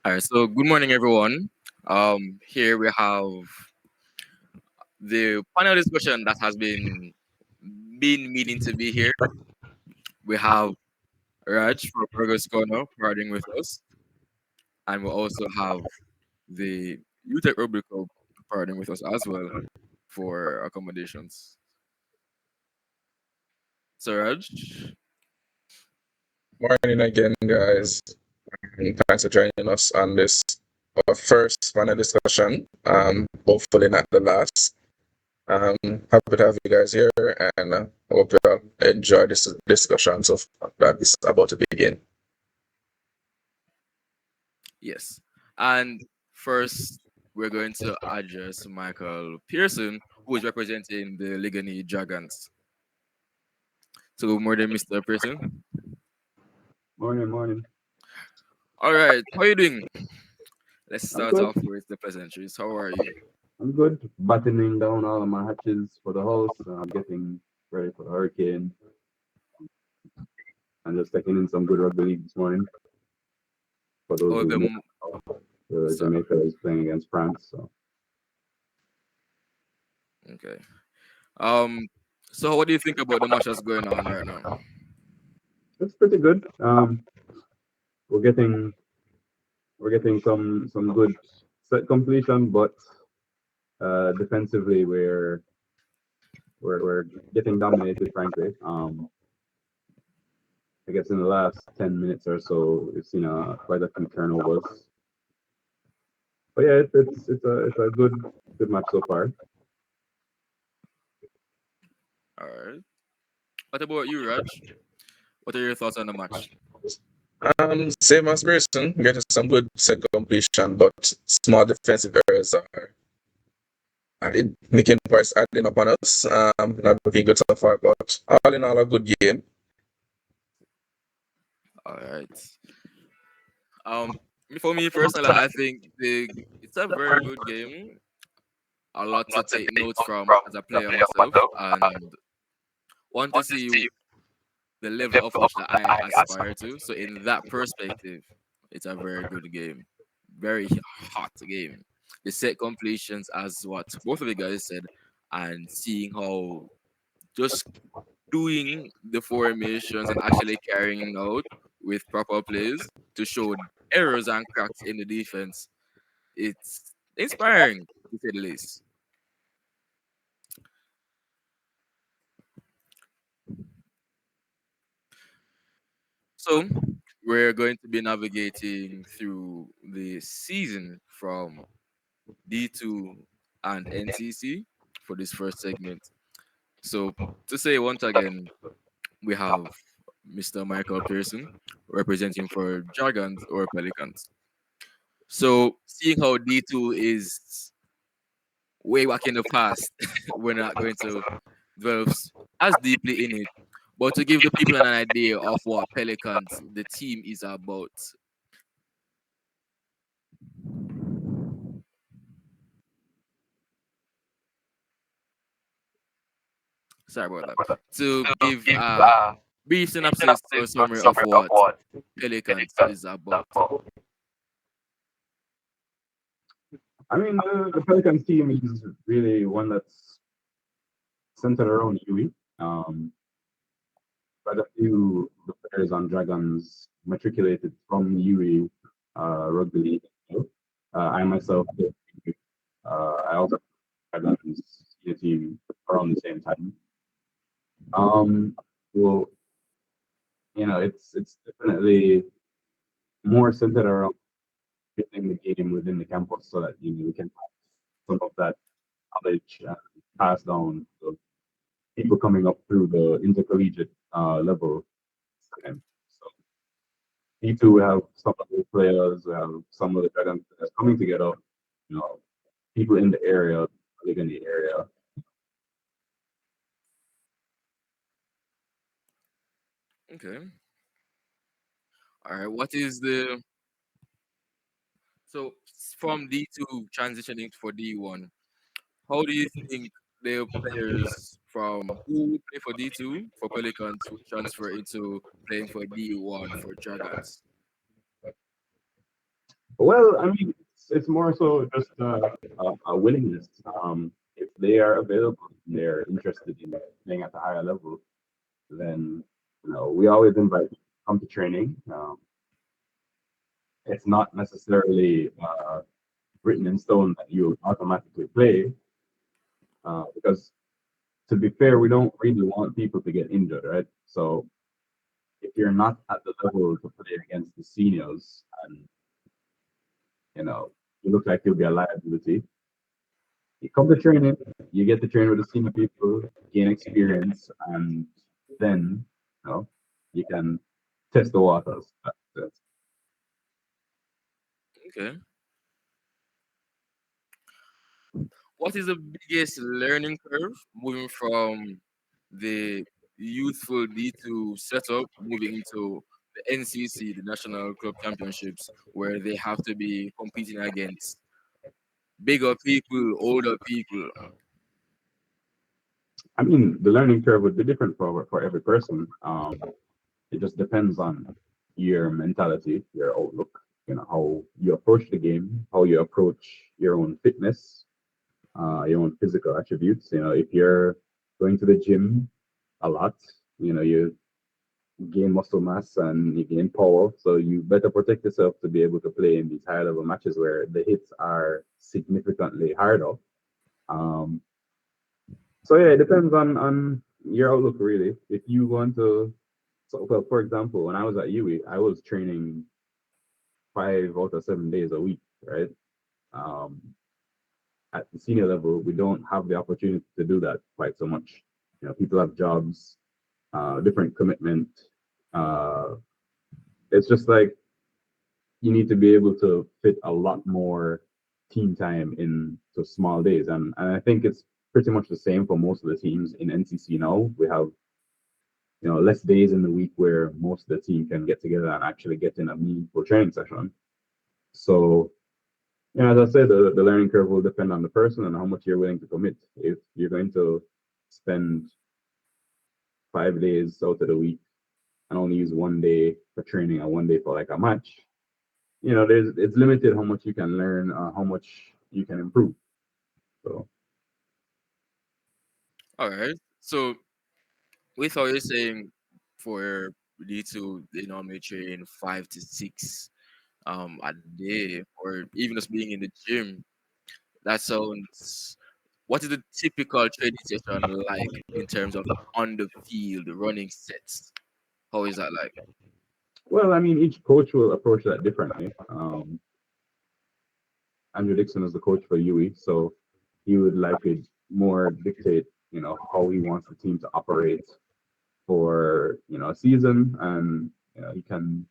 All right, so good morning, everyone. Here we have the panel discussion that has been meaning to be here. We have Raj from RuggersCorner partying with us, and we also have the UTech Rugby Club partying with us as well for accommodations. So Raj, Morning again, guys. And thanks for joining us on this our first panel discussion. Hopefully not the last. Happy to have you guys here, and hope you all enjoy this discussion that is about to begin. yes, and first we're going to address Michael Pearson, who is representing the Ligani Dragons. So good morning, Mr. Pearson. Morning, morning. All right, how are you doing? Let's I'm start good. off with the pleasantries. How are you? I'm good. Battening down all of my hatches for the house. I'm getting ready for the hurricane. I'm just taking in some good rugby league this morning. For those Oh, who the know, so Jamaica is playing against France. So okay. Um, so what do you think about the match that's going on right now? it's pretty good. We're getting some good set completion, but defensively we're getting dominated, frankly. I guess in the last 10 minutes or so, we've seen quite a few turnovers. But yeah, it's a good match so far. All right. What about you, Raj? What are your thoughts on the match? Same as Pearson, getting some good set completion, but small defensive errors are making points adding up on us. Not looking good so far, but all in all, a good game. All right. Um, for me personally, I think it's a very good game. A lot to take notes from as a player myself, and want to see the level of which that I aspire to. So in that perspective, it's a very good game, very hot game. The set completions, as what both of you guys said, and seeing how just doing the formations and actually carrying out with proper plays to show errors and cracks in the defense. It's inspiring to say the least. So we're going to be navigating through the season from D2 and NCC for this first segment. So to say once again, we have Mr. Michael Pearson representing for Dragons or Pelicans. So seeing how D2 is way back in the past, we're not going to delve as deeply in it. But to give the people an idea of what Pelicans, the team, is about. Sorry about that. To give a brief synopsis or summary of what Pelicans is about. I mean, the Pelicans team is really one that's centered around Yui. Quite a few of the players on Dragons matriculated from Yui Rugby League. I myself, I also Dragons senior team around the same time. Well, it's definitely more centered around getting the game within the campus so that we can have some of that knowledge passed down to people coming up through the intercollegiate level. And so D2 we have some of the players, we have some of the dragons that's coming together, you know, people in the area, live in the area. Okay. All right. What is the so from D2 transitioning for D1? How do you think the players from who play for D2 for Pelicans will transfer into playing for D1 for Dragons? Well, I mean, it's more so just a willingness. If they are available, and they're interested in playing at the higher level, then we always invite them to come to training. It's not necessarily written in stone that you automatically play, because to be fair, we don't really want people to get injured, right? So if you're not at the level to play against the seniors, and you know you look like you'll be a liability, you come to training, you get to train with the senior people, gain experience, and then you can test the waters. Okay. What is the biggest learning curve moving from the youthful D2 setup moving into the NCC, the National Club Championships, where they have to be competing against bigger people, older people? I mean, the learning curve would be different for every person. It just depends on your mentality, your outlook, how you approach the game, how you approach your own fitness, your own physical attributes. If you're going to the gym a lot, you gain muscle mass and you gain power. So you better protect yourself to be able to play in these higher level matches where the hits are significantly harder. Um, so yeah, it depends on your outlook really. If you want to, so well, for example, when I was at UE, I was training 5 out of 7 days a week, right? Um, at the senior level, we don't have the opportunity to do that quite so much. People have jobs, different commitment. Uh, it's just like you need to be able to fit a lot more team time into small days, and I think it's pretty much the same for most of the teams in NCC now. We have less days in the week where most of the team can get together and actually get in a meaningful training session. So as I said, the learning curve will depend on the person and how much you're willing to commit. If you're going to spend 5 days out of the week and only use one day for training and one day for like a match, it's limited how much you can learn, how much you can improve. So All right. So, with what you're saying, for D2, they normally train 5 to 6 a day, or even just being in the gym. That sounds. What is the typical training session like in terms of on the field running sets? How is that like? well, I mean, each coach will approach that differently. Andrew Dixon is the coach for UE, so he would likely more dictate, how he wants the team to operate for a season, and he can.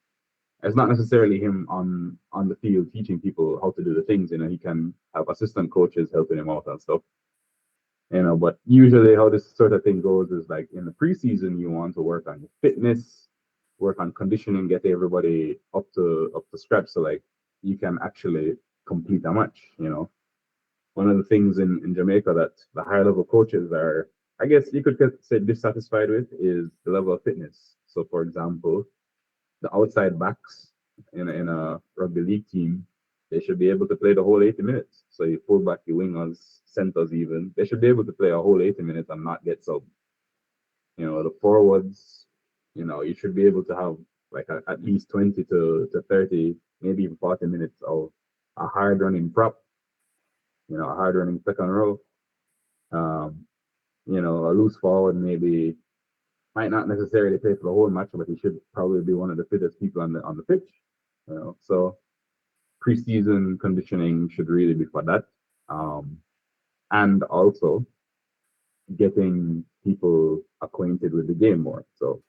It's not necessarily him on the field teaching people how to do the things. He can have assistant coaches helping him out and stuff. But usually how this sort of thing goes is like in the preseason, you want to work on your fitness, work on conditioning, get everybody up to scratch, so like you can actually complete a match. One of the things in Jamaica that the higher level coaches are, I guess you could say, dissatisfied with is the level of fitness. So, for example, the outside backs in a rugby league team, they should be able to play the whole 80 minutes. So you pull back your wingers, centers even, they should be able to play a whole 80 minutes and not get subbed. The forwards, you should be able to have like at least 20 to 30, maybe even 40 minutes of a hard running prop, a hard running second row. Um, a loose forward maybe might not necessarily play for the whole match, but he should probably be one of the fittest people on the pitch. So preseason conditioning should really be for that, and also getting people acquainted with the game more. So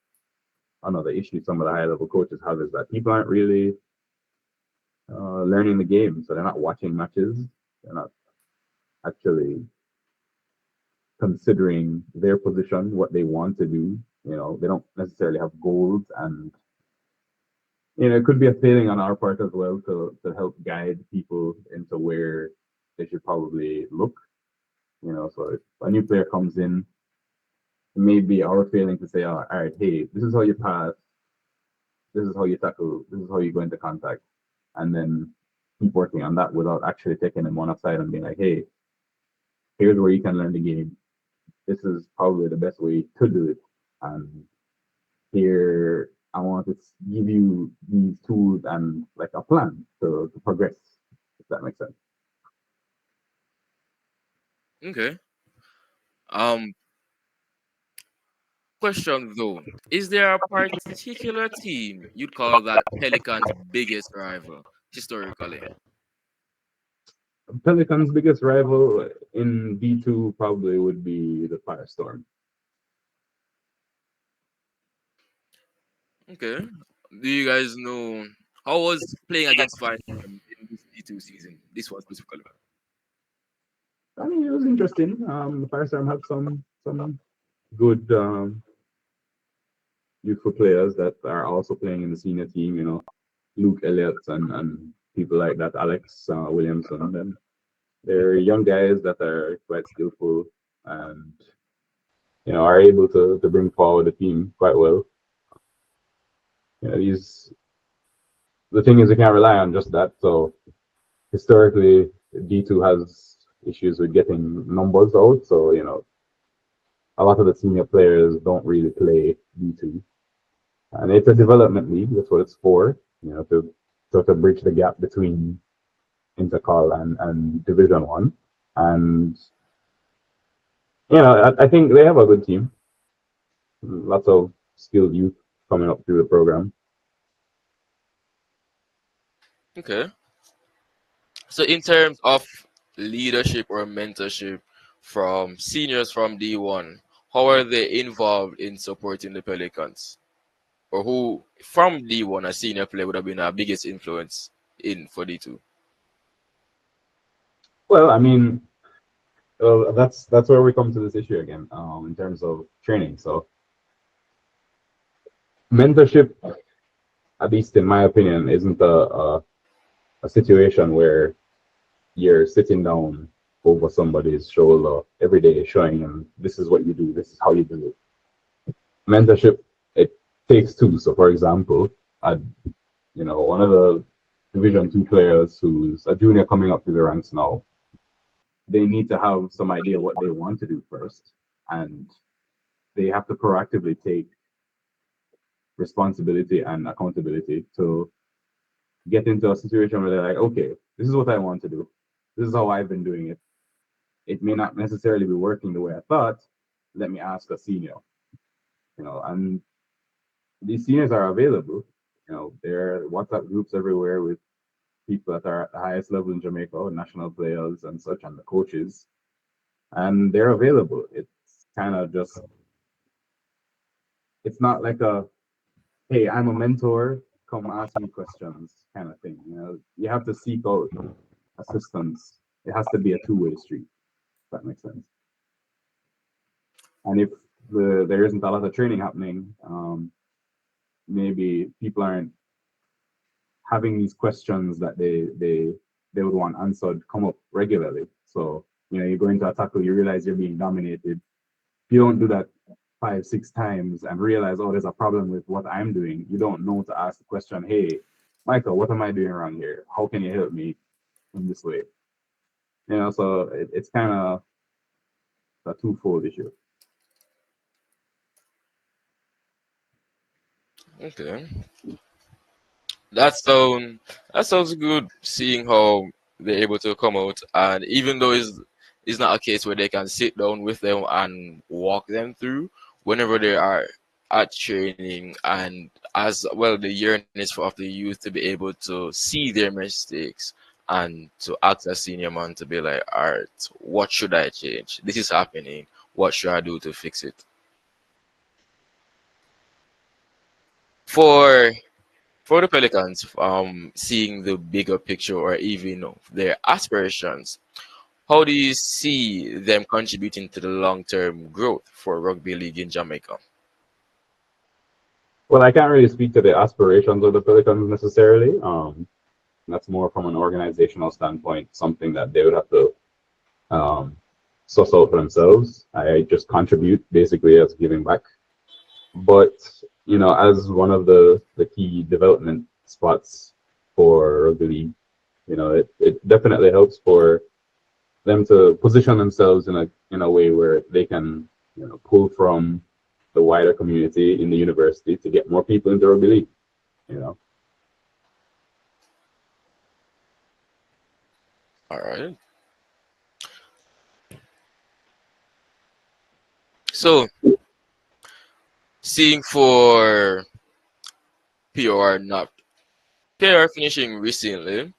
another issue some of the high level coaches have is that people aren't really learning the game, so they're not watching matches. They're not actually considering their position, what they want to do. They don't necessarily have goals, and it could be a failing on our part as well to help guide people into where they should probably look. So if a new player comes in, maybe our failing to say, oh, all right, hey, this is how you pass, this is how you tackle, this is how you go into contact, and then keep working on that without actually taking them on aside and being like, hey, here's where you can learn the game. This is probably the best way to do it. And here I want to give you these tools and like a plan to progress, if that makes sense. Okay. Um, Question though, is there a particular team you'd call that Pelican's biggest rival historically? Pelican's biggest rival in B2 probably would be the Firestorm. Okay. Do you guys know how was playing against Five in this D2 season? This one specifically. I mean, it was interesting. The Firestorm had some good youthful players that are also playing in the senior team. You know, Luke Elliott and people like that, Alex Williamson. And they're young guys that are quite skillful and are able to bring forward the team quite well. These the thing is, you can't rely on just that. So historically, D2 has issues with getting numbers out. So a lot of the senior players don't really play D2, and it's a development league. That's what it's for. To sort of bridge the gap between intercol and Division One. And I think they have a good team. Lots of skilled youth coming up through the program. Okay. So in terms of leadership or mentorship from seniors from D1, how are they involved in supporting the Pelicans? Or who from D1 a senior player would have been our biggest influence in for D2? Well, I mean, that's where we come to this issue again, in terms of training. So mentorship, at least in my opinion, isn't a situation where you're sitting down over somebody's shoulder every day, showing them this is what you do, this is how you do it. Mentorship, it takes two. So, for example, one of the Division 2 players who's a junior coming up through the ranks now, they need to have some idea what they want to do first, and they have to proactively take responsibility and accountability to get into a situation where they're like, okay, this is what I want to do. This is how I've been doing it. It may not necessarily be working the way I thought. Let me ask a senior. And these seniors are available. There are WhatsApp groups everywhere with people that are at the highest level in Jamaica, national players and such, and the coaches, and they're available. It's kind of just, it's not like hey, I'm a mentor, come ask me questions kind of thing. You have to seek out assistance. It has to be a two-way street, if that makes sense. And if there isn't a lot of training happening, maybe people aren't having these questions that they would want answered come up regularly. So you go into a tackle, you realize you're being dominated. You don't do that 5-6 times and realize, oh, there's a problem with what I'm doing. You don't know to ask the question, hey, Michael, what am I doing wrong here? How can you help me in this way? So it's kind of a twofold issue. Okay. That sounds good. Seeing how they're able to come out, and even though it's not a case where they can sit down with them and walk them through whenever they are at training, and as well the yearning is for of the youth to be able to see their mistakes and to act as senior man to be like, all right, what should I change? This is happening. What should I do to fix it? For For the Pelicans, seeing the bigger picture or even their aspirations, how do you see them contributing to the long-term growth for rugby league in Jamaica? Well, I can't really speak to the aspirations of the Pelicans necessarily. That's more from an organizational standpoint, something that they would have to um, suss out for themselves. I just contribute basically as giving back. But as one of the key development spots for rugby league, It definitely helps for them to position themselves in a way where they can pull from the wider community in the university to get more people into rugby league. You know. All right. So, seeing for POR not POR finishing recently,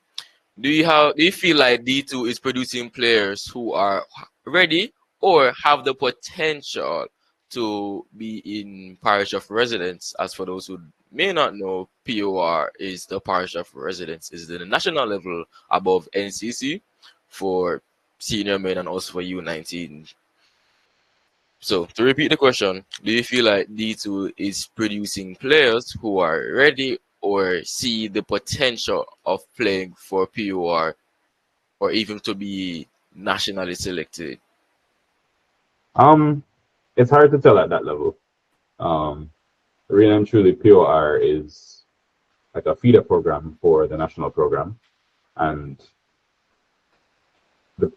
do you feel like D2 is producing players who are ready or have the potential to be in parish of residence? As for those who may not know, POR is the parish of residence, is the national level above NCC for senior men and also for U19. So to repeat the question, do you feel like D2 is producing players who are ready or see the potential of playing for POR or even to be nationally selected? Um, it's hard to tell at that level. Um, Really and truly, POR is like a feeder program for the national program, and the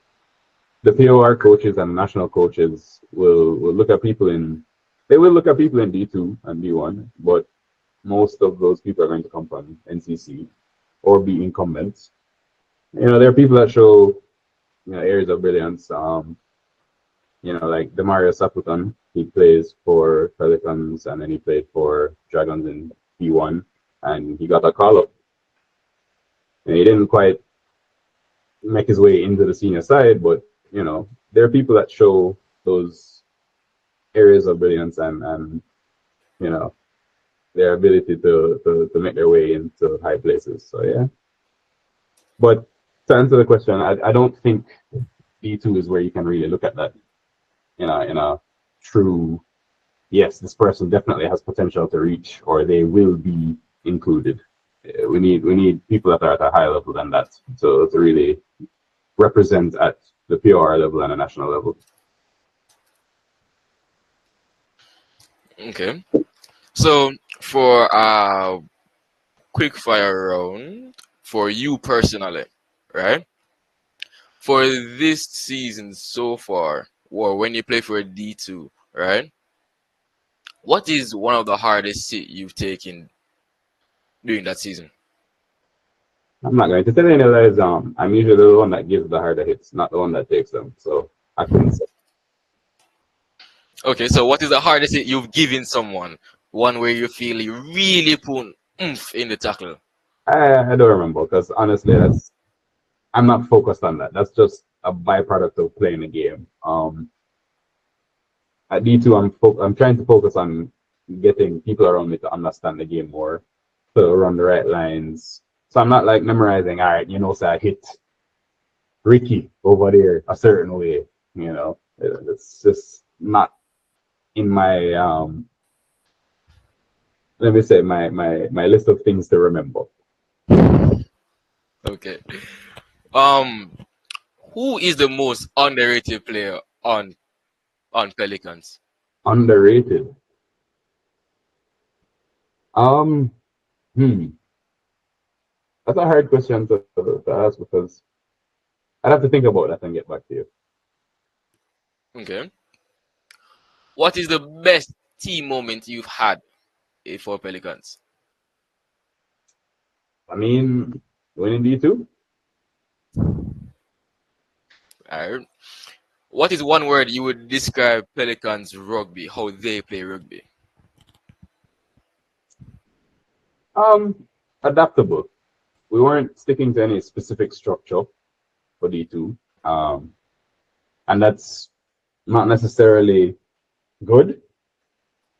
the POR coaches and national coaches will look at people in they will look at people in D2 and D1, but most of those people are going to come from NCC or be incumbents. There are people that show areas of brilliance. Like Demario Saputon, he plays for Pelicans and then he played for Dragons in P1 and he got a call up. And he didn't quite make his way into the senior side, but there are people that show those areas of brilliance and you know their ability to make their way into high places. So yeah. But to answer the question, I don't think D2 is where you can really look at that in a true yes, this person definitely has potential to reach or they will be included. We need people that are at a higher level than that to really represent at the POR level and a national level. Okay. So for a quick fire round for you personally, right? For this season so far, or when you play for D2, right? What is one of the hardest hit you've taken during that season? I'm not going to tell you any lies. I'm usually the one that gives the harder hits, not the one that takes them. So I couldn't say. Okay, so what is the hardest hit you've given someone? One where you feel you really put oomph in the tackle. I don't remember because honestly, I'm not focused on that. That's just a byproduct of playing the game. At D2, I'm trying to focus on getting people around me to understand the game more, to run the right lines. So I'm not like memorizing. All right, so I hit Ricky over there a certain way. It's just not in my let me say my list of things to remember. Okay. Um, who is the most underrated player on Pelicans? Underrated. Um, hmm, that's a hard question to ask because I'd have to think about that and get back to you. Okay. What is the best team moment you've had for Pelicans? I mean, winning D2. Alright. What is one word you would describe Pelicans rugby, how they play rugby? Um, Adaptable. We weren't sticking to any specific structure for D2. And that's not necessarily good.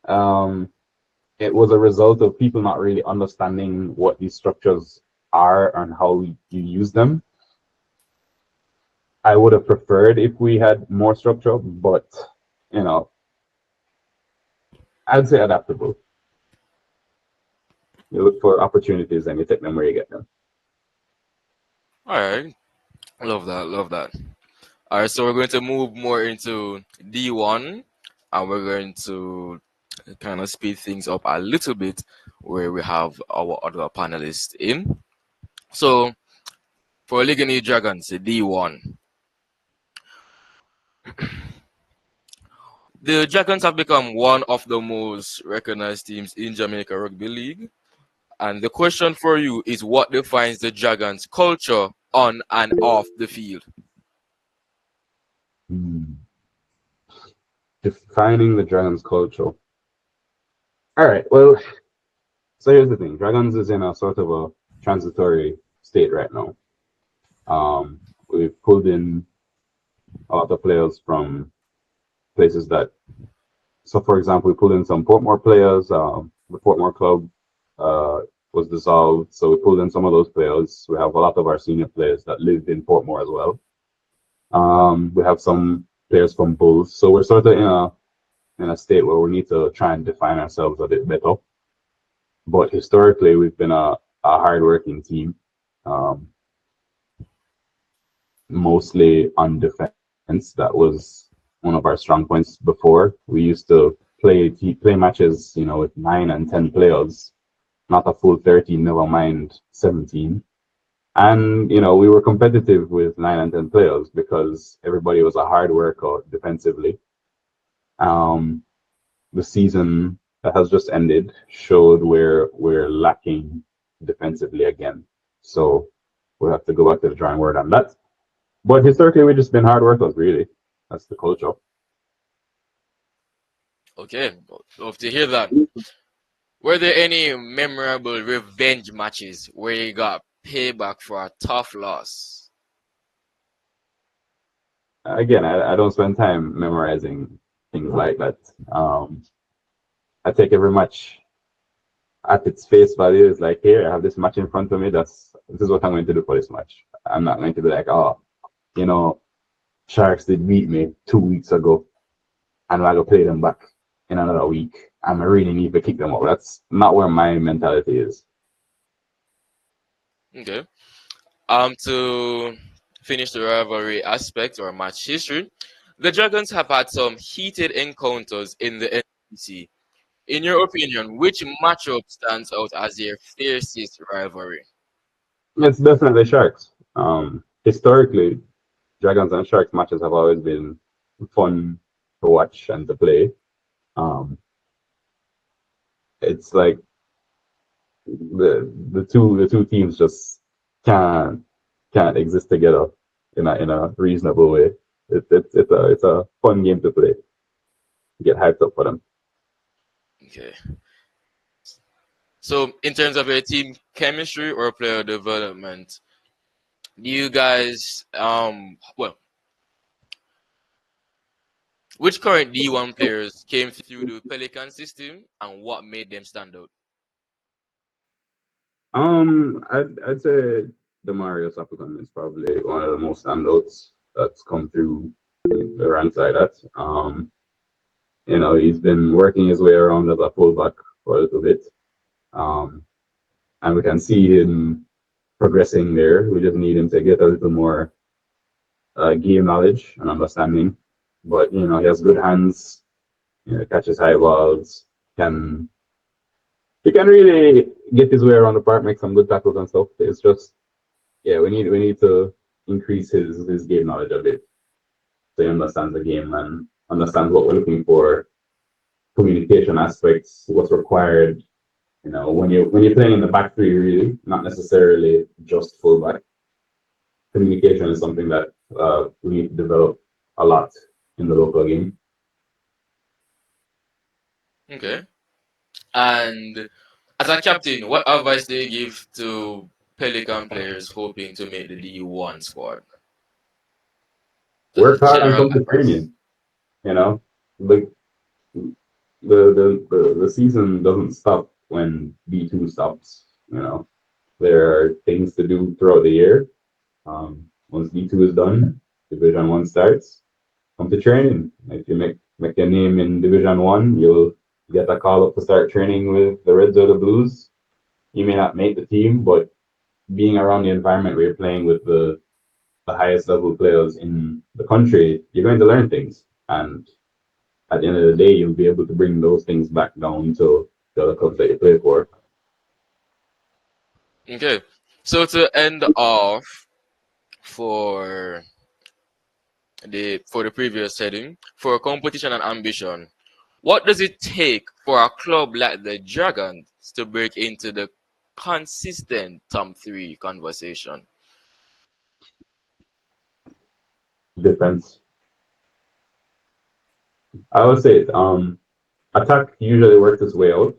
Um, it was a result of people not really understanding what these structures are and how you use them. I would have preferred if we had more structure, but you know, I'd say adaptable. You look for opportunities and you take them where you get them. Alright. Love that, love that. Alright, so we're going to move more into D1 and we're going to kind of speed things up a little bit where we have our other panelists in. So for Ligani Dragons, the D1. The Dragons have become one of the most recognized teams in Jamaica Rugby League. And the question for you is, what defines the Dragons' culture on and off the field? Hmm. Defining the Dragons culture. All right. Well, so here's the thing. Dragons is in a sort of a transitory state right now. We've pulled in a lot of players from places that. So, for example, we pulled in some Portmore players. The Portmore club uh, was dissolved, so we pulled in some of those players. We have a lot of our senior players that lived in Portmore as well. We have some players from Bulls, so we're sort of in a state where we need to try and define ourselves a bit better. But historically, we've been a hardworking team, um, mostly on defense. That was one of our strong points before. We used to play matches, with 9 and 10 players, not a full 13, never mind 17. And we were competitive with 9 and 10 players because everybody was a hard worker defensively. Um, the season that has just ended showed where we're lacking defensively again. So we'll have to go back to the drawing board on that. But historically, we've just been hard workers, really. That's the culture. Okay, love to hear that. Were there any memorable revenge matches where you got payback for a tough loss? Again, I don't spend time memorizing things like that. I take every match at its face value. It's like, here, I have this match in front of me. This is what I'm going to do for this match. I'm not going to be like, oh, you know, Sharks did beat me 2 weeks ago, and I go play them back in another week. I'm really need to kick them up. That's not where my mentality is. Okay. To finish the rivalry aspect or match history, the Dragons have had some heated encounters in the NBC. In your opinion, which matchup stands out as their fiercest rivalry? It's definitely Sharks. Historically, Dragons and Sharks matches have always been fun to watch and to play. Um, it's like the two teams just can't can't exist together in a reasonable way. It's a fun game to play. Get hyped up for them. Okay. So, in terms of your team chemistry or player development, do you guys well, which current D1 players came through the Pelican system and what made them stand out? I'd say the Mario Sapicon is probably one of the most standouts that's come through the ranks like that. He's been working his way around as a fullback for a little bit. Um, and we can see him progressing there. We just need him to get a little more game knowledge and understanding. But he has good hands. Catches high balls. Can He can really get his way around the park, make some good tackles and stuff. It's just, yeah, we need to increase his game knowledge a bit so he understands the game and understands what we're looking for, communication aspects, what's required. When you're playing in the back three, really, not necessarily just fullback. Communication is something that we need to develop a lot in the local game. Okay. And as a captain, what advice do you give to Pelican players hoping to make the D1 squad? Work Just hard and general come to advice. training. You know, the the season doesn't stop when B2 stops. There are things to do throughout the year. Once B2 is done, Division 1 starts. Come to training. If you make your name in Division 1, you'll get a call up to start training with the Reds or the Blues. You may not make the team, but being around the environment where you're playing with the highest level players in the country, you're going to learn things. And at the end of the day, you'll be able to bring those things back down to the other clubs that you play for. Okay. So to end off, for the previous heading for competition and ambition. What does it take for a club like the Dragons to break into the consistent top three conversation? Defense. I would say attack usually works its way out,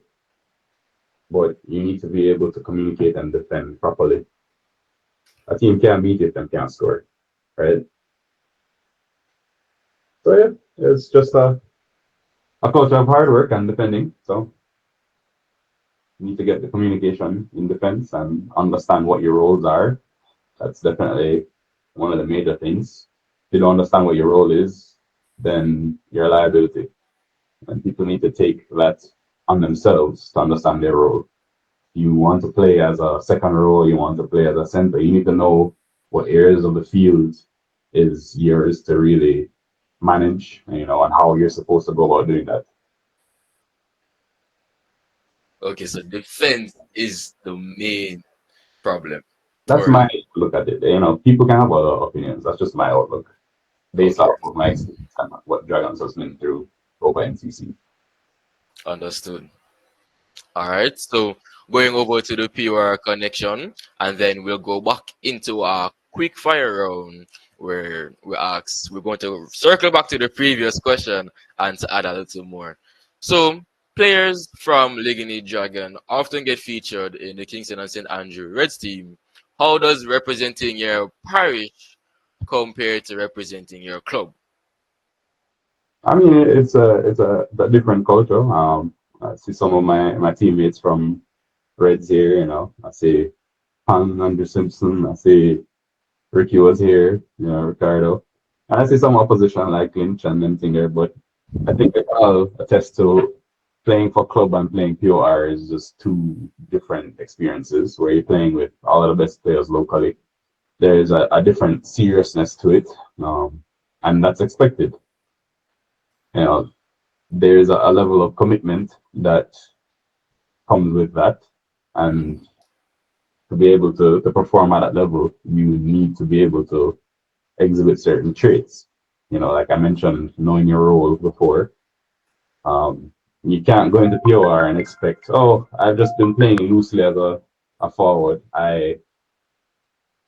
but you need to be able to communicate and defend properly. A team can't beat if they can't score, right? So yeah, it's just a culture of hard work and defending. So you need to get the communication in defense and understand what your roles are. That's definitely one of the major things. If you don't understand what your role is, then you're a liability. And people need to take that on themselves to understand their role. You want to play as a second row, you want to play as a center, you need to know what areas of the field is yours to really manage, and how you're supposed to go about doing that. Okay, so defense is the main problem. That's Or my look at it. People can have other opinions. That's just my outlook based okay, off of my experience and what Dragons has been through over NCC. understood. All right, so going over to the PR connection, and then we'll go back into our quick fire round where we're going to circle back to the previous question and to add a little more. So, players from Ligony Dragon often get featured in the Kingston and St. Andrew Reds team. How does representing your parish compare to representing your club? I mean, it's a different culture. I see some of my teammates from Reds here. I see Andrew Simpson. I see Ricky was here. Ricardo, and I see some opposition like Lynch and them thing there. But I think they all attest to playing for club and playing POR is just two different experiences. Where you're playing with all of the best players locally, there's a different seriousness to it, and that's expected. You know, there's a level of commitment that comes with that, and to be able to perform at that level, you need to be able to exhibit certain traits. Like I mentioned, knowing your role before. You can't go into POR and expect, oh, I've just been playing loosely as a forward.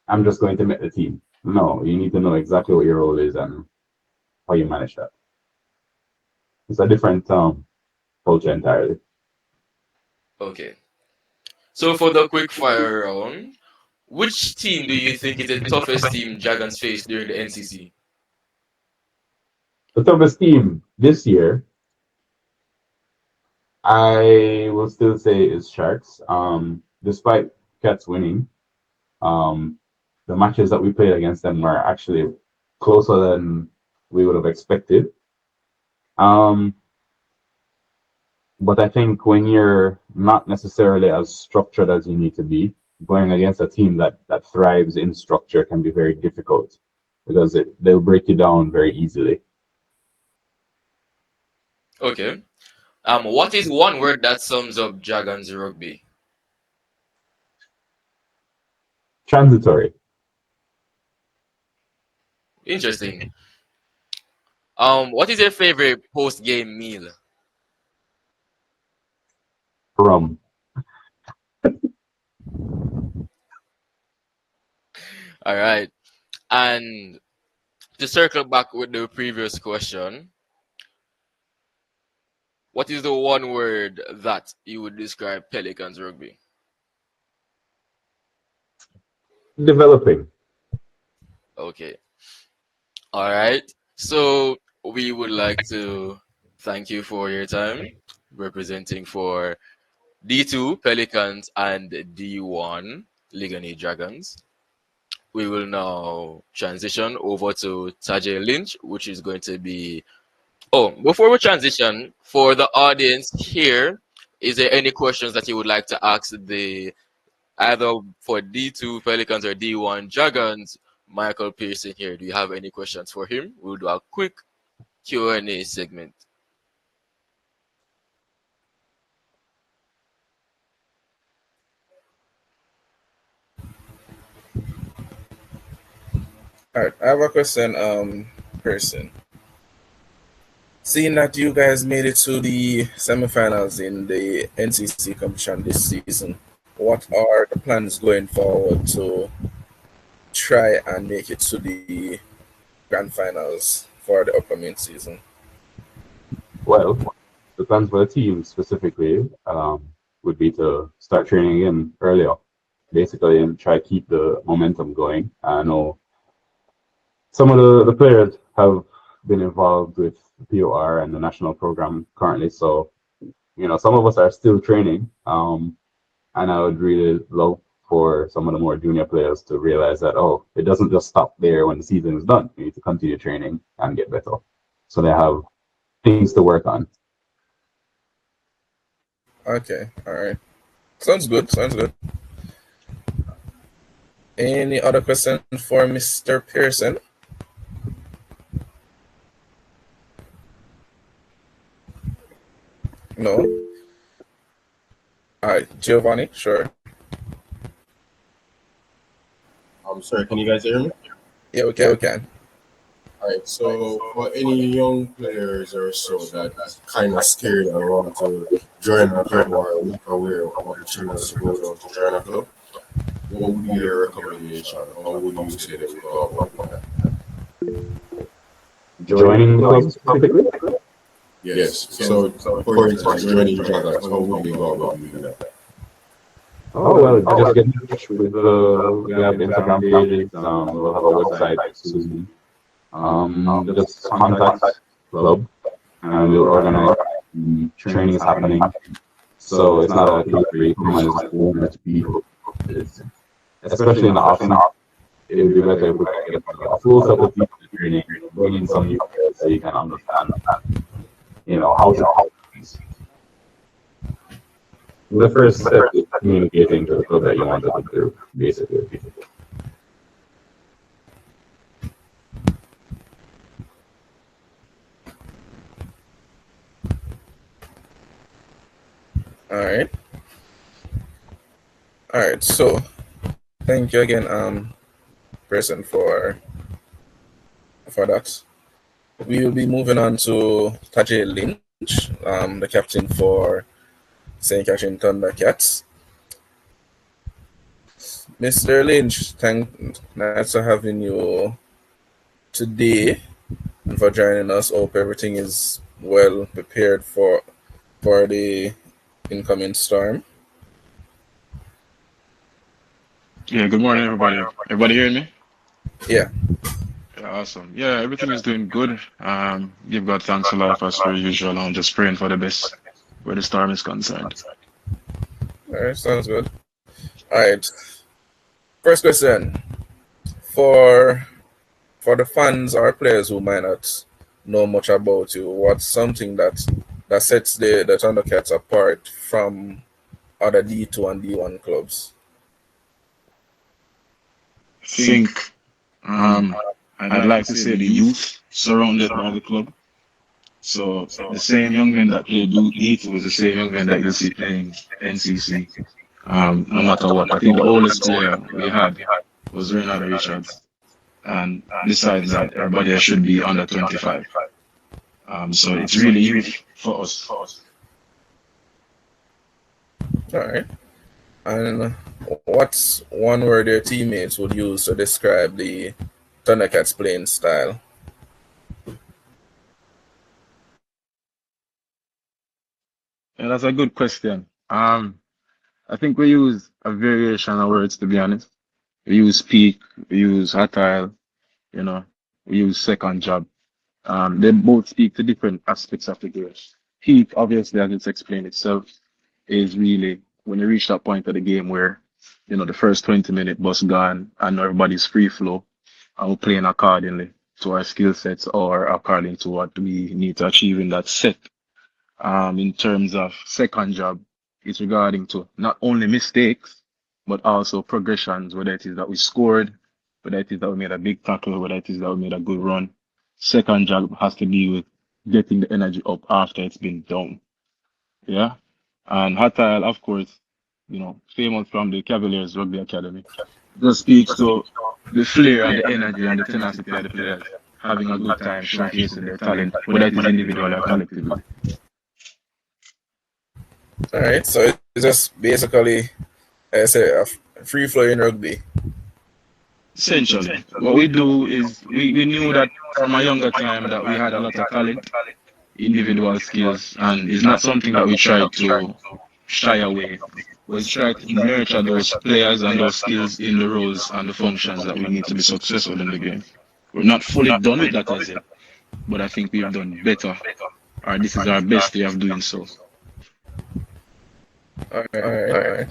I'm just going to make the team. No, you need to know exactly what your role is and how you manage that. It's a different culture entirely. Okay, so for the quick fire round, which team do you think is the toughest team Dragons faced during the NCC? The toughest team this year, I will still say, is Sharks. Despite Cats winning, um, the matches that we played against them were actually closer than we would have expected. Um, but I think when you're not necessarily as structured as you need to be, going against a team that thrives in structure can be very difficult because they'll break you down very easily. Okay. What is one word that sums up Dragons rugby? Transitory. Interesting. What is your favorite post-game meal? Rum. All right. And to circle back with the previous question, what is the one word that you would describe Pelicans rugby? Developing. Okay. All right. So we would like to thank you for your time representing for D2 Pelicans and D1 Ligani Dragons. We will now transition over to Tajay Lynch, which is going to be. Oh, before we transition, for the audience here, is there any questions that you would like to ask the either for D2 Pelicans or D1 Dragons? Michael Pearson here. Do you have any questions for him? We'll do a quick Q&A segment. All right, I have a question, person. Seeing that you guys made it to the semifinals in the NCC competition this season, what are the plans going forward to try and make it to the grand finals for the upcoming season? Well, the plans for the team specifically would be to start training again earlier, basically, and try to keep the momentum going. I know some of the players have been involved with the POR and the national program currently, so some of us are still training. And I would really love for some of the more junior players to realize that, oh, it doesn't just stop there when the season is done. You need to continue training and get better. So they have things to work on. Okay, all right. Sounds good. Sounds good. Any other question for Mr. Pearson? No. All right, Giovanni. Sure. I'm sorry, can you guys hear me? Yeah, we can. We can. All right, so for any young players or so that kind of scared and want to join a club or look aware of opportunities to go down to join a club, what would be your recommendation? How would you say they would go about that? Joining the club specifically? Yes, so for instance, joining Dragons, how would they go about doing that? Oh, well, just get in touch with we have Instagram pages, we'll have a website soon. Just contact club and we'll organize training is happening. So it's not a case where you come and it's one or two people. It's, especially in the off season, it would be better if we can get a full set of people to training, bring in some new players so you can understand, how to help things. The first step is communicating to the club that you want to go through, basically. All right. All right. So, thank you again, person, for that. We will be moving on to Tajay Lynch, the captain for St. Catherine Thundercats. Mr. Lynch, nice to having you today and for joining us. Hope everything is well prepared for the incoming storm. Yeah, good morning, everybody. Everybody hearing me? Yeah. Yeah, awesome. Yeah, everything is doing good. Give God thanks for life as per usual. I'm just praying for the best where the storm is concerned. All right, sounds good. All right. First question for the fans or players who might not know much about you. What's something that sets the Thundercats apart from other D2 and D1 clubs? I think um, I'd like to say the youth surrounded by the club. So the same young men that play D2 was the same young men that you'll see playing NCC. No matter what. I think the oldest player we had was Reynaldo Richards. And besides that, everybody else should be under 25. So it's really youth for us. All right. And what's one word your teammates would use to describe the Thundercats playing style? Yeah, that's a good question. I think we use a variation of words, to be honest. We use peak, we use hostile, we use second job. They both speak to different aspects of the game. Peak, obviously, as it's explained itself, is really when you reach that point of the game where, the first 20-minute bus gone and everybody's free flow and we're playing accordingly to our skill sets or according to what we need to achieve in that set. In terms of second job, it's regarding to not only mistakes, but also progressions, whether it is that we scored, whether it is that we made a big tackle, whether it is that we made a good run. Second job has to do with getting the energy up after it's been down. Yeah. And Hatal, of course, famous from the Cavaliers Rugby Academy. just speaks to the flair and the energy and the tenacity of the players having a good time showcasing their talent, whether it is individual or collectively. All right, so it's just basically, I say, a free flowing rugby. Essentially, what we do is we knew that from a younger time that we had a lot of talent, individual skills, and it's not something that we try to shy away. We try to nurture those players and those skills in the roles and the functions that we need to be successful in the game. We're not fully done with that as yet, but I think we've done better, or this is our best way of doing so. All right.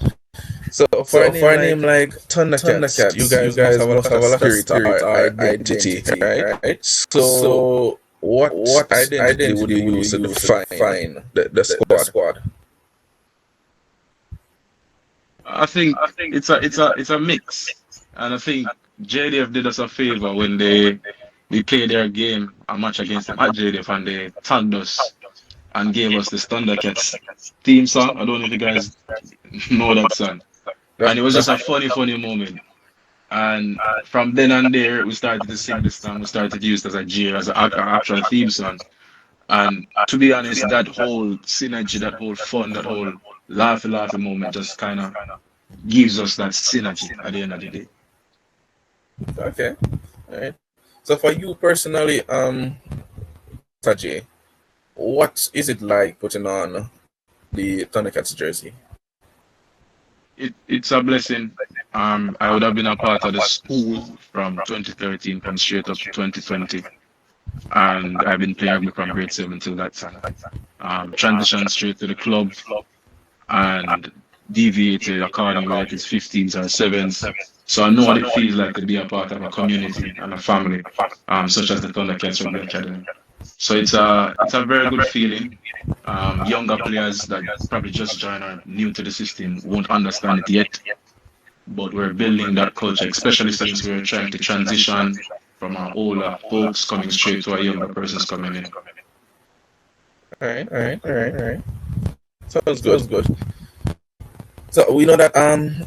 So for a name like Thundercats, you guys must have a lot of spirit or identity, right? So what identity would you use to define the squad? I think it's a mix, and I think JDF did us a favor when they played their game, a match against them at JDF, and they tagged us and gave us the Thundercats theme song. I don't know if you guys know that song, and it was just a funny moment. And from then and there, we started to sing this song. We started to use it as a jeer, as an actual theme song. And to be honest, that whole synergy, that whole fun, that whole laughy moment just kind of gives us that synergy at the end of the day. Okay, all right. So for you personally, Tajay, what is it like putting on the Thundercats jersey? It's a blessing. I would have been a part of the school from 2013, from straight up to 2020, and I've been playing rugby from grade 7 till that time. Transitioned straight to the club and deviated according whether it is 15s or 7s. So I know what it feels like to be a part of a community and a family, such as the Thundercats Rugby Academy. So it's a very good feeling. Younger players that probably just joined or new to the system won't understand it yet, but we're building that culture, especially since we're trying to transition from our older folks coming straight to our younger persons coming in. All right. Sounds good. So we know that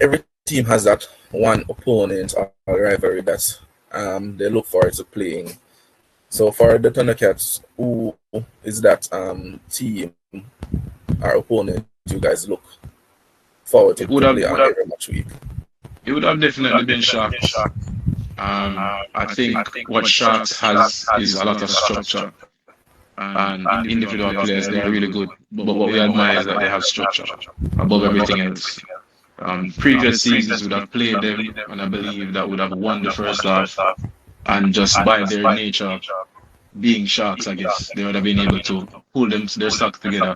every team has that one opponent or rivalry that they look forward to playing. So for the Thundercats, who is that team or opponent you guys look forward to It would have play on every match week? it would have definitely been Sharks. I think what Sharks has is a lot of structure, and individual players they are really good. But what we admire is that they have structure above everything else. Previous seasons would have played them, and I believe that would have won the first half. And just by their nature, being Sharks, I guess they would have been able to pull their socks together,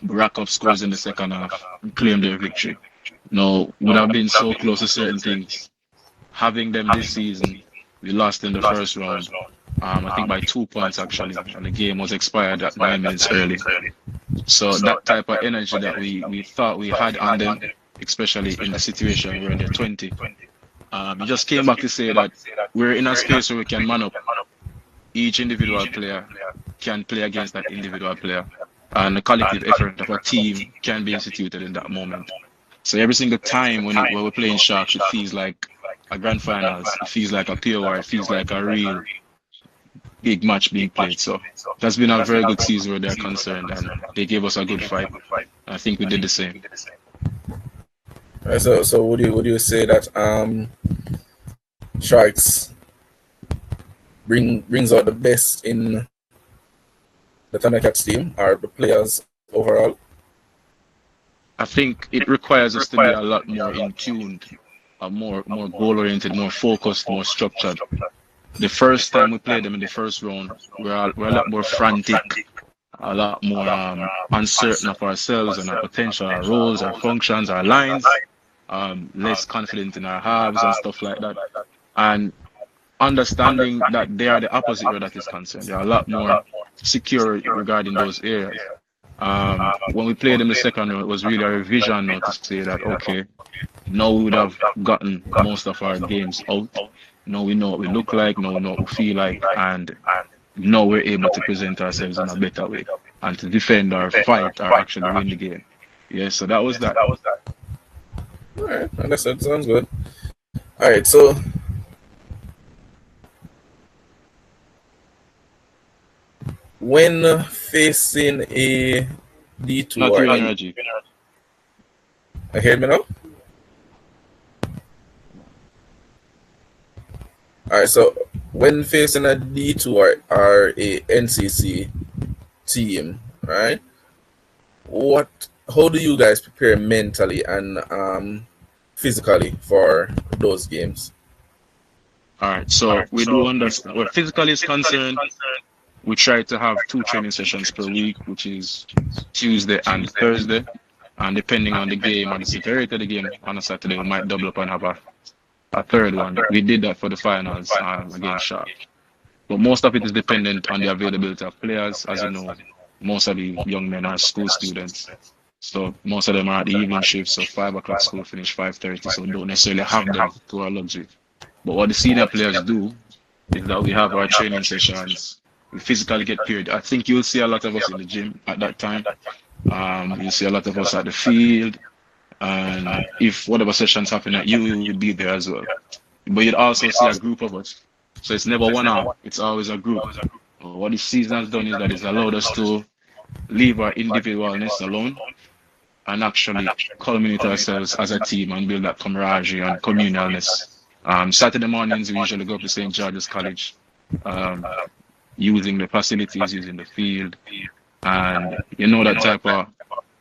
rack up scores in the second half, and claim their victory. No, would have been so close to certain things. Having them this season, we lost in the first round. I think by 2 points actually, and the game was expired at 9 minutes early. So that type of energy that we thought we had on them, especially in the situation we're in their 20. We just came back to say that we're in a space where we can man up. Each individual player can play against that individual player, and the collective effort of a team can be instituted in that moment. So every single time when we're playing Sharks, it feels like a grand finals. It feels like a POR. It feels like a real big match being played. So that's been a very good season where they're concerned, and they gave us a good fight. I think we did the same. So would you say that Sharks brings out the best in the Thundercats team or the players overall? I think it requires us to be a lot more in tune, more goal oriented, more focused, more structured. The first time we played them in the first round, we're a lot more frantic, a lot more uncertain of ourselves and our potential, our roles, our functions, our lines, less confident in our halves and stuff like that. And understanding that they are the opposite where that is concerned. They are a lot more secure regarding those areas. When we played in the second round, it was really a revision now to say that, okay, now we would have gotten most of our games out. Now we know what we look like, now we know what we feel like, and now we're able to present ourselves in a better way and to defend or fight or actually win the game. Yeah, so that was that. All right, understood. Sounds good. All right, so when facing a D2 Not or really, E, Reggie. I hear me now? All right, so when facing a D2 or a NCC team, right? What? How do you guys prepare mentally and physically for those games? All right, so we do understand where physically is concerned. We try to have two training sessions per week, which is Tuesday and Thursday. And depending on the game or the severity of the game on a Saturday, we might double up and have a third one. We did that for the finals against Shark. But most of it is dependent on the availability of players. As you know, most of the young men are school students. So most of them are at the evening shift, so 5 o'clock school finish 5:30. So we don't necessarily have them to our luxury. But what the senior players do is that we have our training sessions. We physically get paired. I think you'll see a lot of us in the gym at that time. You'll see a lot of us at the field. And if whatever sessions happen at you, we would be there as well. But you'd also see a group of us. So it's never one arm, it's always a group. What this season has done is that it's allowed us to leave our individualness alone and actually culminate ourselves as a team and build that camaraderie and communalness. Saturday mornings, we usually go up to St. George's College, um, using the facilities, using the field. And you know that type of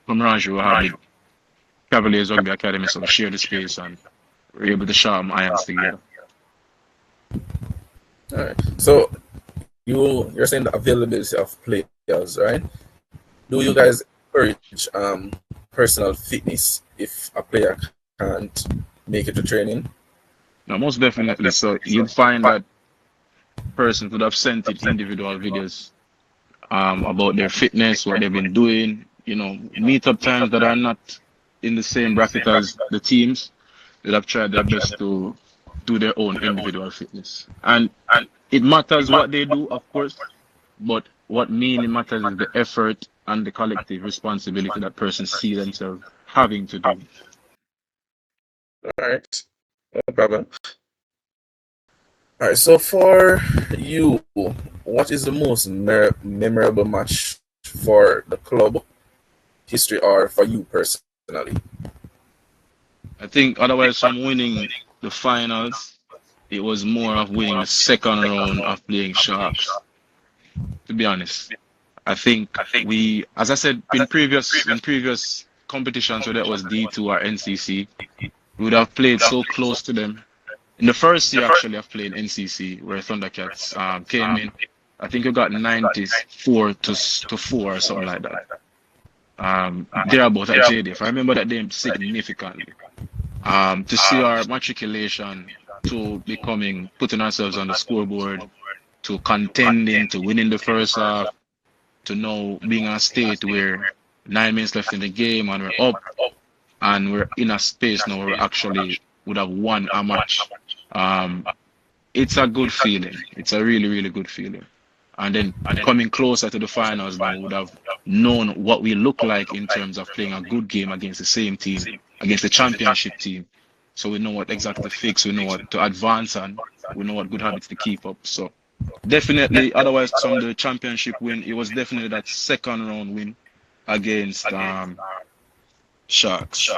camaraderie we have with Cavaliers Rugby Academy, so we share the space and we're able to sharpen irons together. All right. So you're saying the availability of players, right? Do you guys encourage personal fitness if a player can't make it to training? Now, most definitely. So you'd find that persons would have sent it individual videos about their fitness, what they've been doing, meetup times that are not in the same bracket as the teams. They'd have tried their best to do their own individual fitness. And it matters what they do, of course, but what mainly matters is the effort and the collective responsibility that persons see themselves having to do. All right, no problem. All right, so for you, what is the most memorable match for the club history or for you personally? I think otherwise from winning the finals, it was more of winning the second round of playing Sharks, to be honest. I think we, as I said, in previous competitions, whether it was D2 or NCC, we would have played so close to them. In the first year, actually, I've played NCC, where Thundercats came in. I think we got 94 to 4 or something like that. They're about at JDF. I remember that game significantly. To see our matriculation to putting ourselves on the scoreboard, to contending, to winning the first half, to now being a state where 9 minutes left in the game and we're up and we're in a space now where we actually would have won a match. Um, it's a good feeling. It's a really, really good feeling. And then coming closer to the finals now, we would have known what we look like in terms of playing a good game against the same team, against the championship team. So we know what exactly to fix, we know what to advance on, we know what good habits to keep up. So definitely, otherwise from the championship win, it was definitely that second round win against Sharks.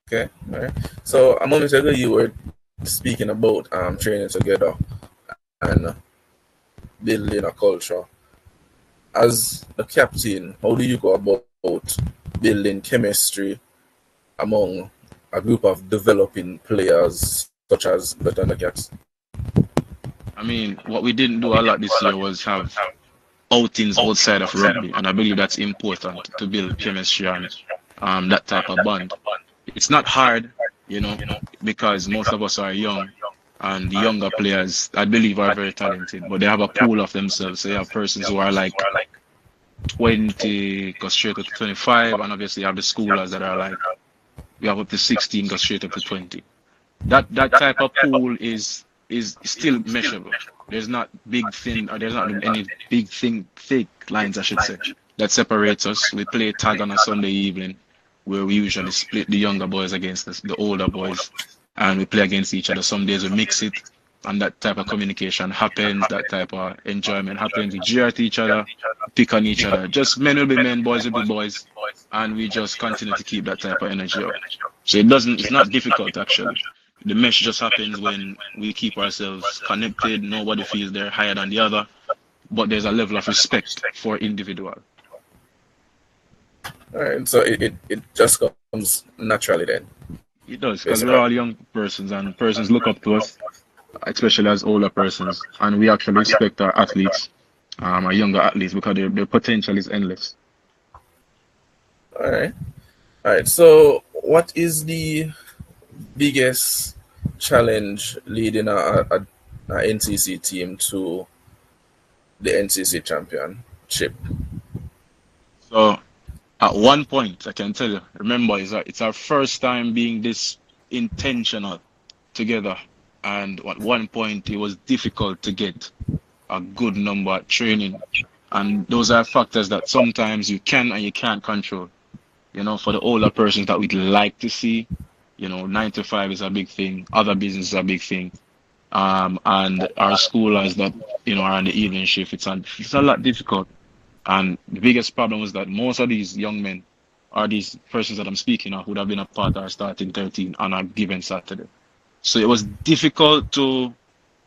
Okay, all right. So a moment ago, you were speaking about training together and building a culture. As the captain, how do you go about building chemistry among a group of developing players such as the Thundercats? I mean, what we didn't do a lot this year was have outings outside of rugby, and I believe that's important to build chemistry and that type of bond. It's not hard, you know, because most of us are young, and the younger players, I believe, are very talented, but they have a pool of themselves. So you have persons who are like 20, go straight up to 25, and obviously you have the schoolers that are like, we have up to 16, go straight up to 20. That type of pool is still measurable. There's not big thin, or there's not any big thing, thick lines, I should say, that separates us. We play tag on a Sunday evening, where we usually split the younger boys against the older boys. and we play against each other. Some days we mix it, and that type of communication happens, that type of enjoyment happens. We jeer at each other, pick on each other. Just men will be men, boys will be boys, and we just continue to keep that type of energy up. So it's not difficult actually. The mesh just happens when we keep ourselves connected. Nobody feels they're higher than the other, but there's a level of respect for individual. All right, so it just comes naturally then, It does, because basically. we're all young persons and persons look up to us, especially as older persons, and we actually respect our athletes, our younger athletes, because their potential is endless. All right. All right. So, what is the biggest challenge leading a NCC team to the NCC championship? So at one point, I can tell you, remember, it's our first time being this intentional together, and at one point it was difficult to get a good number at training, and those are factors that sometimes you can and you can't control. For the older persons that we'd like to see, 9 to 5 is a big thing, other business is a big thing. And our schoolers that, are on the evening shift, it's a lot difficult. And the biggest problem was that most of these young men or these persons that I'm speaking of would have been a part of our starting 13 on a given Saturday. So it was difficult to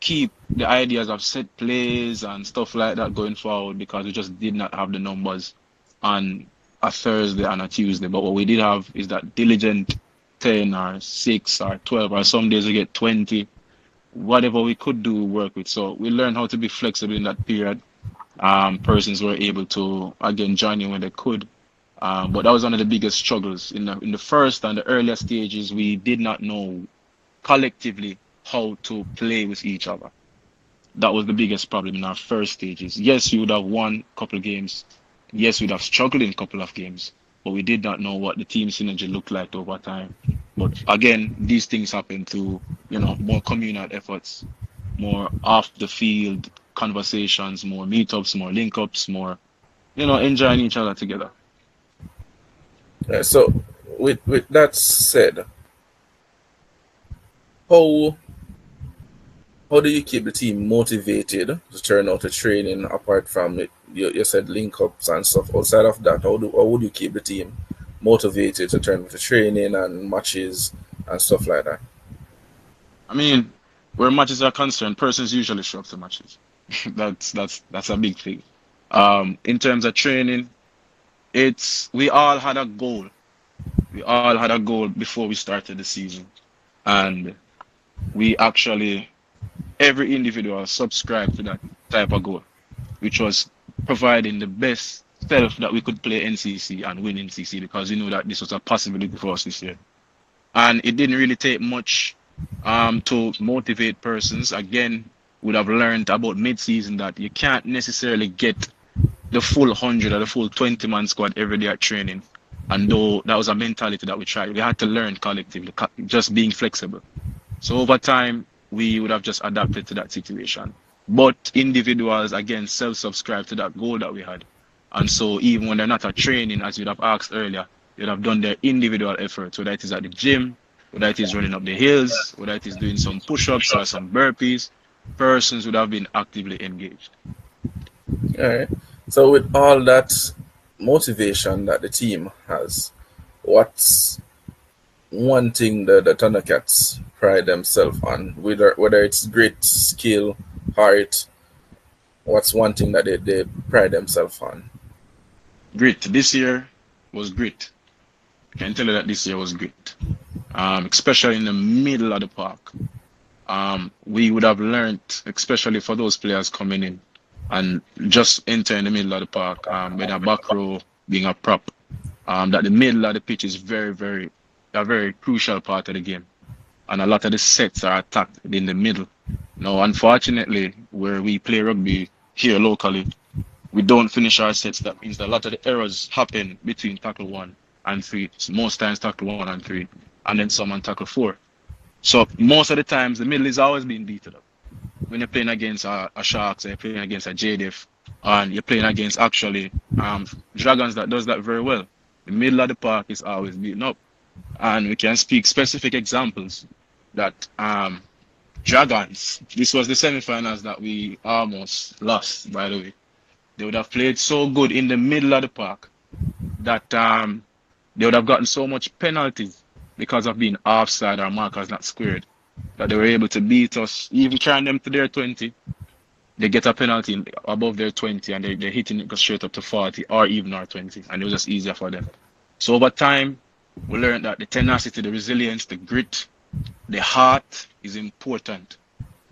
keep the ideas of set plays and stuff like that going forward because we just did not have the numbers on a Thursday and a Tuesday. But what we did have is that diligent 10 or 6 or 12, or some days we get 20, whatever we could do work with. So we learned how to be flexible in that period. Persons were able to again join in when they could. But that was one of the biggest struggles in the first and the earlier stages. We did not know collectively how to play with each other. That was the biggest problem in our first stages. Yes, we would have won a couple of games. Yes, we'd have struggled in a couple of games, but we did not know what the team synergy looked like over time. But again, these things happen through, more communal efforts, more off the field conversations, more meetups, more link ups, more, enjoying each other together. So, with that said, how how do you keep the team motivated to turn out to training apart from it? You said link ups and stuff. Outside of that, how would you keep the team motivated to turn out to training and matches and stuff like that? I mean, where matches are concerned, persons usually show up to matches. That's a big thing. In terms of training, we all had a goal. We all had a goal before we started the season, and we actually every individual subscribed to that type of goal, which was providing the best self that we could play NCC and win NCC because we knew that this was a possibility for us this year. And it didn't really take much to motivate persons. Again, would have learned about mid-season that you can't necessarily get the full 100 or the full 20-man squad every day at training. And though that was a mentality that we tried, we had to learn collectively, just being flexible. So over time, we would have just adapted to that situation. But individuals, again, self-subscribe to that goal that we had. And so even when they're not at training, as you'd have asked earlier, they'd have done their individual efforts, whether it is at the gym, whether it is running up the hills, whether it is doing some push-ups or some burpees, persons would have been actively engaged. All right. So with all that motivation that the team has, what's one thing that the Thundercats pride themselves on? Whether it's grit, skill, heart, what's one thing that they pride themselves on? Grit. This year was grit. I can tell you that this year was grit. Especially in the middle of the park. We would have learned, especially for those players coming in and just entering the middle of the park, with a back row being a prop, that the middle of the pitch is a very crucial part of the game. And a lot of the sets are attacked in the middle. Now, unfortunately, where we play rugby here locally, we don't finish our sets. That means that a lot of the errors happen between tackle 1 and 3. Most times tackle 1 and 3, and then some on tackle 4. So most of the times, the middle is always being beaten up. When you're playing against a Sharks, or you're playing against a JDF, and you're playing against actually Dragons that does that very well. The middle of the park is always beaten up. And we can speak specific examples. that Dragons, this was the semi-finals that we almost lost, by the way. They would have played so good in the middle of the park that they would have gotten so much penalties because of being offside or markers not squared that they were able to beat us, even carrying them to their 20. They get a penalty above their 20 and they're hitting it straight up to 40 or even our 20, and it was just easier for them. So over time, we learned that the tenacity, the resilience, the grit, the heart is important.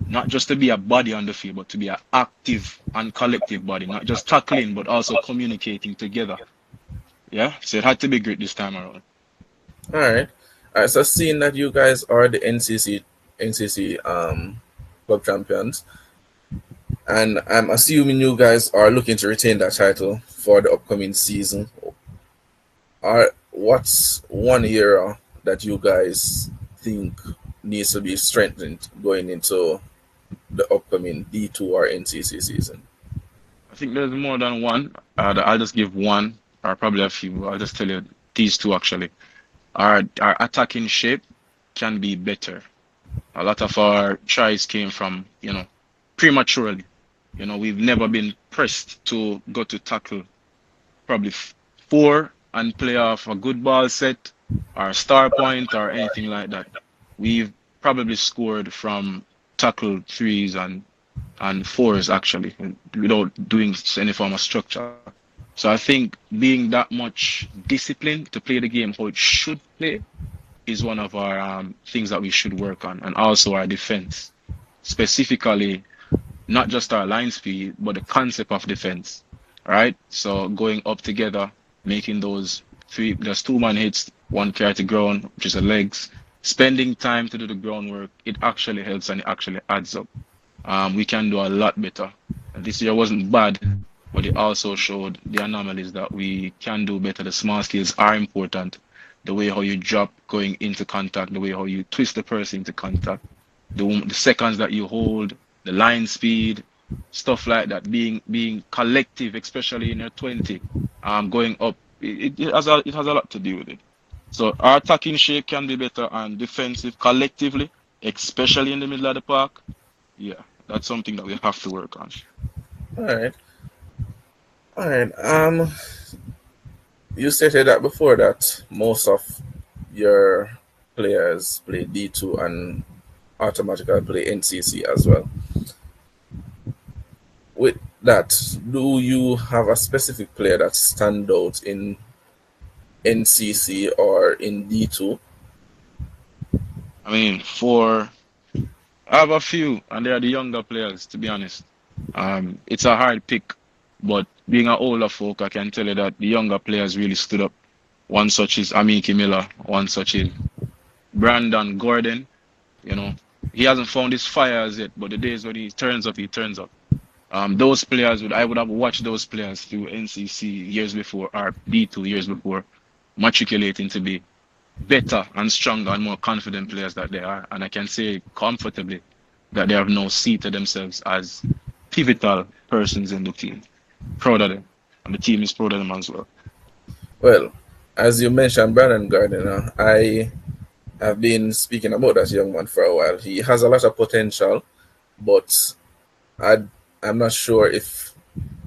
Not just to be a body on the field, but to be an active and collective body, not just tackling, but also communicating together. Yeah, so it had to be great this time around. All right. All right. So seeing that you guys are the NCC club champions, and I'm assuming you guys are looking to retain that title for the upcoming season. What's one area that you guys think needs to be strengthened going into the upcoming D2 or NCC season? I think there's more than one. I'll just give one, or probably a few. I'll just tell you these two actually. Our attacking shape can be better. A lot of our tries came from, prematurely. We've never been pressed to go to tackle probably four and play off a good ball set or star point or anything like that. We've probably scored from tackle threes and fours actually without doing any form of structure. So I think being that much disciplined to play the game how it should play is one of our things that we should work on, and also our defense, specifically not just our line speed, but the concept of defense. Right? So going up together, making there's two-man hits, one carry to ground, which is the legs. Spending time to do the groundwork, it actually helps and it actually adds up. We can do a lot better. And this year wasn't bad, but it also showed the anomalies that we can do better. The small skills are important. The way how you drop going into contact, the way how you twist the person into contact, the seconds that you hold, the line speed, stuff like that. Being collective, especially in your 20, going up, it has a lot to do with it. So our attacking shape can be better and defensive collectively, especially in the middle of the park. Yeah, that's something that we have to work on. All right. All right. You stated that before that most of your players play D2 and automatically play NCC as well. With that, do you have a specific player that stand out in NCC or in D2? I mean, I have a few, and they are the younger players, to be honest. It's a hard pick, but being an older folk, I can tell you that the younger players really stood up. One such is Amiki Miller, one such is Brandon Gordon. He hasn't found his fires yet, but the days when he turns up, he turns up. Those players I would have watched those players through NCC years before, or D2 years before, matriculating to be better and stronger and more confident players that they are. And I can say comfortably that they have now seated themselves as pivotal persons in the team. Proud of them. And the team is proud of them as well. Well, as you mentioned, Brandon Gardner, I have been speaking about that young man for a while. He has a lot of potential, but I'm not sure if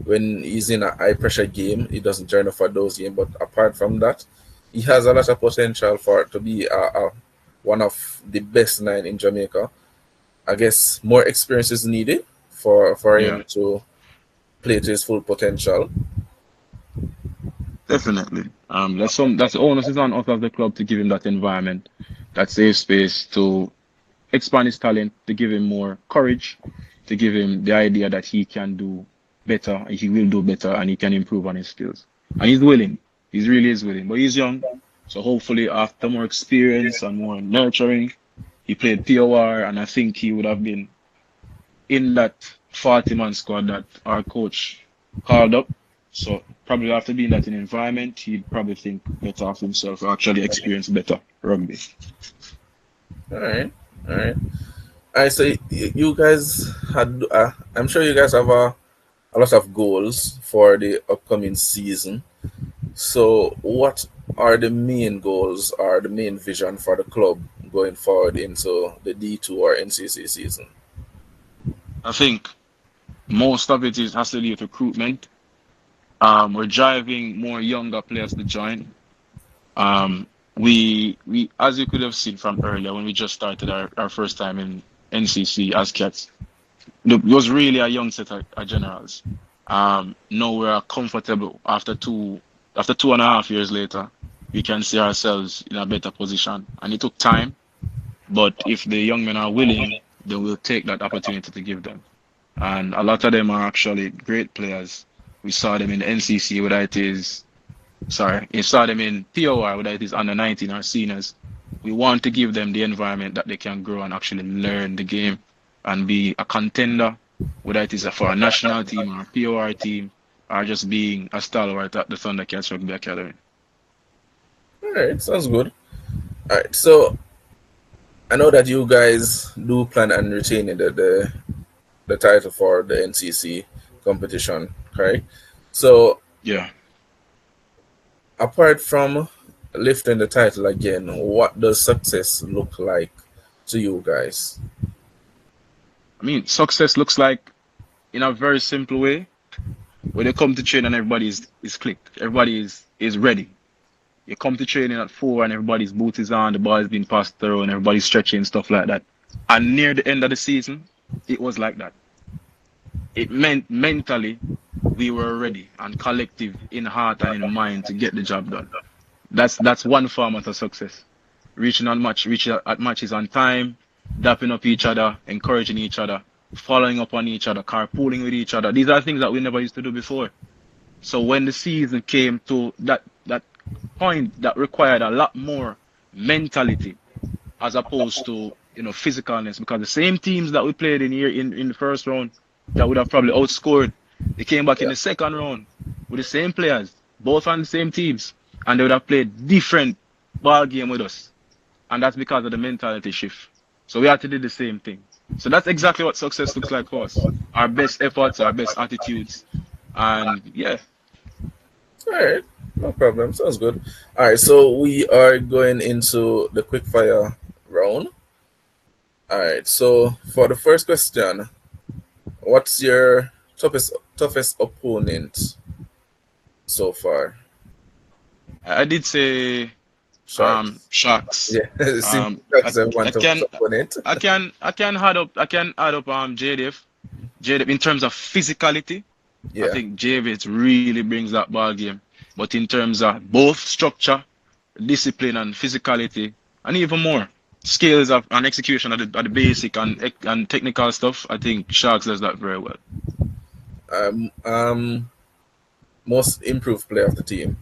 when he's in a high pressure game, he doesn't turn up for those games. But apart from that, he has a lot of potential for to be one of the best nine in Jamaica. I guess more experience is needed for him to play to his full potential. Definitely. That's the onus is on us as the club to give him that environment, that safe space to expand his talent, to give him more courage, to give him the idea that he can do better, he will do better, and he can improve on his skills. And he's willing. He really is willing. But he's young. So hopefully after more experience and more nurturing, he played POR, and I think he would have been in that 40-man squad that our coach called up. So probably after being that in environment, he'd probably think better of himself, or actually experience better rugby. All right. All right. So you guys had, I'm sure you guys have a lot of goals for the upcoming season. So what are the main goals or the main vision for the club going forward into the D2 or NCC season? I think most of it has to do with recruitment. We're driving more younger players to join. Um, we as you could have seen from earlier when we just started our first time in NCC as Cats, it was really a young set of generals. Now we're comfortable after 2.5 years later, we can see ourselves in a better position. And it took time, but if the young men are willing, then we'll take that opportunity to give them. And a lot of them are actually great players. We saw them in NCC, whether it is, sorry, we saw them in POR, whether it is under 19 or seniors. We want to give them the environment that they can grow and actually learn the game and be a contender, whether it is for a national team or a POR team, or just being a stalwart at the Thundercats Rugby Academy. All right, sounds good. All right, so I know that you guys do plan on retaining the title for the NCC competition, correct? So Yeah. apart from lifting the title again, what does success look like to you guys? I mean, success looks like in a very simple way. When you come to train and everybody is clicked, everybody is ready. You come to training at 4 and everybody's boot is on, the ball is being passed through and everybody's stretching, stuff like that. And near the end of the season, it was like that. It meant mentally we were ready and collective in heart and in mind to get the job done. That's one format of success. Reaching at matches on time, dapping up each other, encouraging each other, following up on each other, carpooling with each other. These are things that we never used to do before. So when the season came to that point that required a lot more mentality as opposed to physicalness, because the same teams that we played in the first round that would have probably outscored, they came back in the second round with the same players, both on the same teams, and they would have played different ball game with us, and that's because of the mentality shift. So we had to do the same thing. So that's exactly what success looks like for us. Our best efforts, our best attitudes, and yeah. All right, no problem. Sounds good. All right, so we are going into the quick fire round. All right, so for the first question, what's your toughest opponent so far? I did say Sharks. Sharks. Yeah, it seems Um, Sharks I, are one I toughest can opponent. I can add up JDF in terms of physicality. I Yeah. think JDF really brings that ball game. But in terms of both structure, discipline, and physicality, and even more skills of and execution of the basic and technical stuff, I think Sharks does that very well. Um, um, Most improved player of the team.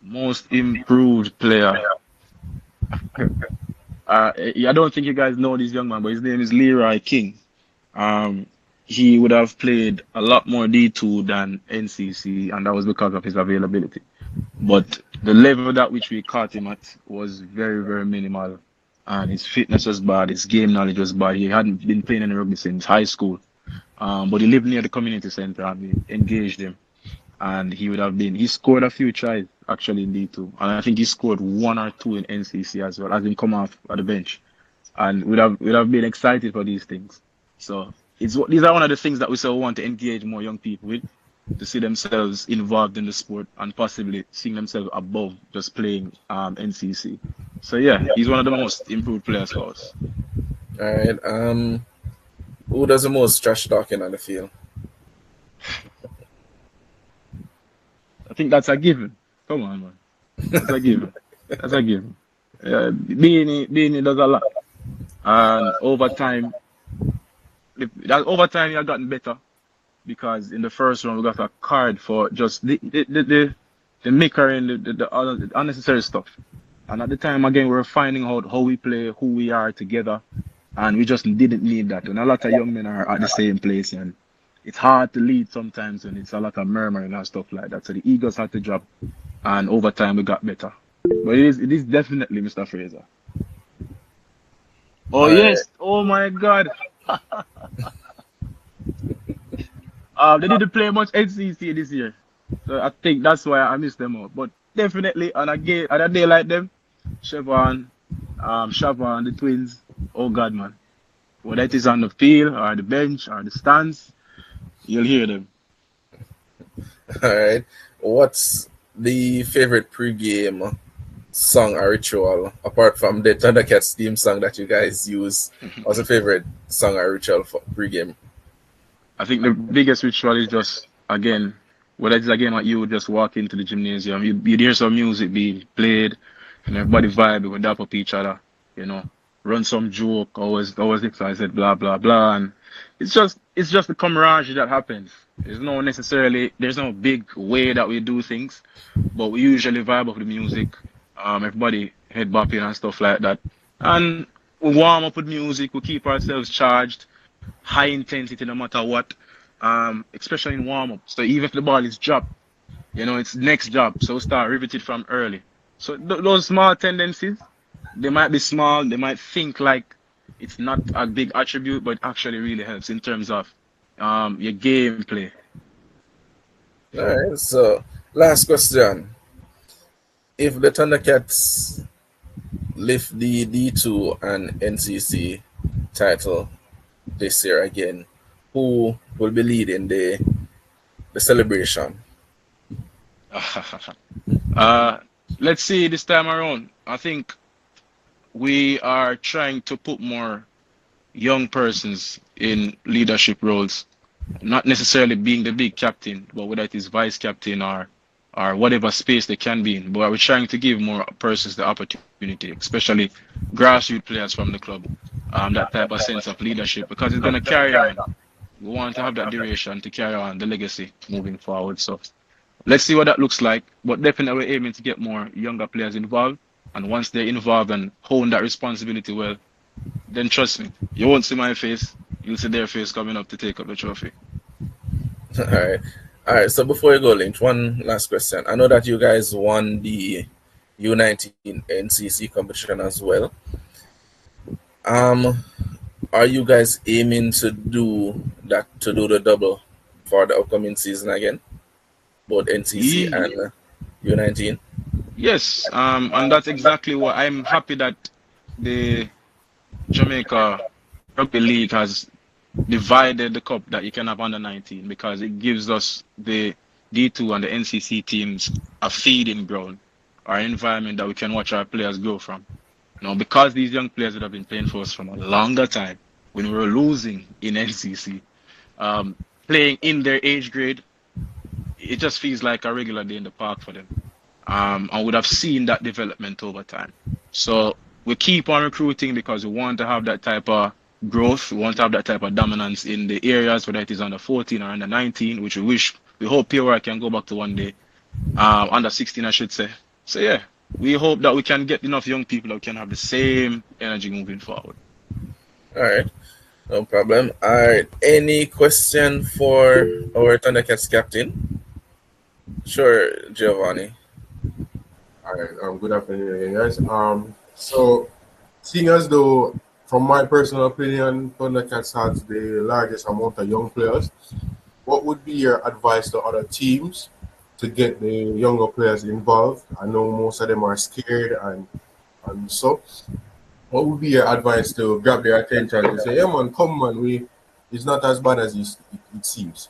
Most improved player. I don't think you guys know this young man, but his name is Leroy King. Um, he would have played a lot more D2 than NCC, and that was because of his availability. But the level at which we caught him at was very, very minimal. And his fitness was bad, his game knowledge was bad. He hadn't been playing any rugby since high school. But he lived near the community center and we engaged him. And he scored a few tries actually in D2. And I think he scored 1 or 2 in NCC as well, as him come off at the bench. And we'd have been excited for these things. So these are one of the things that we still want to engage more young people with, to see themselves involved in the sport and possibly seeing themselves above just playing NCC. So yeah, he's one of the most improved players for us. All right. Who does the most trash talking on the field? I think that's a given. Come on, man. That's a given. That's a given. Beanie does a lot. And over time, he has gotten better, because in the first round we got a card for just the maker and the unnecessary stuff. And at the time again we were finding out how we play, who we are together, and we just didn't need that. And a lot of young men are at the same place, and it's hard to lead sometimes when it's a lot of murmuring and stuff like that. So the egos had to drop, and over time we got better. But it is definitely Mr. Fraser. Oh yes! Oh my God! They didn't play much NCC this year, so I think that's why I missed them out. But definitely on a day like them, Chevron, Shava and the twins. Oh God, man. Whether it is on the field or the bench or the stands, you'll hear them. All right. What's the favorite pregame song or ritual apart from the Thundercats theme song that you guys use? What's the favorite song or ritual for pregame? I think the biggest ritual is just again, whether it's again like you would just walk into the gymnasium, you'd hear some music being played, and everybody vibe with dap up each other, you know, run some joke, always XYZ, blah blah blah, and it's just the camaraderie that happens. There's no big way that we do things, but we usually vibe up with the music, everybody head bopping and stuff like that, and we warm up with music, we keep ourselves charged high intensity no matter what, especially in warm up. So even if the ball is dropped, it's next job. So start riveted from early. So those small tendencies, they might be small, they might think like it's not a big attribute, but it actually really helps in terms of your gameplay. All right. So, last question. If the Thundercats lift the D2 and NCC title this year again, who will be leading the celebration? uh, let's see this time around. I think we are trying to put more young persons in leadership roles, not necessarily being the big captain, but whether it is vice captain or whatever space they can be in. But we're trying to give more persons the opportunity, especially grassroots players from the club, that type of sense of leadership, because it's going to carry on. We want to have that duration to carry on the legacy moving forward. So let's see what that looks like. But definitely we're aiming to get more younger players involved. And once they're involved and hone that responsibility well, then trust me, you won't see my face. You'll see their face coming up to take up the trophy. All right. All right. So before you go, Lynch, one last question. I know that you guys won the U19 NCC competition as well. Um, are you guys aiming to do the double for the upcoming season again, both NCC Ye- and U19? Yes, and that's exactly what I'm happy that the Jamaica Rugby League has divided the cup that you can have under 19 because it gives us the D2 and the NCC teams a feeding ground or an environment that we can watch our players grow from. Because these young players that have been playing for us from a longer time when we were losing in NCC, um, playing in their age grade, it just feels like a regular day in the park for them. And would have seen that development over time. So we keep on recruiting because we want to have that type of growth. We want to have that type of dominance in the areas, whether it is under 14 or under 19, which we hope POR can go back to one day. Under 16, I should say. So yeah, we hope that we can get enough young people that can have the same energy moving forward. All right. No problem. All right. Any question for our Thundercats captain? Sure, Giovanni. All right. Good afternoon, again, guys. So seeing as though, from my personal opinion, Thundercats has the largest amount of young players, what would be your advice to other teams to get the younger players involved? I know most of them are scared, and so what would be your advice to grab their attention to say, "Yeah, man, come, man, it's not as bad as it seems."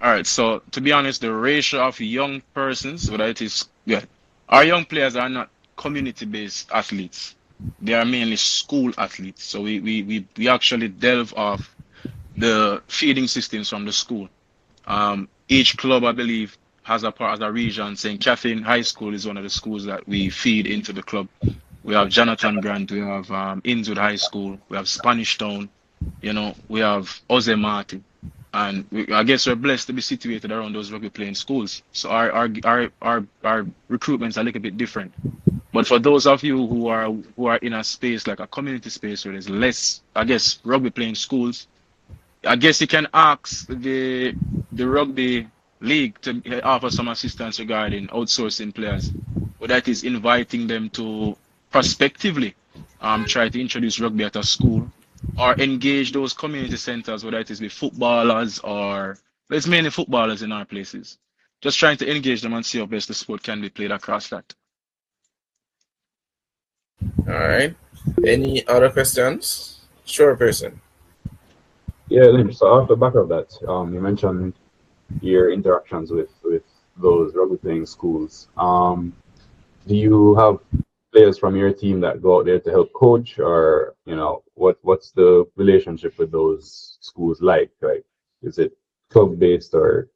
All right, so to be honest, the ratio of young persons, whether it is, yeah, our young players are not community-based athletes. They are mainly school athletes. So we actually delve off the feeding systems from the school. Each club, I believe, has a part as a region. St. Catherine High School is one of the schools that we feed into the club. We have Jonathan Grant, we have Inwood High School, we have Spanish Town, we have Jose Martin. And I guess we're blessed to be situated around those rugby playing schools. So our recruitment's a little bit different. But for those of you who are in a space like a community space where there's less, I guess, rugby playing schools, I guess you can ask the rugby league to offer some assistance regarding outsourcing players, or that is inviting them to prospectively try to introduce rugby at a school or engage those community centers, whether it is with footballers or there's mainly footballers in our places. Just trying to engage them and see how best the sport can be played across that. All right. Any other questions? Sure, person. Yeah, Lynch. So off the back of that, you mentioned your interactions with those rugby playing schools. Do you have players from your team that go out there to help coach, or what's the relationship with those schools like? Like, is it club based, or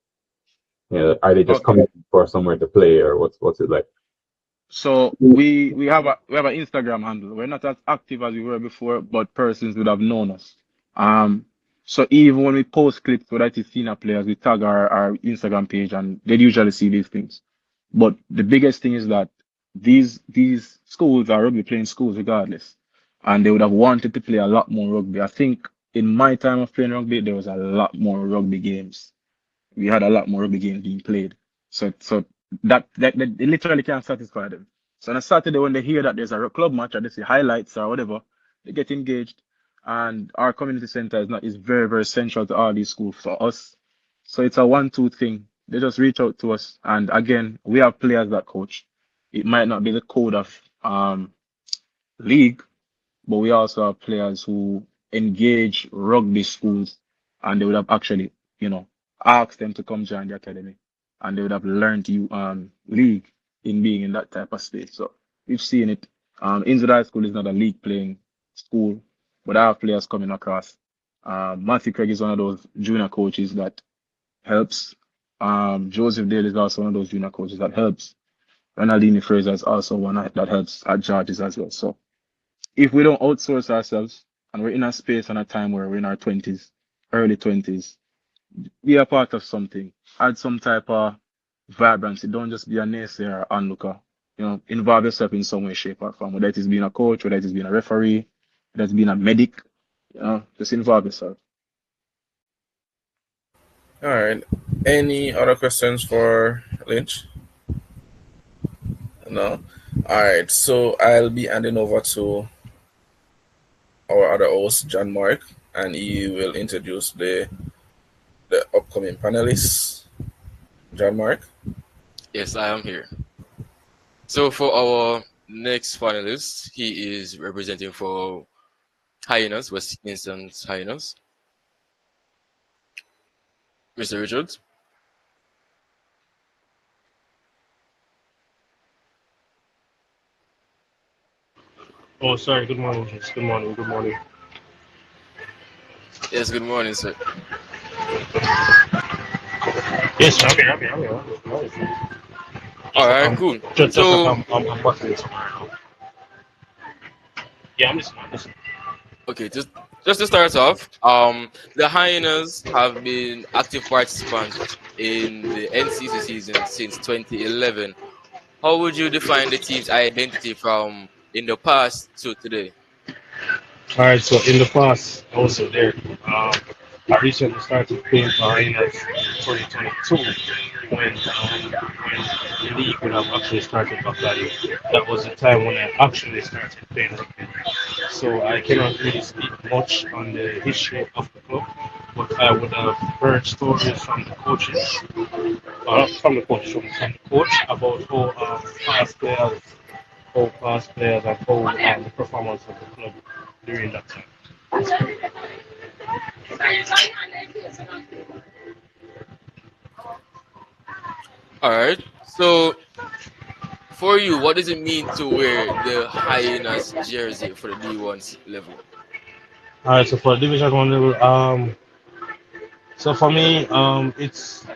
are they just Okay. coming for somewhere to play, or what's it like? So we have an Instagram handle. We're not as active as we were before, but persons would have known us. Um, so even when we post clips, whether it is senior players, we tag our Instagram page, and they usually see these things. But the biggest thing is that these schools are rugby playing schools regardless, and they would have wanted to play a lot more rugby. I think in my time of playing rugby, there was a lot more rugby games. We had a lot more rugby games being played. So that they literally can't satisfy them. So on a Saturday when they hear that there's a club match or they see highlights or whatever, they get engaged. And our community center is very, very central to all these schools for us. So it's a 1-2 thing. They just reach out to us. And again, we have players that coach. It might not be the code of league, but we also have players who engage rugby schools, and they would have actually, asked them to come join the academy, and they would have learned you league in being in that type of space. So we've seen it. Instead High School is not a league playing school, but I have players coming across. Matthew Craig is one of those junior coaches that helps. Joseph Dale is also one of those junior coaches that helps. Ronaldini Fraser is also one that helps at Georges as well. So if we don't outsource ourselves and we're in a space and a time where we're in our 20s, early 20s, be a part of something, add some type of vibrancy. Don't just be a naysayer or onlooker. Involve yourself in some way, shape, or form, whether it is being a coach, whether it is being a referee, whether it's being a medic, just involve yourself. All right. Any other questions for Lynch? No. All right. So I'll be handing over to our other host, John Mark, and he will introduce the upcoming panelists. John Mark. Yes, I am here. So for our next finalist, he is representing for Hyenas, West Kingston's Hyenas, Mr. Richards. Oh, sorry. Good morning, Jess. Good morning. Good morning. Yes, good morning, sir. Yes, I'm here. All Just like right, cool. just like So, I'm buttering somewhere now. Yeah, I'm listening. I'm listening. okay, just to start off, the Hyenas have been active participants in the NCC season since 2011. How would you define the team's identity from in the past to today? All right. So in the past, I was there. I recently started playing for Hyenas in 2022 when the league would have actually started back then. That was the time when I actually started playing rugby. So I cannot really speak much on the history of the club, but I would have heard stories from the coaches, from the coach, from the coach about how past players and how the performance of the club during that time. All right. So, for you, what does it mean to wear the Hyenas jersey for the D1 level? All right, so for Division One level, so for me, it's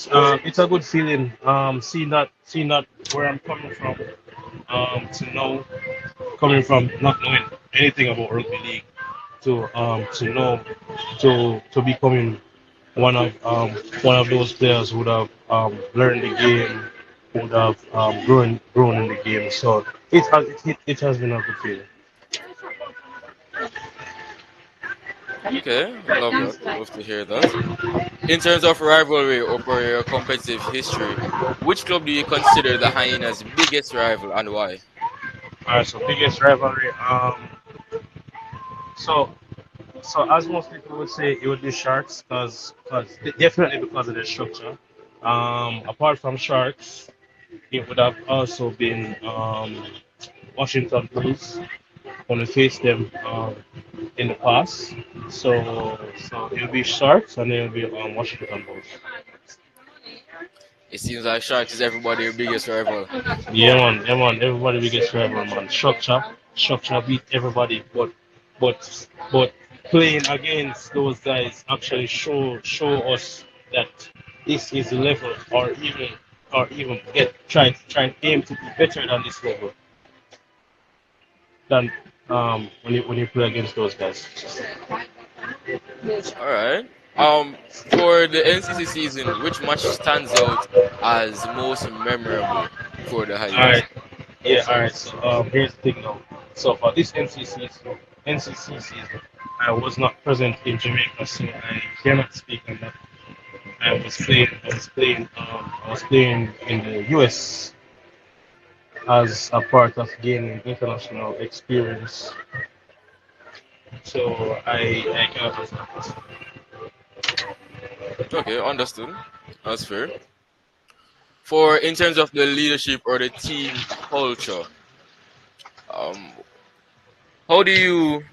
a good feeling. Seeing that where I'm coming from, to know coming from not knowing anything about rugby league to know to becoming one of those players who would have learned the game, would have grown in the game. So it has been a good feeling. Okay, love that. Love to hear that. In terms of rivalry or for your competitive history, which club do you consider the Hyenas' biggest rival and why? All right, so biggest rivalry. So so as most people would say, it would be Sharks because definitely because of the structure. Apart from Sharks, it would have also been Washington Blues when we faced them in the past. So it'll be Sharks and then it'll be Washington Blues. It seems like Sharks is everybody's biggest rival. Yeah man, everybody we get forever man. Structure beat everybody, but playing against those guys actually show us that this is the level, or even try and aim to be better than this level than when you play against those guys. All right. For the NCC season, which match stands out as most memorable for the All Hyenas? right, yeah, all right. So here's the thing now. So for this NCC season, I was not present in Jamaica, so I cannot speak on that. I was playing in the US as a part of gaining international experience. So I cannot answer that question. Okay, understood. That's fair. For in terms of the leadership or the team culture, um, how do you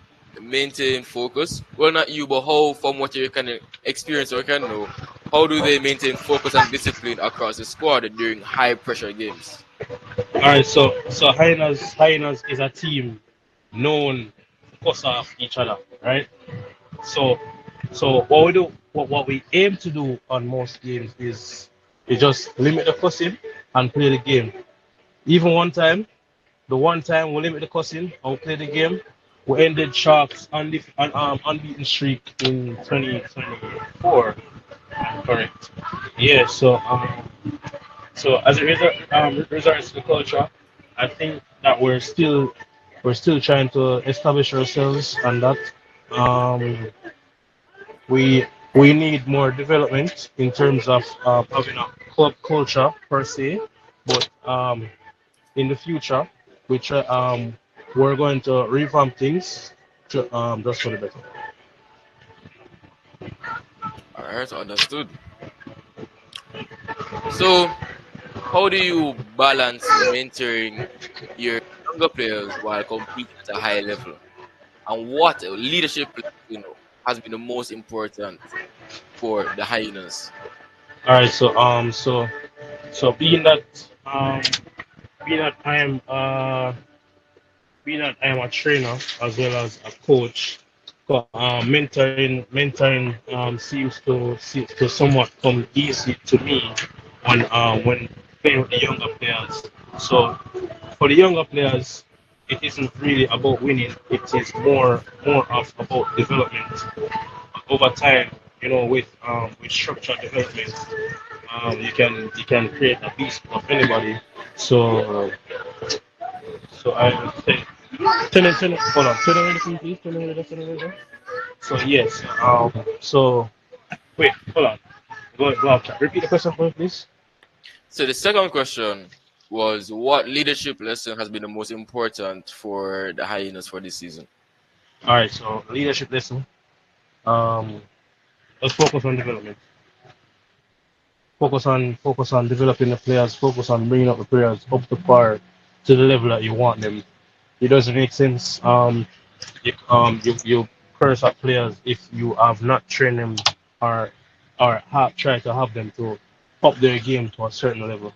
maintain focus? Well, not you, but how, from what you can experience or can know, how do they maintain focus and discipline across the squad during high pressure games? All right, so Hyenas is a team known to cuss off each other, right? So what we do, what we aim to do on most games is just limit the cussing and play the game. Even the one time we limit the cussing and we play the game, we ended Sharks unbeaten streak in 2024. Correct. Yeah. So as a result, regards to the culture, I think that we're still trying to establish ourselves and that. Um, we we need more development in terms of having a club culture per se, but in the future we're going to revamp things to just for the better. All right, understood. So, how do you balance mentoring your younger players while competing at a high level? And what leadership, has been the most important for the Hyenas? All right, so um being that I am a trainer as well as a coach. Mentoring seems to somewhat come easy to me when playing with the younger players. So for the younger players, it isn't really about winning. It is more of about development over time. With structured development, you can create a beast of anybody. So I would say, hold on, turn it ready, please, turn it ready. So yes, so wait, hold on, go out. Repeat the question for me, please. So the second question was, what leadership lesson has been the most important for the Hyenas for this season? All right, so leadership lesson. Um, let's focus on development. Focus on developing the players. Focus on bringing up the players up to par to the level that you want them. It doesn't make sense. You curse at players if you have not trained them or have tried to have them to up their game to a certain level.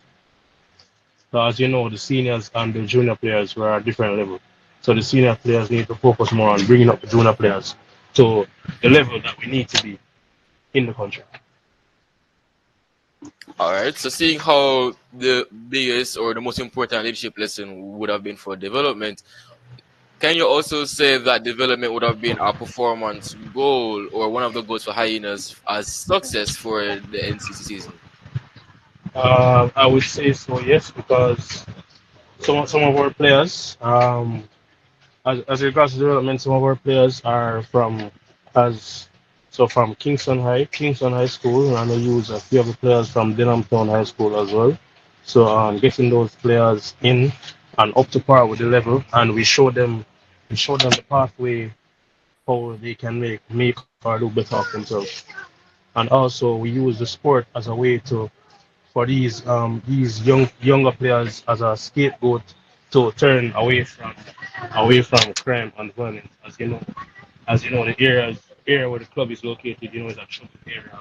So as you know, the seniors and the junior players were at different level. So the senior players need to focus more on bringing up the junior players to the level that we need to be in the country. All right. So seeing how the biggest or the most important leadership lesson would have been for development, can you also say that development would have been a performance goal or one of the goals for Hyenas as success for the NCC season? I would say so, yes, because some of our players, as regards to development, some of our players are as from Kingston High School, and I use a few of the players from Denham Town High School as well. So getting those players in and up to par with the level, and we show them the pathway how they can make or do better of themselves. And also we use the sport as a way to for these younger players as a scapegoat to turn away from crime and violence. As you know, the area where the club is located, is a trouble area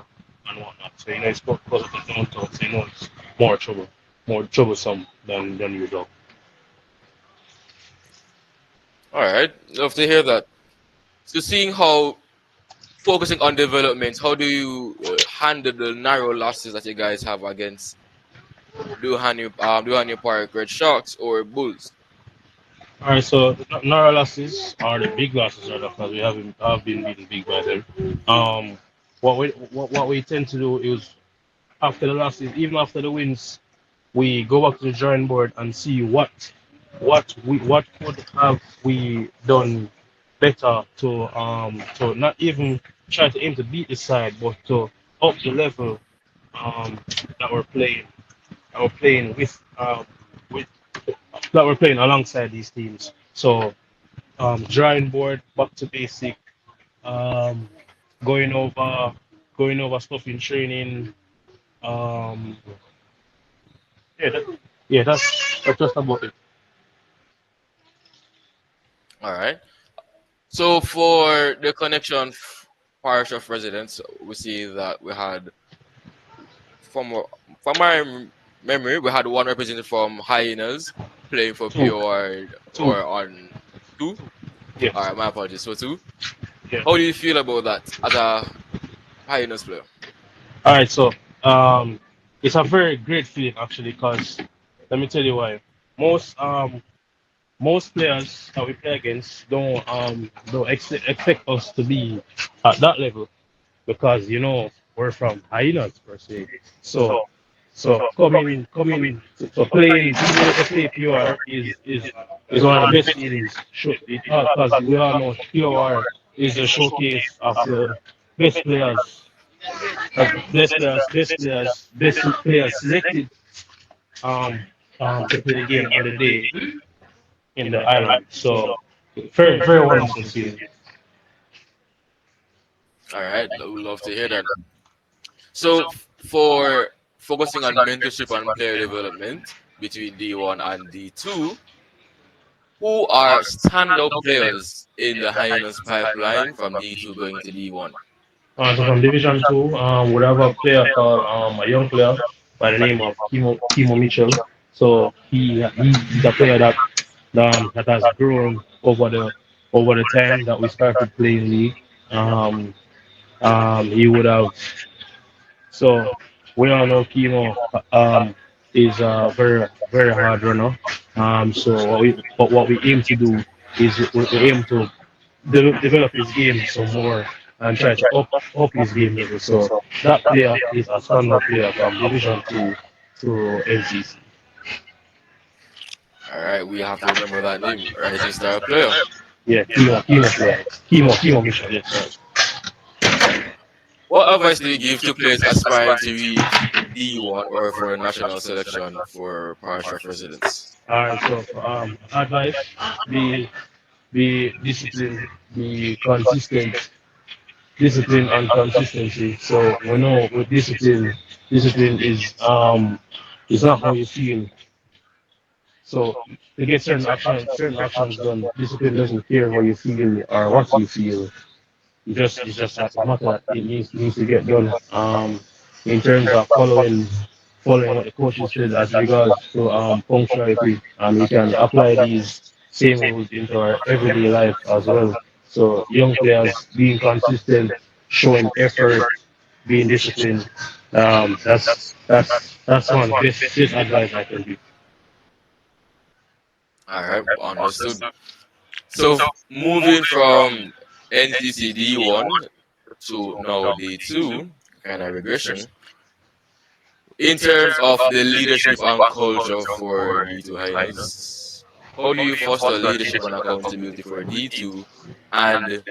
and whatnot. So it's closer to downtown, so it's more troublesome than usual. All right, love to hear that. So, seeing how focusing on development, how do you handle the narrow losses that you guys have against Duhanyu Park Red Sharks or Bulls? All right, so narrow losses are the big losses, right? Because we have been beaten big by them. What we tend to do is after the losses, even after the wins, we go back to the drawing board and see what could have we done better to not even try to aim to beat the side, but to up the level um that we're playing that we're playing with that we're playing alongside these teams. So drawing board, back to basic, um going over going over stuff in training. Um yeah, that's just about it. All right. So for the connection parish of residents, we see that we had from from my memory, we had one representative from Hyenas playing for Two, POR two, or on two. All yes, right, my apologies for two. yeah. How do you feel about that as a Hyenas player? All right, so um, it's a very great feeling actually, because let me tell you why. Most um most players that we play against don't expect us to be at that level, because we're from hyenas per se. So being able to play pure is one of the best feelings. Because we all know pure is the showcase of the best players, best players selected um to play the game on the day in the island. So very very wonderful feeling. All right, I would love to hear that. So for focusing on mentorship and player development between D1 and D2, who are standout players in the Hyenas pipeline from D2 going to D1? So from Division Two, we have a player called a young player by the name of Kimo Mitchell. So he's a player that has grown over the time that we started playing league. Um, he would have so we all know Kimo is a very very hard runner. So what we aim to do is we aim to develop his game some more and try to up his game level. So that player is a standard player from Division Two to NCC. All right, we have to remember that name, Rising Star player. Yeah, Kimo player. Kimo Mission. Yes, sir. What advice do you give to players aspiring to reach D1 or for a national selection for parish of residents? All right. So advice: be be disciplined, be consistent, discipline and consistency. So we know with discipline is not how you feel. So to get certain actions done, discipline doesn't care how you feel or what you feel. It's just a matter that it needs to get done. In terms of following what the coaches said as regards to punctuality, we can apply these same rules into our everyday life as well. So young players being consistent, showing effort, being disciplined. That's one of the best advice I can give. All right, understood. So moving from NCC D1 to now D2, kind of regression. In terms of the leadership and culture for D2 Hyenas, how do you foster leadership and accountability for D2, and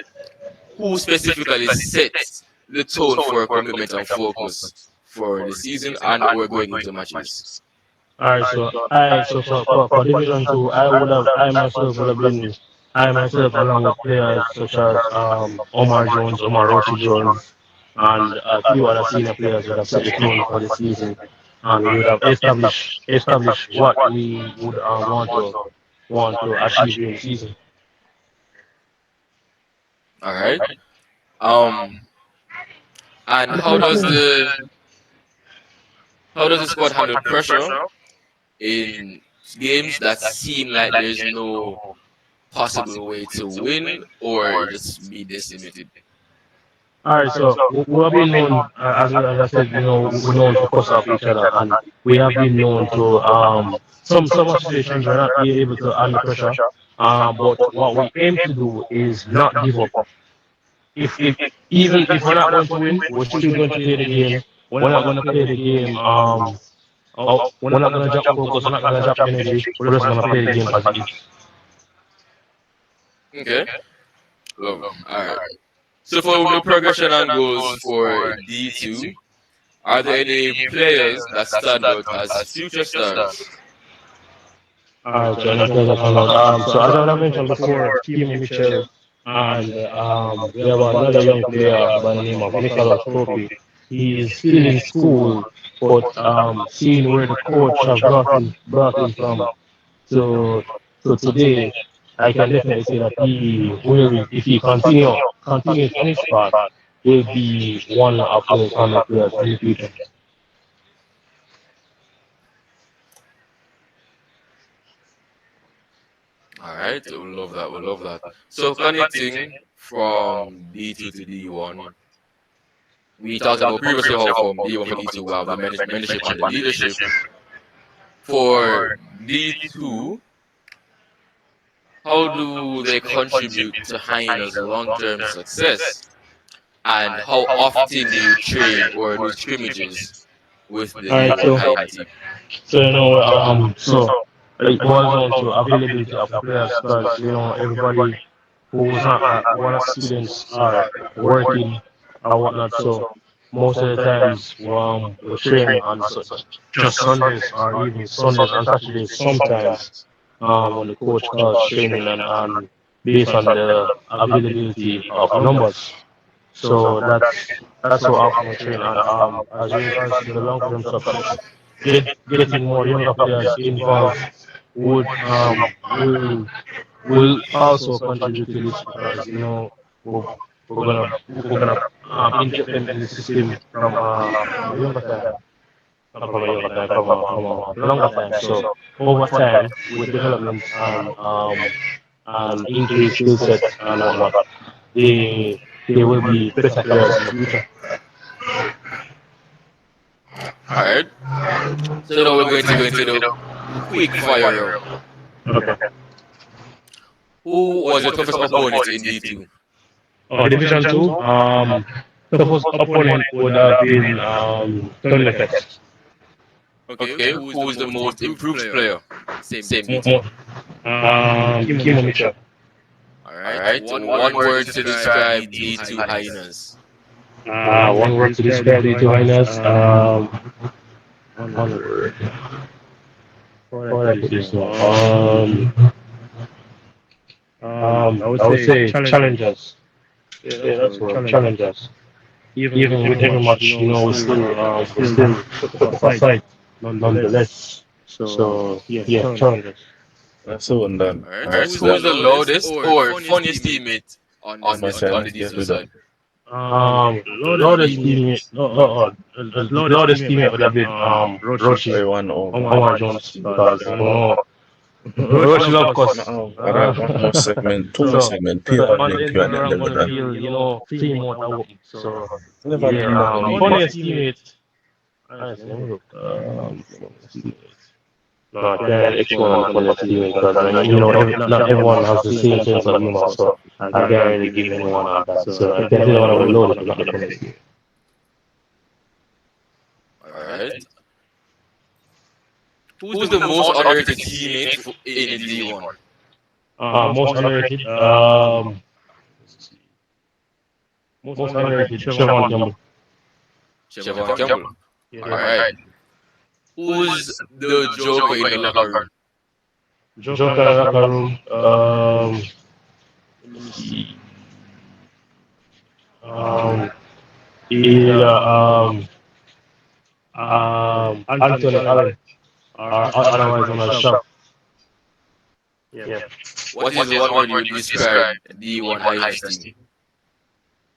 who specifically sets the tone for commitment and focus for the season and or going into matches? Alright, so for Division Two, I myself along with players such as Omar Rochi Jones, and a few other senior players would have set the tone for the season, and we would have established what we would want to want to achieve during the season. All right. Um, and how does the squad handle pressure in games that seem like there's no possible way to win or it just be decimated? All right, so we have been known, as I said, we're known to fuss off each other, and we have been known to some situations we're not able to handle pressure. But what we aim to do is not give up. If even if we're not going to win, we're still going to play the game. We're not going to play the game. We're not going to drop focus. We're not going to drop energy. We're just going to play the game as it is. Okay. Love. All right. So for the progression and goals for D2, are there any players that stand out as future stars? Alright, so any players that stand out. So as I mentioned before, Kim Mitchell, and we have another young player by the name of Nicholas Trophy. He is still in school, but seeing where the coach have brought him from to today, I can definitely say that he will, if he continues on his path, will be one of those 100 players in the future. All right. We love that. We love that. So connecting from D2 to D1, we talked about previously how from D1 for D2 we have the mentorship and the leadership. For D2, how do they contribute to Hyena's long-term success? And how often do you train or do scrimmages with the Alright, D1 Hyena team? so so it boils down to availability of the players because everybody who's not one of the students are working or whatnot. So most of the times we train on just Sundays or even Sundays and Saturdays sometimes when the coach calls training and based on the availability of numbers. So that's how often we train. And as regards to the long term success, getting more younger players involved would will also contribute to this because we're, we're gonna inject them in the system from a younger time, not from a younger time, from a longer time. So over time, with development and increased skill sets and whatnot, they will be better players in the future. All right. So now we're going to go into the quick fire round. Okay. Who was your toughest opponent in D2? Division two. Toughest opponent would have been Tony Effects. Okay. Who is the most improved player? Same D2. Kimo Mitchell. All right. One word to describe D2 Hyenas. One word to describe the two hyenas. One word. How would I put this one? I would say challengers. Yeah, that's what challengers. Even with every match, we still put up a fight, nonetheless. So yeah, challengers. That's the one done. All right. All right, Who so is the loudest or funniest teammate on my side, on the yeah, D2 do that. side? Loudest teammate. The loudest teammate would have been Roshi, Everyone over. Omar Jones, because Roshi love cuss. I have one more segment, two more So segment, so paper on the link you end and then I'm we're gonna done. feel clean out a whooping. So Never yeah, done that in funniest teammate. Honestly, let me look. No, I can't explain on the funniest teammate because not everyone has the same sense of humor. So I can't really give anyone on that. So I can say one of the loaded, but not the funniest teammate. All right. Who's the most underrated teammate in D1? Most underrated. Most underrated. Chevron Campbell. Siobhan Campbell. All Yeah. right. Who's the joker in the locker room? Joker in the locker room. Let me see. Um, either Anthony Allen or otherwise known as Shav. Yeah. What is one word you would describe D1 Highlands team?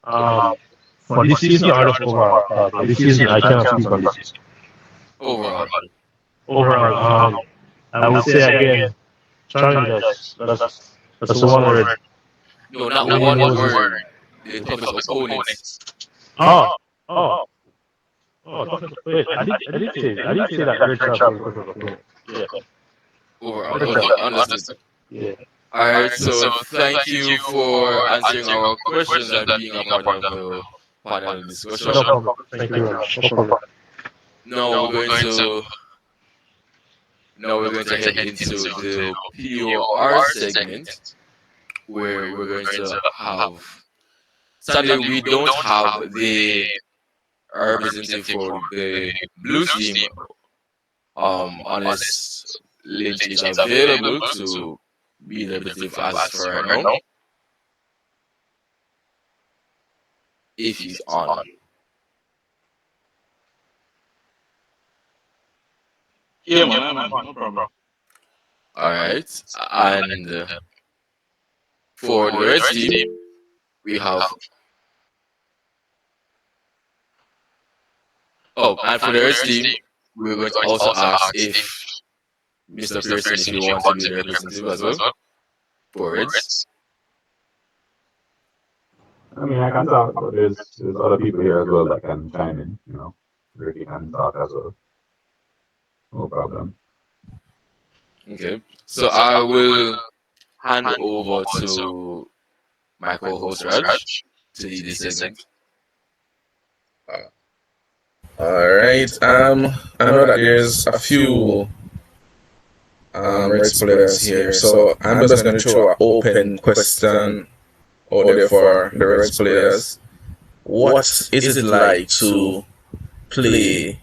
Um, for this season or just overall? For this season, I cannot speak on this season. Overall. Overall, I would say again, challengers. That's the one word. No, not Winning one Moses. word. The toughest opponents. Oh, oh, wait, I did say that Red Shark was the opponent. Yeah. Overall. Red Okay, Shark. understood. Yeah. Alright, so thank you for answering our questions and being a part of the panel discussion. No problem. Thank you very much. No problem. Now we're going to head into the POR segment where we're going to have. Sadly, we don't have the representative for the Blues team, unless Lynch is available to be the representative as for right now. If he's on. Yeah, man, no problem. Alright. And for the Reds team, we have. Oh, and for the Reds team, we're going to also ask if Mr. Pearson, if he wants to be the representative as well for Reds. I mean, I can talk, but there's other people here as well that can chime in. You know, Ricky can talk as well. No problem. Okay. So I will hand over to my co-host Raj to lead this segment. All right. I know that there's a few Reds players here, so I'm just gonna throw an open question out there for the Reds players. What is it like to play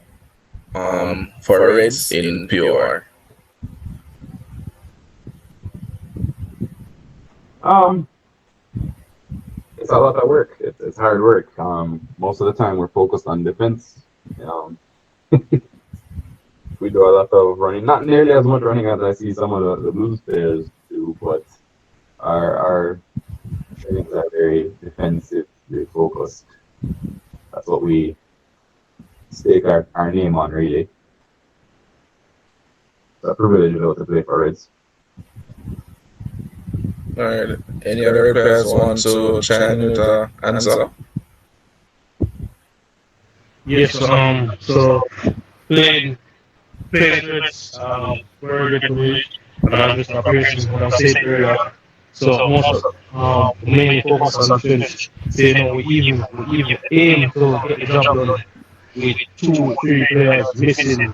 for Reds in POR? It's a lot of work. It's hard work. Most of the time we're focused on defense. We do a lot of running, not nearly as much running as I see some of the Blues players do, but our trainings are very defensive, very focused. That's what we stake our name on, really. It's a privilege to play for Reds. All right. Any other players want to chime in with an answer? Yes. So playing Reds, very good privilege. And as Mr. Pearson would have said earlier, so most mainly focus on defense. So we even aim to get the job done with 2, 3 players missing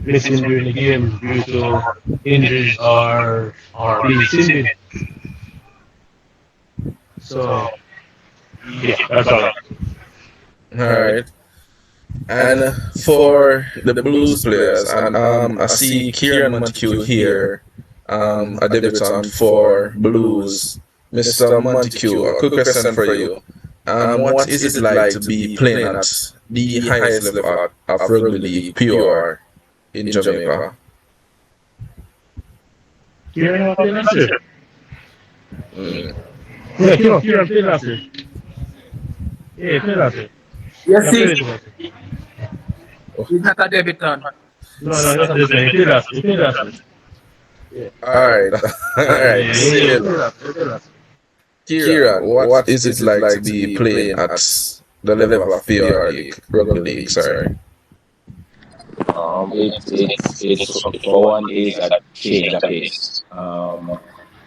during the game due to injuries or being seen. So yeah, that's all right. All right. And for the Blues players, and I see Kieran Montague here, a debutant for Blues. Mr. Montague, a quick question for you. What is it like to be playing at the highest level of rugby league, POR, in Jamaica? Kieran played last year. Yeah, Kieran played last year. Yeah, he played last year. Yes, he's not a debutant. No, not this man. He played last year. Yeah. All right. All right. Kieran, what is it like to be playing at the level of POR League, Rugby League, sorry? It's for one is a change of pace.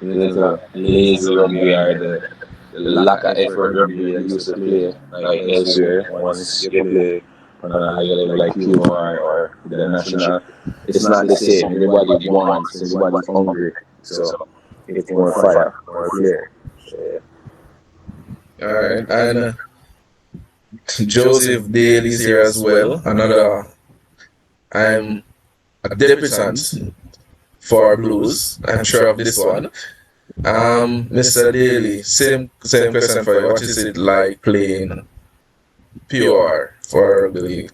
There's a lazy rugby or the lack of effort rugby you used to play like elsewhere. Once you play on a higher level like POR or the national, it's not the same. Everybody wants, everybody hungry, so it's more fire, more flair. All right. And Joseph Dale is here as well. I'm a debutant for Blues. I'm sure of this one. Mr. Daly, same question for you. What is it like playing POR for Rugby League?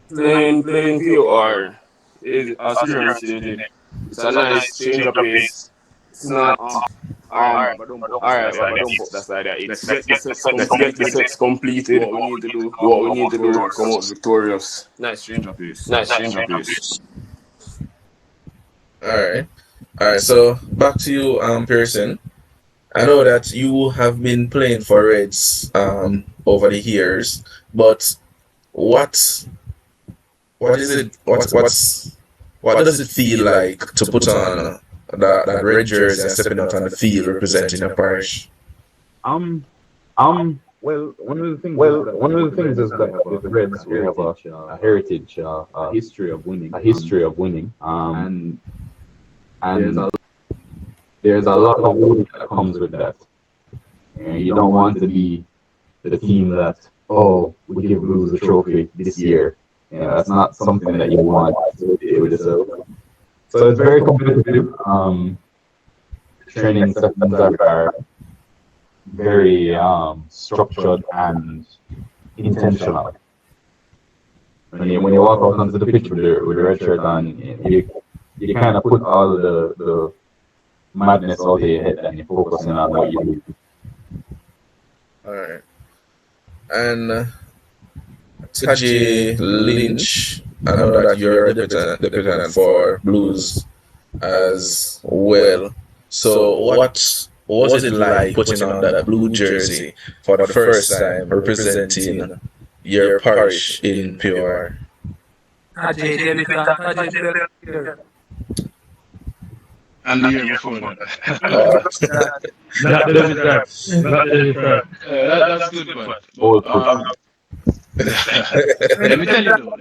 Playing POR is as Kieran stated. It's a nice change of pace. It's not alright, we have a dump up that side. Let's get the sets completed. Do what we need to do. Come out victorious. Nice change of pace. All right. All right. So back to you, Pearson. I know that you have been playing for Reds over the years, but what what is it? What does it feel like to put on that red jersey and stepping out on the field representing your parish? Um, well, one of the things is that with the Reds, we have a heritage, a history of winning, and and there's a lot of work that comes with that. And you don't want to be the team that, oh, we give Blues the trophy this year. You know, that's not something that you want to be able to sell. So it's very competitive. Training sessions are very structured and intentional. When you walk out onto the pitch with the red shirt on, you kind of put all the madness out of your head and you're focusing on what you do. All right. And Taji Lynch, I know that you're a debutant for Blues as well. So what was it like putting on that blue jersey for the first time, representing your parish in PR? And the year before that. Not the reserve. Not the reserve. That's good, but let me tell you though.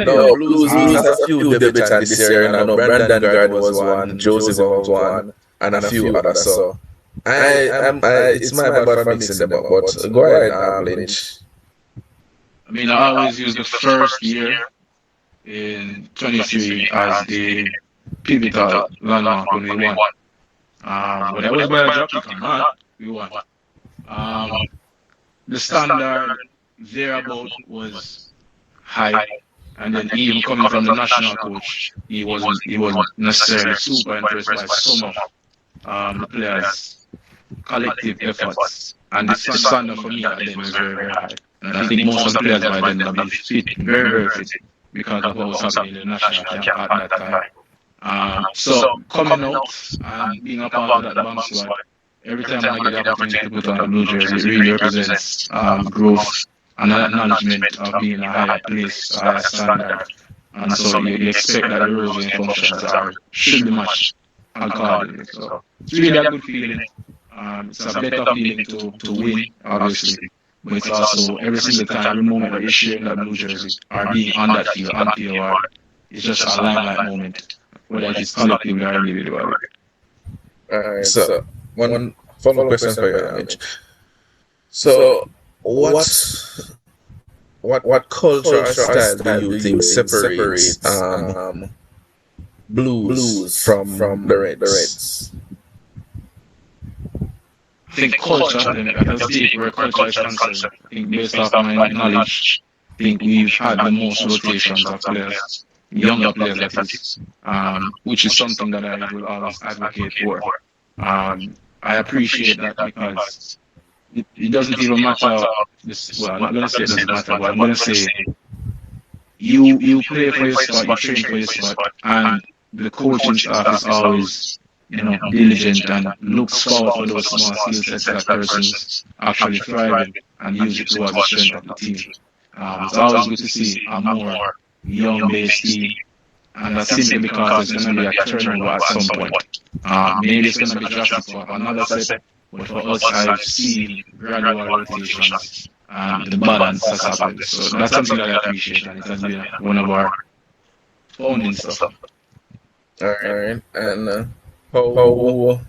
No, Blues has a few debutants this year, and I know Brandon Garden was one, Joseph was one, and a few others. So it's my bad for mixing them up, but go ahead, Lynch. I mean, I always use the first year in 23 as the pivotal landmark when we won. But that was by a drop kick or not, we won. The standard thereabout was high, and then even coming from the national coach, he wasn't necessarily super impressed by some of the players' collective efforts. And the standard for me at then was very, very high. And I think most of the players by then will be fit, very, very fit, because of what was happening in the national camp at that time. So coming out and being a part of that bomb squad, every time I get the opportunity to put on a blue jersey, it really represents growth and an acknowledgement of being a higher place, a higher standard. And so you expect that the roles and functions should be matched accordingly. So it's really a good feeling. It's a better feeling to win, obviously. But it's also every single time, every moment that you're sharing that blue jersey or being on that field, on POR, it's just a limelight moment, whether it's collectively or individually. So one follow-up question for you, Mitch. So what culture or style do you think separates Blues from the Reds? I think culture, then I can speak where culture is concerned. I think based off my knowledge, I think we've had the most rotations of players, younger players that is, which is something that I will always advocate for. I appreciate that because it doesn't even matter. Well, I'm not going to say it doesn't matter, but I'm going to say you play for your spot, you train for your spot, and the coaching staff is always diligent and looks forward for those small skill sets that persons actually thriving and use it towards the strength of the team. It's always good to see a more young-based team, and that's simply because there's going to be a turnover at some point. Maybe it's going to be drastic for another set, but for us, I've seen gradual rotations and the balance has happened. So that's something that I appreciate, and it has been one of our founding stuff. All right, and how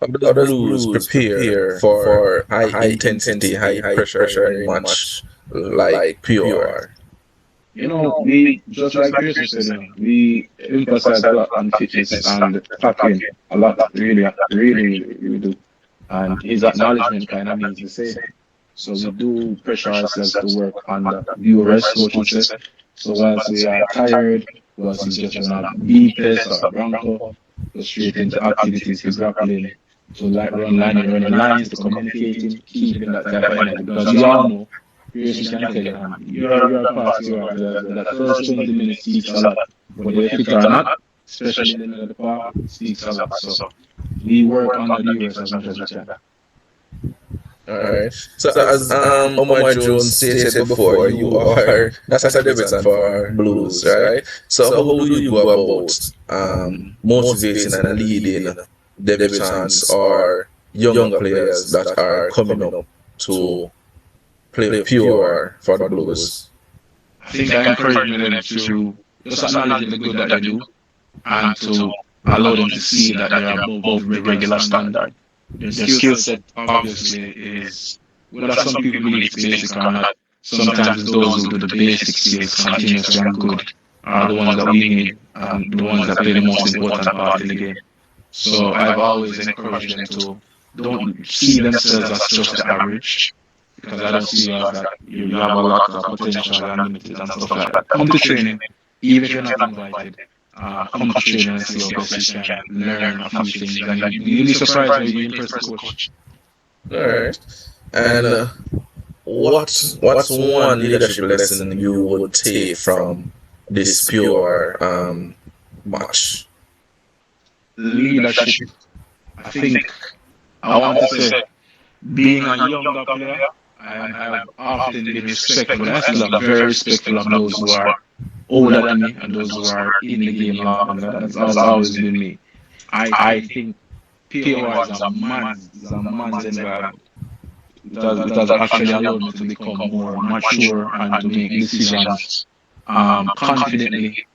does Blues prepare for high intensity, high pressure match like POR? We just like Pearson said, we emphasize a lot on fitness and tackling a lot, really, really, really, really do. And his acknowledgement kind of means the same. So we do pressure ourselves to work under due rest, coach would say. So once we are tired, once we just run a beep test or bronco, go straight into activities to grappling, to like running lines, to communicating, keeping that type of energy. Because we all know, Pierce, we can tell you, you're a past year after as well. That first 20 minutes speaks a lot. Whether you're fit or not, especially in the middle of the park, speaks a lot. So we work under duress as much as we can. All right. So as Omar Jones stated before, you are that's a debutant for Blues, right? So how do you go about motivating and leading debutants or younger players that are coming up to play pure for the Blues? I think I encourage them to just acknowledge the good that they do and to allow them to see that they're above the regular standard. Their skill set obviously is whether some people believe it's basic or not. Sometimes it's those who do the basic skills continuously and good are the ones that we need and the ones that play the most important part in the game. So I've always encouraged them to don't see themselves as just the average because I don't see you as that you have a lot of potential and limited and stuff like that. Come to training, even if you're not invited. Come to training and see how best you can learn a few things, and you'll be surprised how you impress the coach. All right. And what's one leadership lesson you would take from this pure match? Leadership. I think I want to say, being a younger player, I've often been respectful. I still am very respectful of those who are older than me and those who are in the game longer. That's always been me. I think POI is a man's environment. It has actually allowed me to become more mature and to make decisions confidently,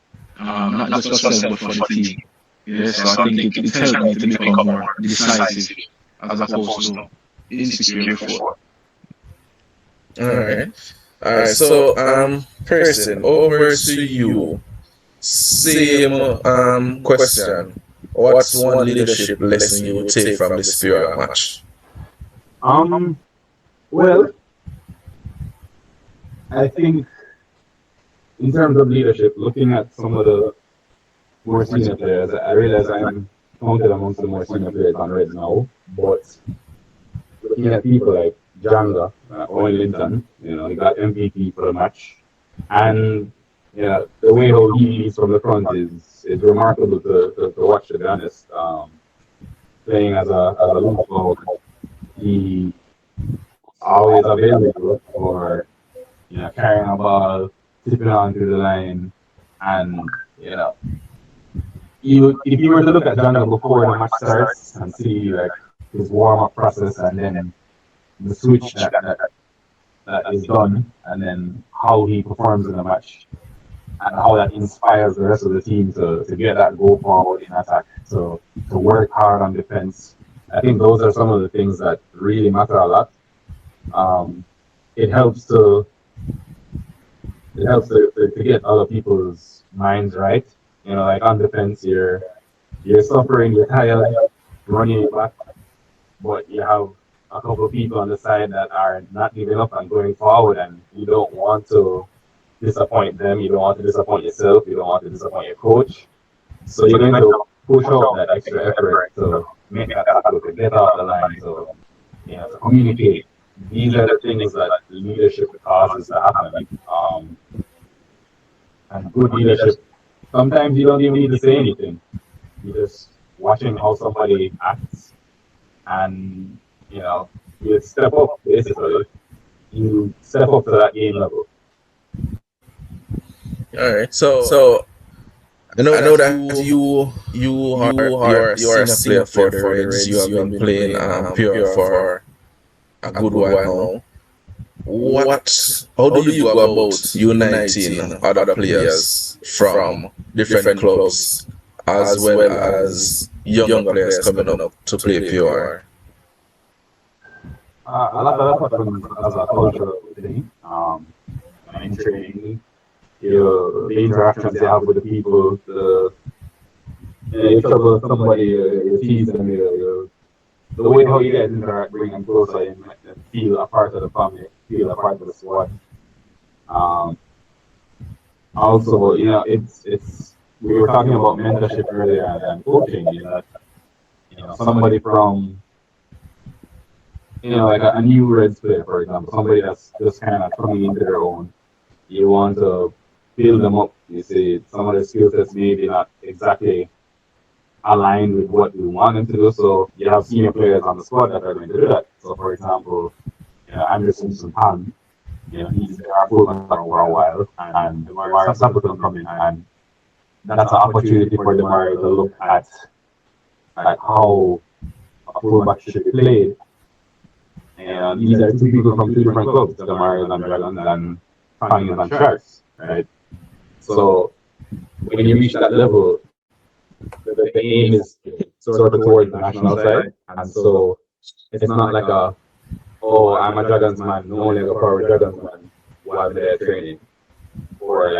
not just for self but for the team. Yes, so I think it's helped me to become more decisive as opposed to insecure before. All right. All right. So Preston, over to you. Same question. What's one leadership lesson you would take from this pure match? Well, I think in terms of leadership, looking at some of the more senior players, I realize I'm counted amongst the more senior players on Red now, but looking at people like Janga, Owen Linton, he got MVP for the match, and the way how he leads from the front is remarkable to watch. To be honest, playing as a loose forward, he always available for carrying a ball, tipping on through the line, and if you were to look at Janga before the match starts and see like his warm up process and then the switch that is done and then how he performs in the match and how that inspires the rest of the team to get that goal forward in attack, to work hard on defense. I think those are some of the things that really matter a lot. It helps to get other people's minds right. Like on defense, you're suffering, you're tired, running it back, but you have a couple of people on the side that are not giving up and going forward, and you don't want to disappoint them, you don't want to disappoint yourself, you don't want to disappoint your coach. So you're going to push out that extra effort to make that tackle, to get off the line, to communicate. These are the things that leadership causes to happen. And good leadership, sometimes you don't even need to say anything. You're just watching how somebody acts, and you step up. Basically, you step up to that game level. All right. So I know that you are a senior player for the Reds. You have been playing pure for a good while now. How do you go about uniting other players from different clubs as well as younger players coming up to play pure? A lot of that happens as a cultural thing. In training, the interactions you have with the people, you trouble somebody, you tease them, you the way how you guys interact, bring them closer, and make them feel a part of the family, feel a part of the squad. Um, Also, it's we were talking about mentorship earlier and coaching. That somebody from like a new Reds player, for example, somebody that's just kind of coming into their own. You want to build them up. You see, some of their skill sets maybe not exactly aligned with what we want them to do. So you have senior players on the squad that are going to do that. So, for example, Andrew Simpson Pan, he's been our fullback for a while, and Demario Stapleton come in, and that's an opportunity for Demario to look at how a fullback should be played. And these are two people from two different clubs, Demario and Dragons and Pangas and Sharks, right? So when you reach that level, the aim is sort of towards the national side, and so it's not like I'm a Dragons man, no only go for a Dragons man while they're training, or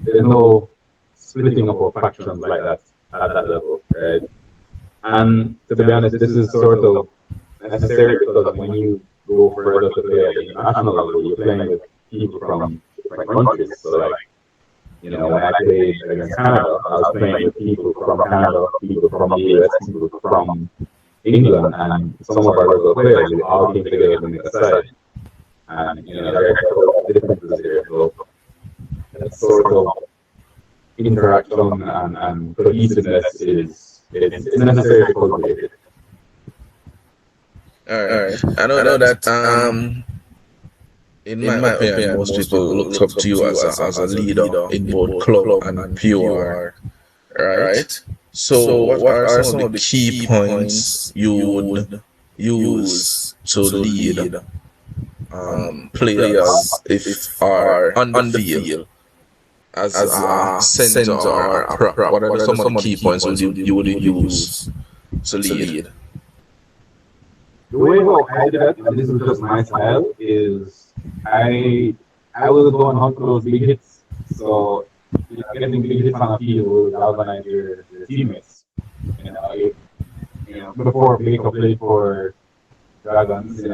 there's no splitting up of factions like that at that level, right? And to be honest, this is sort of necessary because when you go further to play at the international level, you're playing with people from different countries. So when I played against Canada, I was playing with people from Canada, people from the US, people from England, and some of our local players. We all came together to make a side. And there are differences here. So that sort of interaction and cohesiveness is necessary to cultivate it. All right. I know that in my opinion, most people look up to you as a leader in both club and PR, right? So what are some of the key points you would use to lead players if are on the field as a center or a prop? What are some of the key points you would use to lead? The way how I do that, and this is just my style, is I will go and hunt for those big hits. So getting big hits on the field will galvanize your teammates. Before Baker played for Dragons, in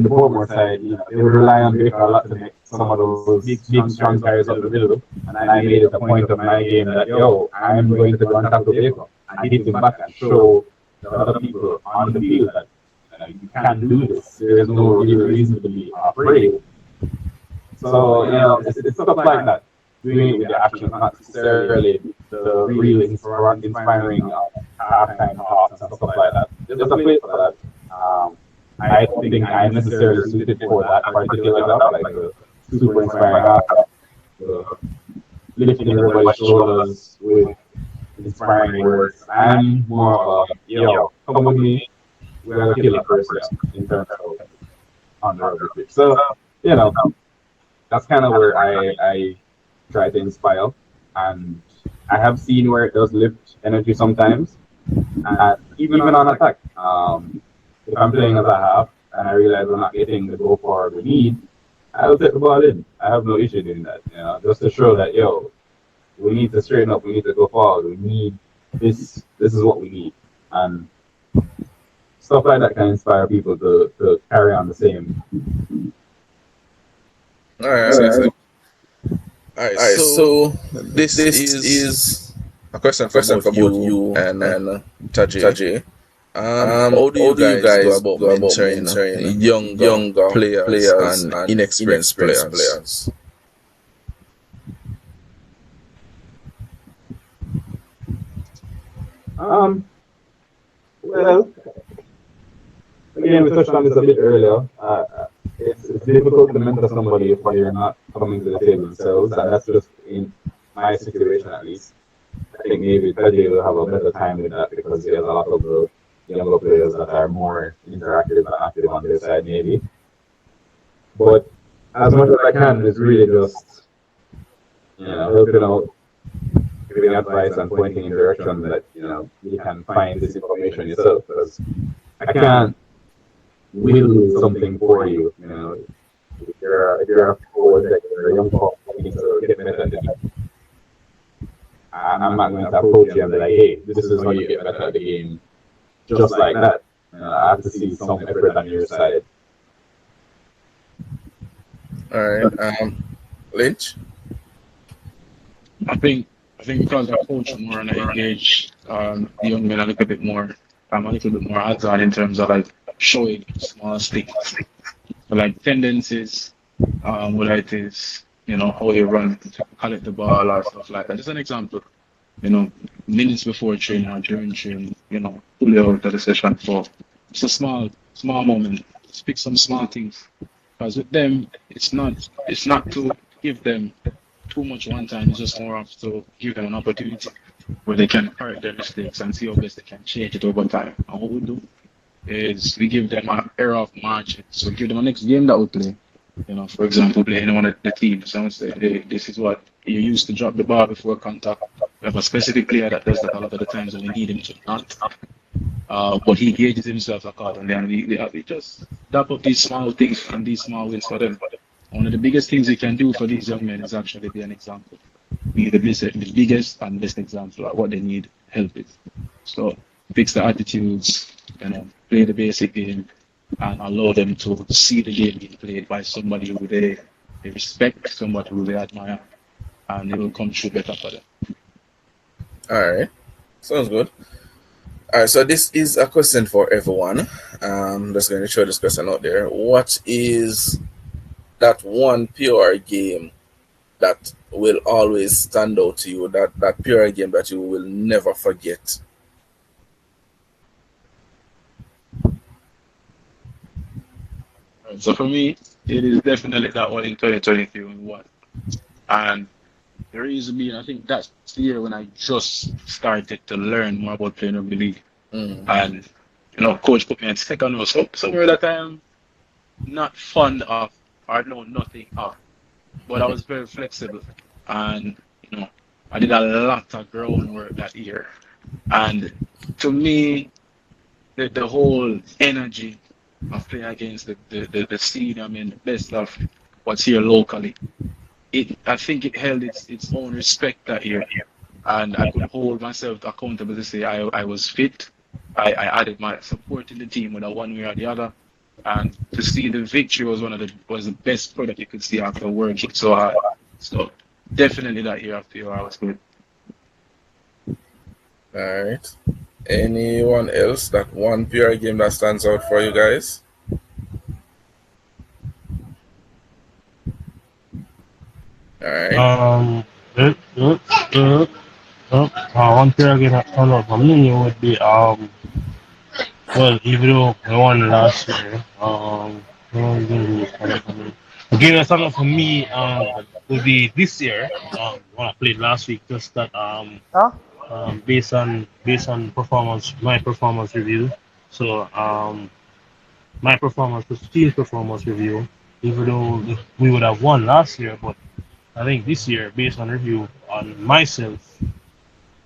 the Portmore side, they would rely on Baker a lot to make some of those big strong carries up the middle. And I made it a point of my game that I'm going to go and tackle Baker and hit him back and show the other people on the field that you can do this. There is no real reason to be afraid. So it's stuff like that. Doing it with the actions, not necessarily the real inspiring halftime talks and stuff like that. There's a place for that. I don't think I'm necessarily suited for that particular job, like the super inspiring half, the lifting everybody's shoulders with inspiring words. I'm more of come with me, we're gonna kill it first in terms of on the rugby pitch. So that's kind of where I try to inspire, and I have seen where it does lift energy sometimes, even on attack. If I'm playing as a half and I realize we're not getting the goal forward we need, I'll take the ball in. I have no issue doing that. Just to show that we need to straighten up, we need to go forward, we need this is what we need. And stuff like that can inspire people to carry on the same. All right. So this is a question for both you and Taji. How do you guys go about mentoring younger players and inexperienced players? Well, again, we touched on this a bit earlier. It's difficult to mentor somebody if they're not coming to the table themselves, and that's just in my situation at least. I think maybe Tajay will have a better time with that because he has a lot of the younger players that are more interactive and active on their side, maybe. But as much as I can, it's really just helping out, giving advice and pointing in direction that you can find this information yourself, because I can't will something for you. If you're a forward that you're a young forward, you need to get better at the game. And I'm not going to approach you and be like, hey, this is how you get better at the game. just like that. I have to see some effort on your side. All right. Lynch. I think I think because the coach more and I engage the young men a little bit more, I'm a little bit more hands-on in terms of like showing small things. So like tendencies, whether it is, how you run to collect the ball or stuff like that. Just an example, you know, minutes before training or during training, pull out of the session for it's a small moment. Speak some small things. Because with them, it's not to give them too much one time. It's just more of to give them an opportunity where they can correct their mistakes and see how best they can change it over time. And what we do is we give them an error of margin. So we give them a next game that we play. For example, playing one of the teams. Someone say, hey, this is what you used to drop the ball before contact. We have a specific player that does that a lot of the times when we need him to not. But he gauges himself accordingly, and we just dap up these small things and these small wins for them. One of the biggest things you can do for these young men is actually be an example. Be the biggest and best example of what they need help with. So fix the attitudes, play the basic game, and allow them to see the game being played by somebody who they respect, somebody who they admire, and it will come through better for them. All right. Sounds good. All right. So this is a question for everyone. Just going to throw this question out there. What is that one pure game that will always stand out to you? That pure game that you will never forget? So for me, it is definitely that one in 2023 we won. And the reason being, I think that's the year when I just started to learn more about playing rugby league. Mm. And, coach put me in second row. So somewhere that I'm not fond of or know nothing of. But I was very flexible. And, I did a lot of groundwork that year. And to me, the whole energy of playing against the scene, I mean, the best of what's here locally, I think it held its own respect that year. And I could hold myself accountable to say I was fit. I added my support in the team whether one way or the other. And to see the victory was the best product you could see after working so hard. So definitely that year after I was good. All right. Anyone else? That one pure game that stands out for you guys? All right. Um, uh, uh, uh, one player again that turned out for me would be well, even though I won last year, the game that turned out for me would be this year. When I played last week, just that based on performance, my performance review. So my performance was team's performance review. Even though we would have won last year, but I think this year, based on review on myself,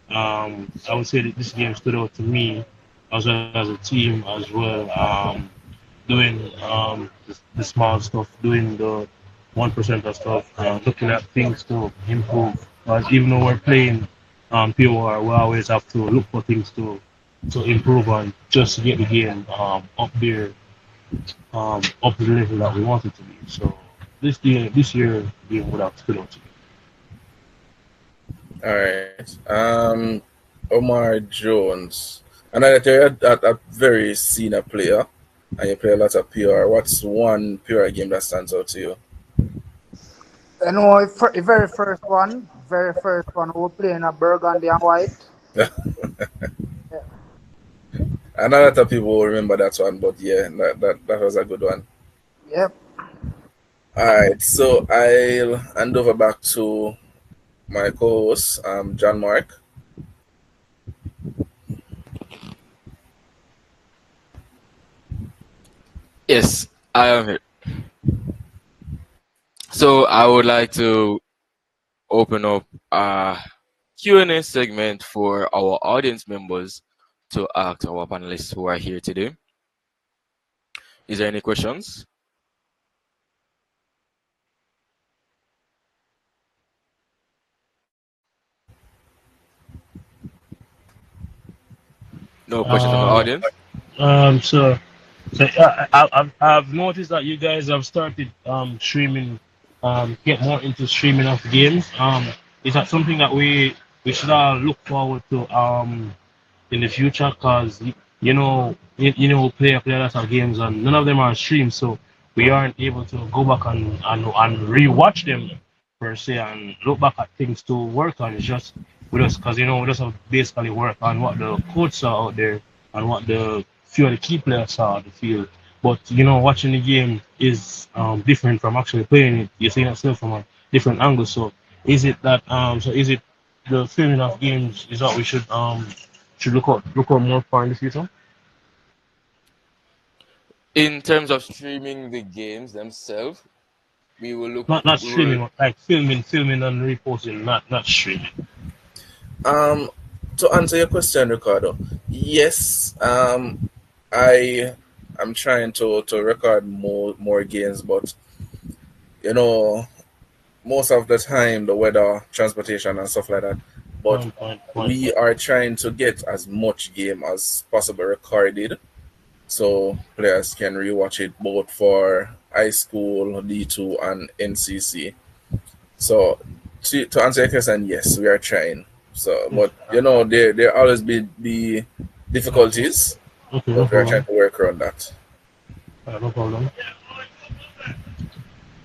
I would say that this game stood out to me as well as a team as well. Doing the small stuff, doing the 1% of stuff, looking at things to improve. Because even though we're playing POR, we always have to look for things to improve on just to get the game up there, up to the level that we want it to be. So this year game would have stood out to me. All right. Omar Jones. And I tell you that a very senior player, and you play a lot of PR. What's one PR game that stands out to you? I know the very first one, we were playing a burgundy and white. Yeah. And a lot of people will remember that one, but yeah, that was a good one. Yep. All right, so I'll hand over back to my co-host, John Mark. Yes, I am here. So I would like to open up a Q&A segment for our audience members to ask our panelists who are here today. Is there any questions? No questions from the Um, audience. so I've noticed that you guys have started streaming, get more into streaming of games. Is that something that we should all look forward to in the future? Because play a lot of games and none of them are streamed, so we aren't able to go back and rewatch them per se and look back at things to work on. It's just because we just have basically work on what the codes are out there and what the few of the key players are on the field. But watching the game is different from actually playing it. You're seeing yourself from a different angle. So is it the filming of games is what we should look out more for in the future? In terms of streaming the games themselves, we will look. Not We will. streaming, like filming and reposting, not streaming. Um, to answer your question, Ricardo, yes, I am trying to record more games, but you know, most of the time the weather, transportation, and stuff like that. But Point. we are trying to get as much game as possible recorded, so players can rewatch it both for high school, D2, and NCC. So to answer your question, yes, we are trying. So, but there always be difficulties, Okay, no but we are trying problem. to work around that. No problem.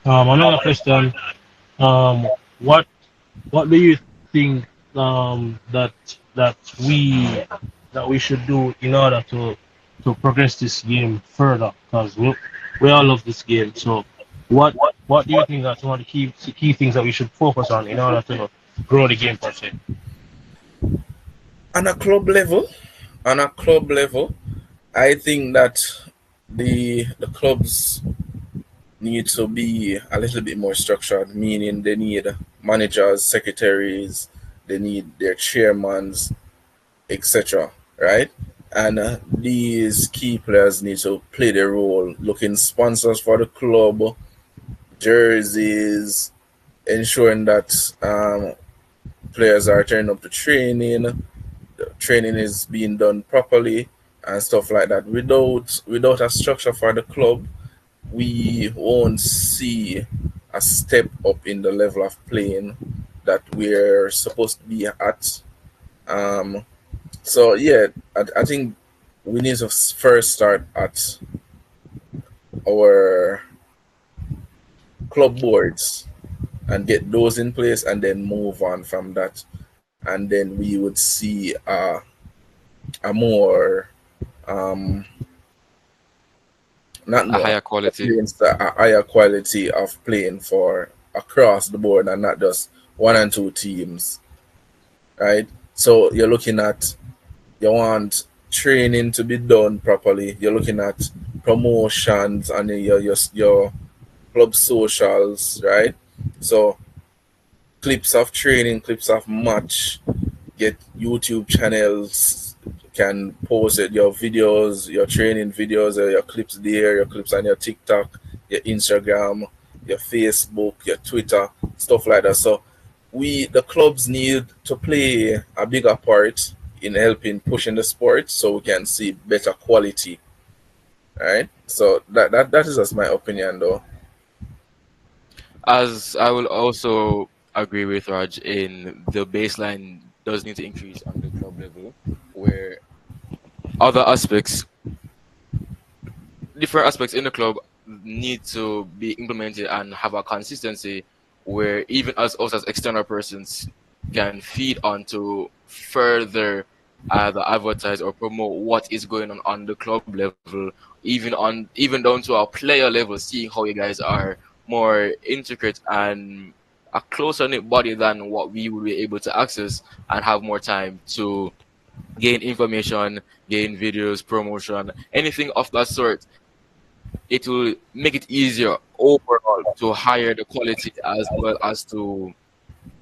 Another question. Um, what what do you think that that we that we should do in order to progress this game further? Because we all love this game. So what what do you think are some of the key things that we should focus on in order to grow the game per se? On a club level, on a club level, I think that the clubs need to be a little bit more structured, meaning they need managers, secretaries, they need their chairmans, etc. Right? And these key players need to play their role, looking sponsors for the club, jerseys, ensuring that players are turning up to training, the training is being done properly, and stuff like that. Without a structure for the club, we won't see a step up in the level of playing that we're supposed to be at. Um, so yeah, I think we need to first start at our club boards and get those in place, and then move on from that, and then we would see a more not A more higher quality. a higher quality of playing for across the board and not just one and two teams, right? So you want training to be done properly. You're looking at promotions and your club socials, right? So clips of training, clips of match, get YouTube channels, can post it, your videos, your training videos, your clips there, your clips on your TikTok, your Instagram, your Facebook, your Twitter, stuff like that. So the clubs need to play a bigger part in helping pushing the sport so we can see better quality. Right? So that is just my opinion though. As I will also agree with Raj in the baseline does need to increase on the club level, where other aspects, different aspects in the club need to be implemented and have a consistency where even us as external persons can feed on to further either advertise or promote what is going on the club level, even down to our player level, seeing how you guys are more intricate and a closer knit body than what we would be able to access and have more time to gain information, gain videos, promotion, anything of that sort. It will make it easier overall to hire the quality as well as to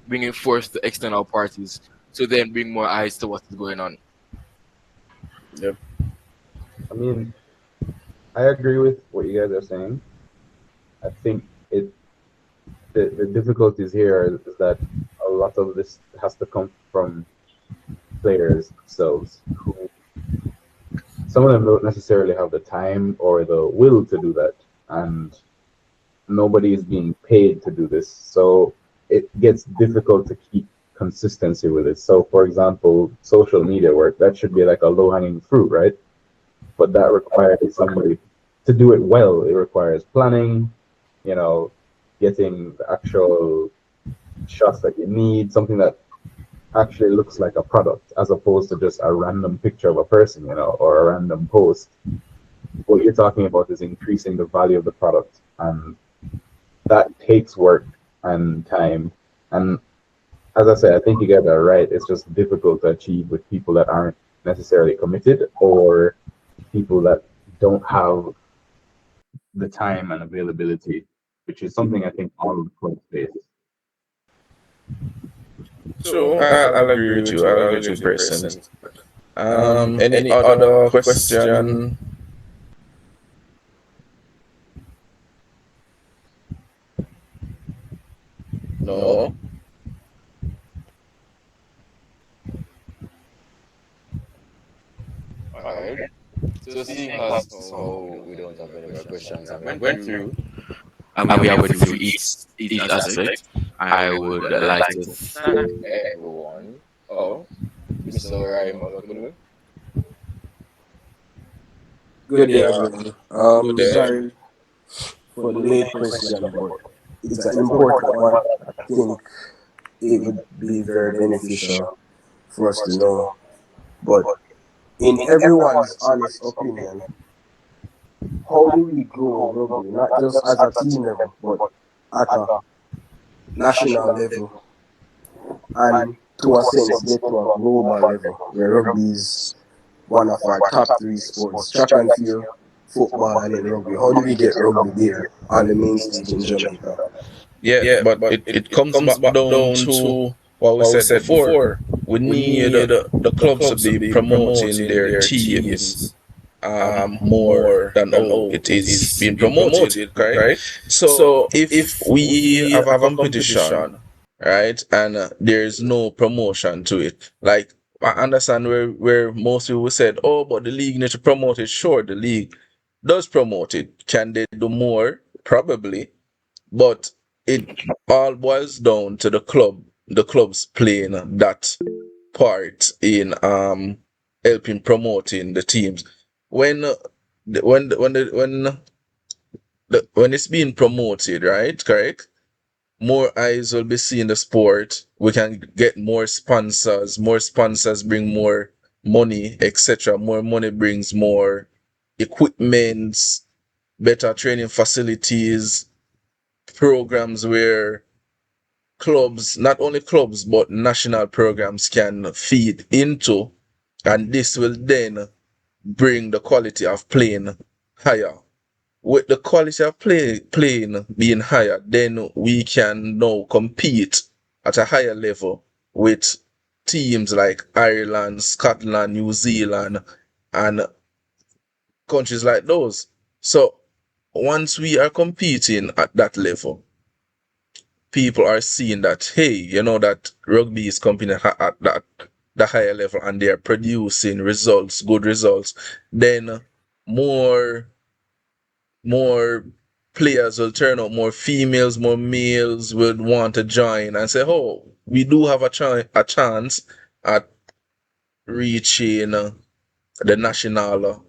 bringing forth the external parties to then bring more eyes to what is going on. Yep. I mean, I agree with what you guys are saying. I think the difficulties here is that a lot of this has to come from players themselves who some of them don't necessarily have the time or the will to do that, and nobody is being paid to do this. So it gets difficult to keep consistency with it. So, for example, social media work, that should be like a low hanging fruit, right? But that requires somebody to do it well. It requires planning, you know, getting the actual shots that you need, something that actually looks like a product as opposed to just a random picture of a person, or a random post. What you're talking about is increasing the value of the product, and that takes work and time. And as I say, I think you get that right. It's just difficult to achieve with people that aren't necessarily committed, or people that don't have the time and availability, which is something I think all of the clubs face. True, I'll agree with you. I'll agree with you, person. Any other question? No. Alright. So seeing as how we don't have any more questions and went through, and we have went through each aspect, I would like to thank everyone. Oh, Mr. Ryan, welcome to. Good day, everyone. Good day. Sorry for the late question, but it's an important one. I think it would be very beneficial for us to know. But in everyone's honest opinion, how do we grow rugby, not just as a team level, but at a national level, and to a sense get to a global level where rugby is one of our top three sports: track and field, football, and then rugby. How do we get rugby there on the main stage in Jamaica? Yeah, but it comes back down to what we said before. We need the clubs to be promoting their teams more than how it is being promoted, correct? So if we have a competition, right, and there's no promotion to it, like I understand where most people said, oh, but the league needs to promote it. Sure, the league does promote it. Can they do more? Probably, but it all boils down to the clubs playing that part in helping promoting the teams. When when it's being promoted, right? Correct. More eyes will be seeing the sport. We can get more sponsors. More sponsors bring more money, etc. More money brings more equipment, better training facilities, programs where clubs, not only clubs, but national programs can feed into, and this will then bring the quality of playing higher. With the quality of playing being higher, then we can now compete at a higher level with teams like Ireland, Scotland, New Zealand, and countries like those. So once we are competing at that level, people are seeing that, hey, that rugby is competing at that the higher level, and they are producing results, good results, then more more players will turn up, more females, more males will want to join and say, oh, we do have a chance at reaching the national,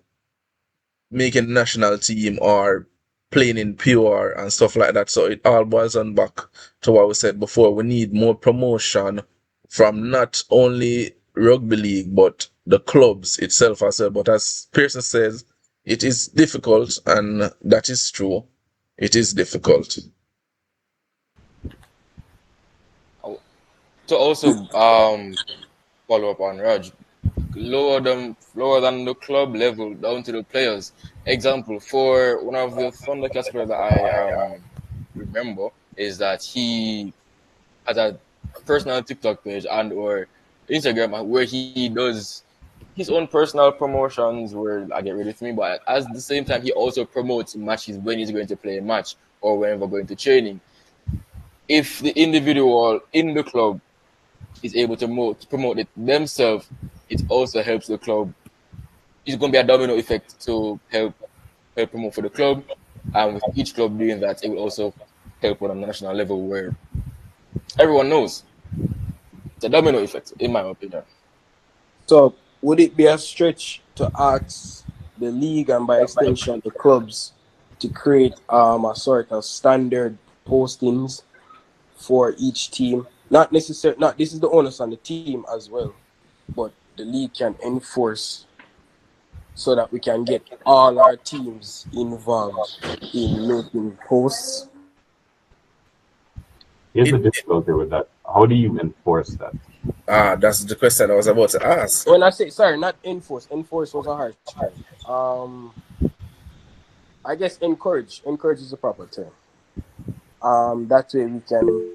making the national team, or playing in pure and stuff like that. So it all boils on back to what we said before. We need more promotion from not only rugby league but the clubs itself as well. But as Pearson says, it is difficult, and that is true. It is difficult. To also follow up on Raj, lower than the club level down to the players. Example, for one of the Thundercats players that I remember is that he has a personal TikTok page and or Instagram where he does his own personal promotions where I get ready for me, but at the same time he also promotes matches when he's going to play a match or whenever going to training. If the individual in the club is able to promote it themselves, it also helps the club it's going to be a domino effect to help promote for the club. And with each club doing that, it will also help on a national level where everyone knows. It's a domino effect, in my opinion. So, would it be a stretch to ask the league and by extension the clubs to create a sort of standard postings for each team? Not necessarily. Not this is the onus on the team as well, but the league can enforce so that we can get all our teams involved in making posts. Here's the It, difficulty with that. How do you enforce that? that's the question I was about to ask. When I say sorry, not enforce. Enforce was a harsh term. I guess encourage. Encourage is the proper term. That way we can,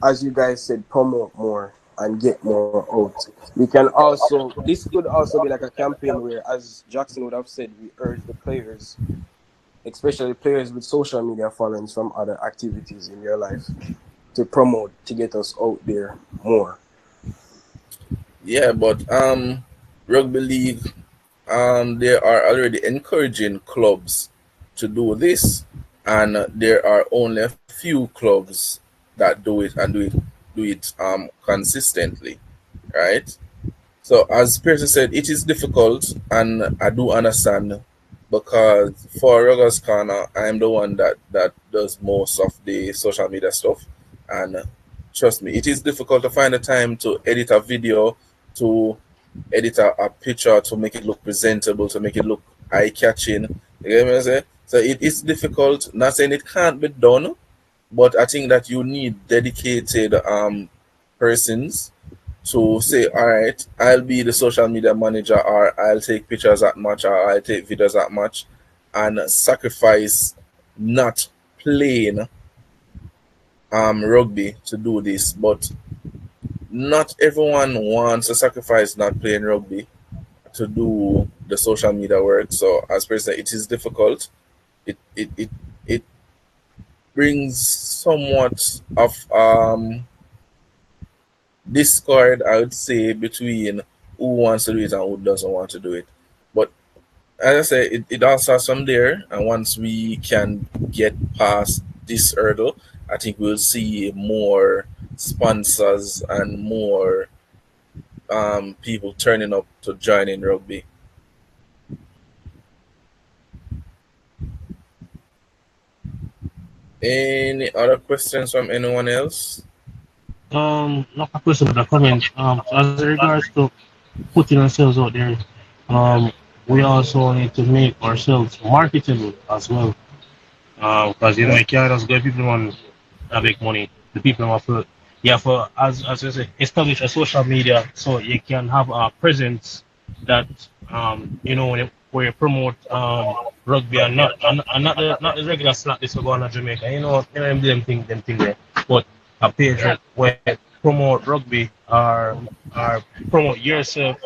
as you guys said, promote more and get more out. We can also, this could also be like a campaign where, as Jackson would have said, we urge the players, especially players with social media followings from other activities in their life, to promote to get us out there more. Yeah, but rugby league, they are already encouraging clubs to do this, and there are only a few clubs that do it and do it consistently, right? So as Pearson said, it is difficult, and I do understand because for Ruggers Corner, I'm the one that does most of the social media stuff, and trust me, it is difficult to find the time to edit a video, to edit a picture, to make it look presentable, to make it look eye catching. You get what I'm saying? So it is difficult. Not saying it can't be done, but I think that you need dedicated persons to say, all right, I'll be the social media manager, or I'll take pictures at match, or I'll take videos at match, and sacrifice not playing rugby to do this. But not everyone wants to sacrifice not playing rugby to do the social media work. So as per se, it is difficult. It brings somewhat of discord, I would say, between who wants to do it and who doesn't want to do it. But as I say, it all starts from there, and once we can get past this hurdle, I think we'll see more sponsors and more people turning up to join in rugby. Any other questions from anyone else? Not a question, but a comment. So as regards to putting ourselves out there, um, we also need to make ourselves marketable as well. Because you can't just get people on that make money. The people have to, yeah, for as you say, establish a social media so you can have a presence that where you promote rugby and not the regular slot this will go on in Jamaica. Them thing there, but a page where promote rugby or promote yourself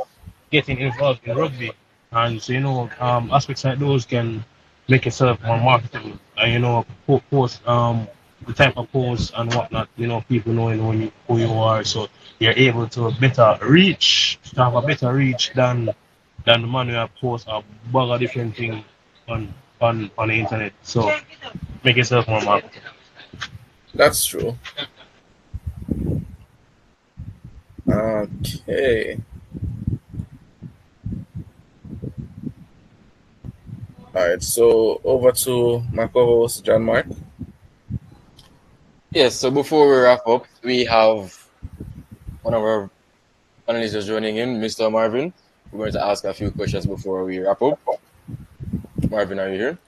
getting involved in rugby, and so aspects like those can make yourself more marketable. And post the type of posts and whatnot. People knowing who you are, so you're able to have a better reach than the man who have post a bag of different things on the internet. So make yourself more marketable. That's true. Okay. All right. So over to my co-host John Mark. Yes, so before we wrap up, we have one of our analysts joining in, Mr. Marvin. We're going to ask a few questions before we wrap up. Marvin, are you here?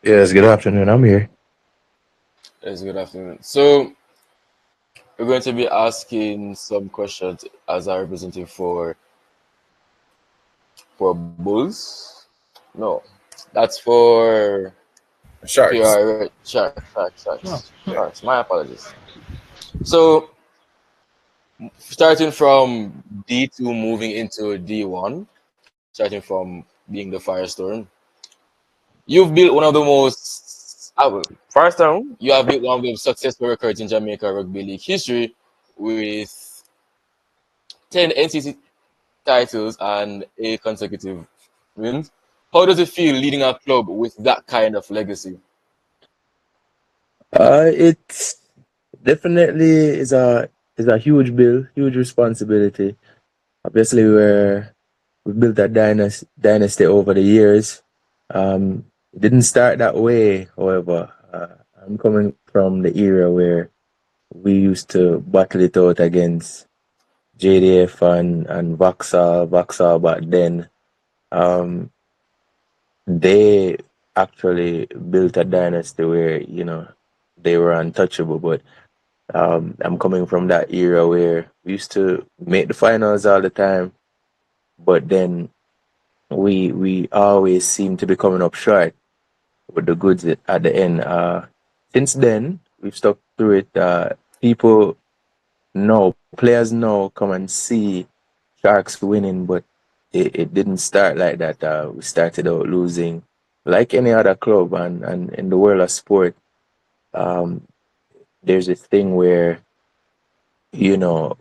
Yes, good afternoon. I'm here. Yes, good afternoon. So we're going to be asking some questions as a representative for Bulls. No, that's for Sharks. PR. Sharks. My apologies. So starting from D2 moving into D1, starting from being the Firestorm, you've built one of the most Firestorm. You have built one of the successful records in Jamaica Rugby League history with 10 NCC titles and 8 consecutive wins. How does it feel leading a club with that kind of legacy? It's definitely is a huge bill, huge responsibility. Obviously, we built a dynasty over the years. It didn't start that way, however. I'm coming from the era where we used to battle it out against JDF and Vauxhall back then. Um, they actually built a dynasty where, they were untouchable. But I'm coming from that era where we used to make the finals all the time, but then we always seem to be coming up short with the goods at the end. Since then, we've stuck through it. People know, players know, come and see Sharks winning, but it didn't start like that. We started out losing, like any other club, and in the world of sport, um, there's this thing where you know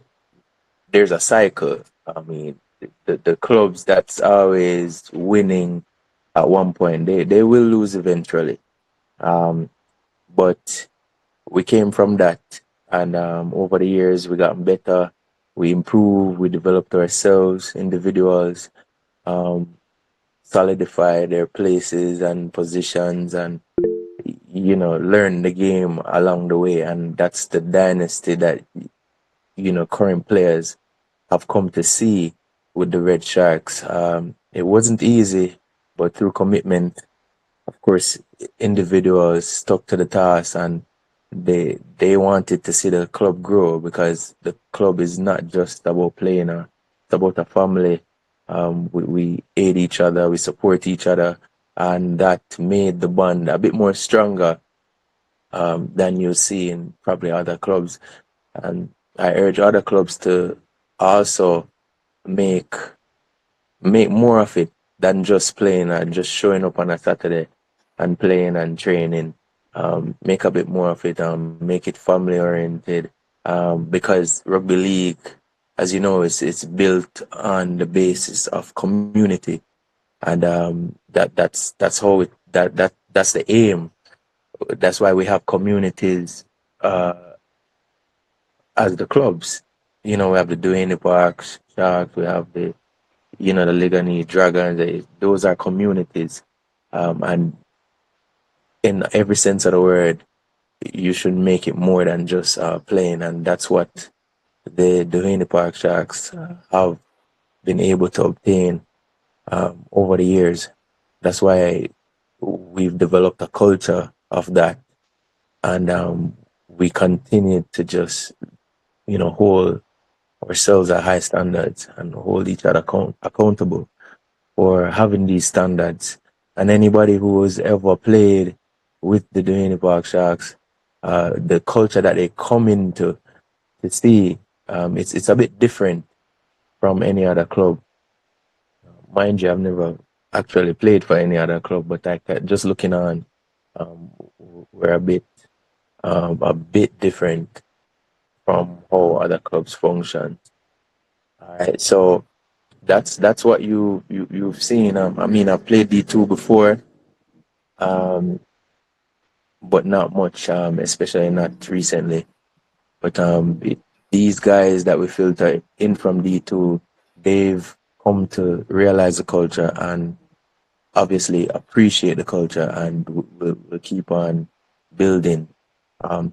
there's a cycle. I mean, the clubs that's always winning at one point, they will lose eventually. Um, but we came from that, and over the years we got better. We improved. We developed ourselves, individuals, um, solidify their places and positions, and learn the game along the way. And that's the dynasty that current players have come to see with the Red Sharks. It wasn't easy, but through commitment, of course, individuals stuck to the task, and they wanted to see the club grow, because the club is not just about playing, it's about a family. We aid each other, we support each other, and that made the bond a bit more stronger than you see in probably other clubs. And I urge other clubs to also make make more of it than just playing and just showing up on a Saturday and playing and training. Make a bit more of it. Make it family oriented. Because rugby league, as you know, it's built on the basis of community, and that's how that's the aim. That's why we have communities as the clubs. We have the Duane Parks Sharks, we have the Ligani Dragons. Those are communities, and in every sense of the word, you should make it more than just playing, and that's what the Duane Park Sharks have been able to obtain over the years. That's why we've developed a culture of that, and we continue to just hold ourselves at high standards and hold each other accountable for having these standards. And anybody who has ever played with the Duane Park Sharks, the culture that they come into to see, it's a bit different from any other club. Mind you, I've never actually played for any other club, but just looking on, we're a bit different from how other clubs function. All right, so that's what you've seen. I mean, I've played D2 before, um, but not much, especially not recently. But these guys that we filter in from D2, they've come to realize the culture and obviously appreciate the culture, and we'll keep on building.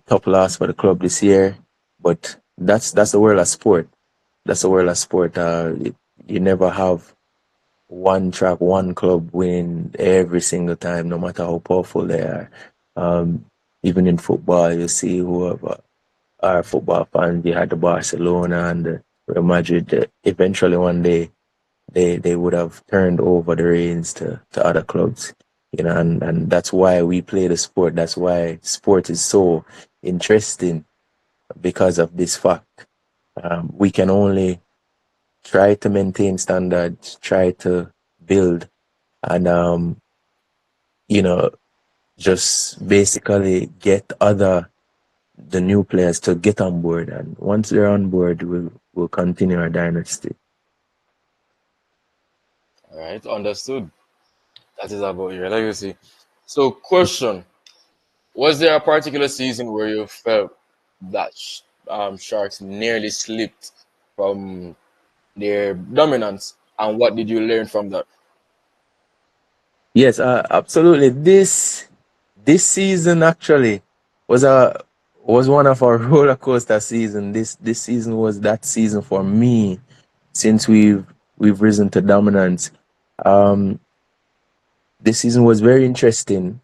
Top loss for the club this year, but that's the world of sport. That's the world of sport. You never have one club win every single time, no matter how powerful they are. Um, Even in football, you see whoever are football fans. You had the Barcelona and the Real Madrid. Eventually, one day, they would have turned over the reins to other clubs. And that's why we play the sport. That's why sport is so interesting, because of this fact. We can only try to maintain standards, try to build, and you know, just basically get the new players to get on board. And once they're on board, we'll continue our dynasty. All right, understood. That is about your legacy. So, question: was there a particular season where you felt that Sharks nearly slipped from their dominance, and what did you learn from that? Yes, absolutely. This season actually was a was one of our roller coaster season. This season was that season for me since we've risen to dominance. Um, this season was very interesting.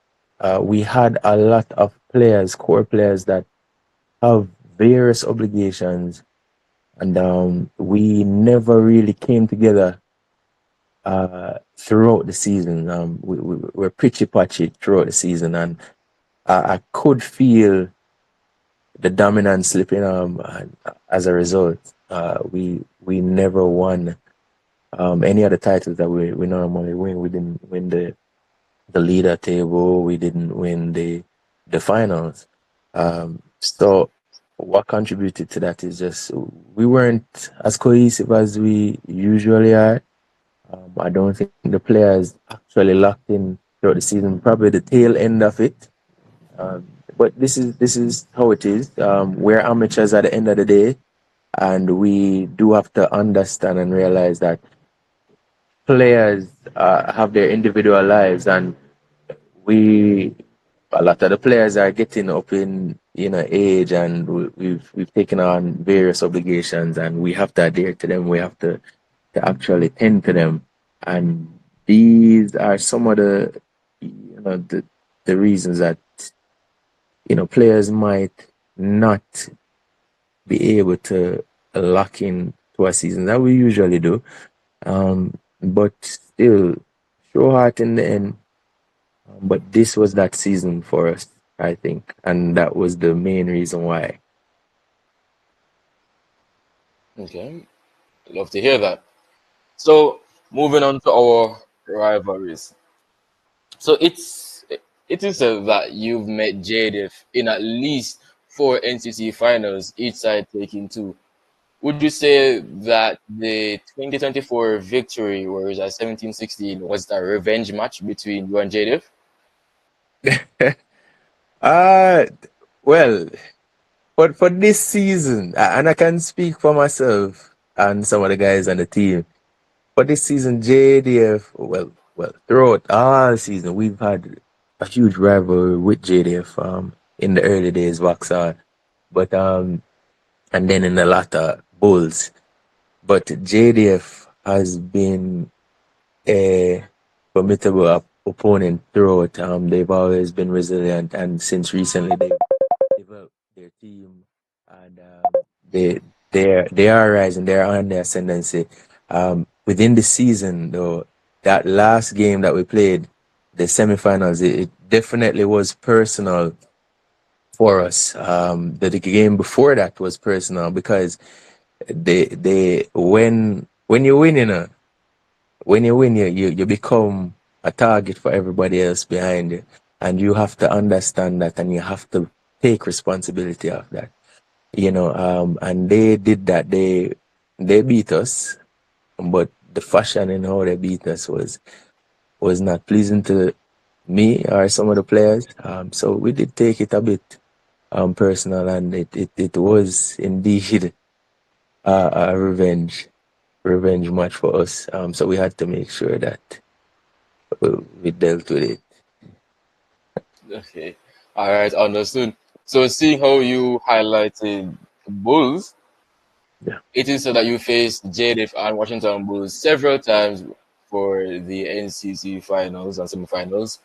We had a lot of players, core players that have various obligations, and we never really came together throughout the season. We were pitchy patchy throughout the season, and I could feel the dominance slipping and as a result. We never won any of the titles that we normally win. We didn't win the leader table. We didn't win the finals. So what contributed to that is just we weren't as cohesive as we usually are. I don't think the players actually locked in throughout the season. Probably the tail end of it. Um, but this is how it is. We're amateurs at the end of the day, and we do have to understand and realize that players have their individual lives, and we a lot of the players are getting up in age, and we've taken on various obligations, and we have to adhere to them. We have to actually tend to them, and these are some of the reasons that players might not be able to lock in to a season that we usually do. But still, show heart in the end. But this was that season for us, I think, and that was the main reason why. Okay, love to hear that. So, moving on to our rivalries. So it is said that you've met JDF in at least four NCC finals, each side taking two. Would you say that the 2024 victory, whereas at 17-16, was the revenge match between you and JDF? uh well, but for this season, and I can speak for myself and some of the guys on the team. For this season, JDF, well, throughout all season, we've had a huge rivalry with JDF. In the early days, Vauxhall, but and then in the latter, Bulls. But JDF has been a formidable opponent throughout. They've always been resilient, and since recently they've developed their team, and they they are rising. They are on the ascendancy. Within the season, though, that last game that we played, the semifinals, it definitely was personal for us. The game before that was personal because they when you win, when you win, you become a target for everybody else behind you, and you have to understand that, and you have to take responsibility of that. And they did that. They beat us, but the fashion in how they beat us was not pleasing to me or some of the players. So we did take it a bit personal, and it was indeed a revenge match for us. So we had to make sure that we dealt with it. Okay, all right, understood. So, seeing how you highlighted the Bulls, Yeah. it is so that you faced JDF and Washington Bulls several times for the NCC finals and semifinals.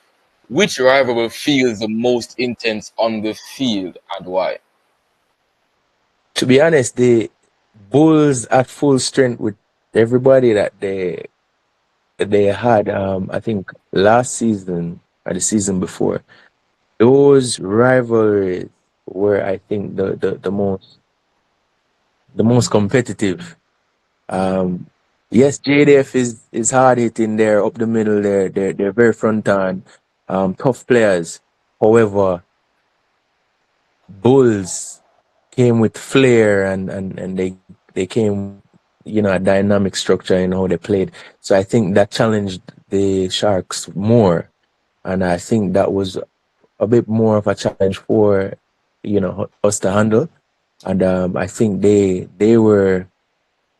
Which rival feels the most intense on the field and why? To be honest, the Bulls at full strength with everybody that they had. I think last season or the season before, those rivalries were, I think, the most competitive. Um, yes, JDF is hard hitting there up the middle there. They're very front on, tough players. However, Bulls came with flair, and they came a dynamic structure in how they played. So I think that challenged the Sharks more, and I think that was a bit more of a challenge for us to handle. And I think they were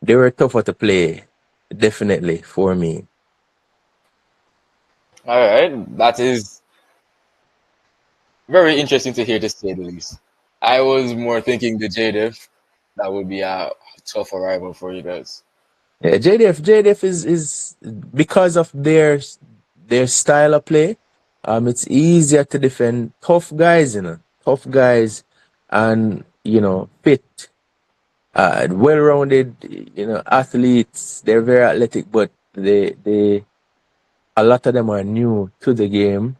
tougher to play, definitely for me. All right, that is very interesting to hear, to say the least. I was more thinking the JDF that would be a tough rival for you guys. Yeah, JDF is because of their style of play. It's easier to defend tough guys, tough guys, and fit, well-rounded, athletes. They're very athletic, but they a lot of them are new to the game,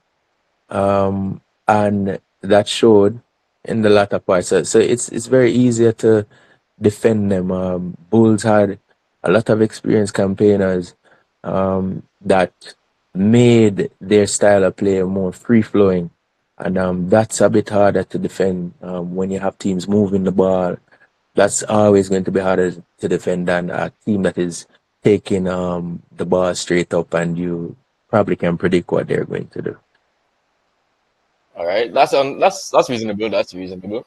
and that showed in the latter part. So it's very easier to defend them. Bulls had a lot of experienced campaigners that made their style of play more free flowing, and that's a bit harder to defend when you have teams moving the ball. That's always going to be harder to defend than a team that is taking the ball straight up, and you probably can predict what they're going to do. All right, that's reasonable. That's reasonable.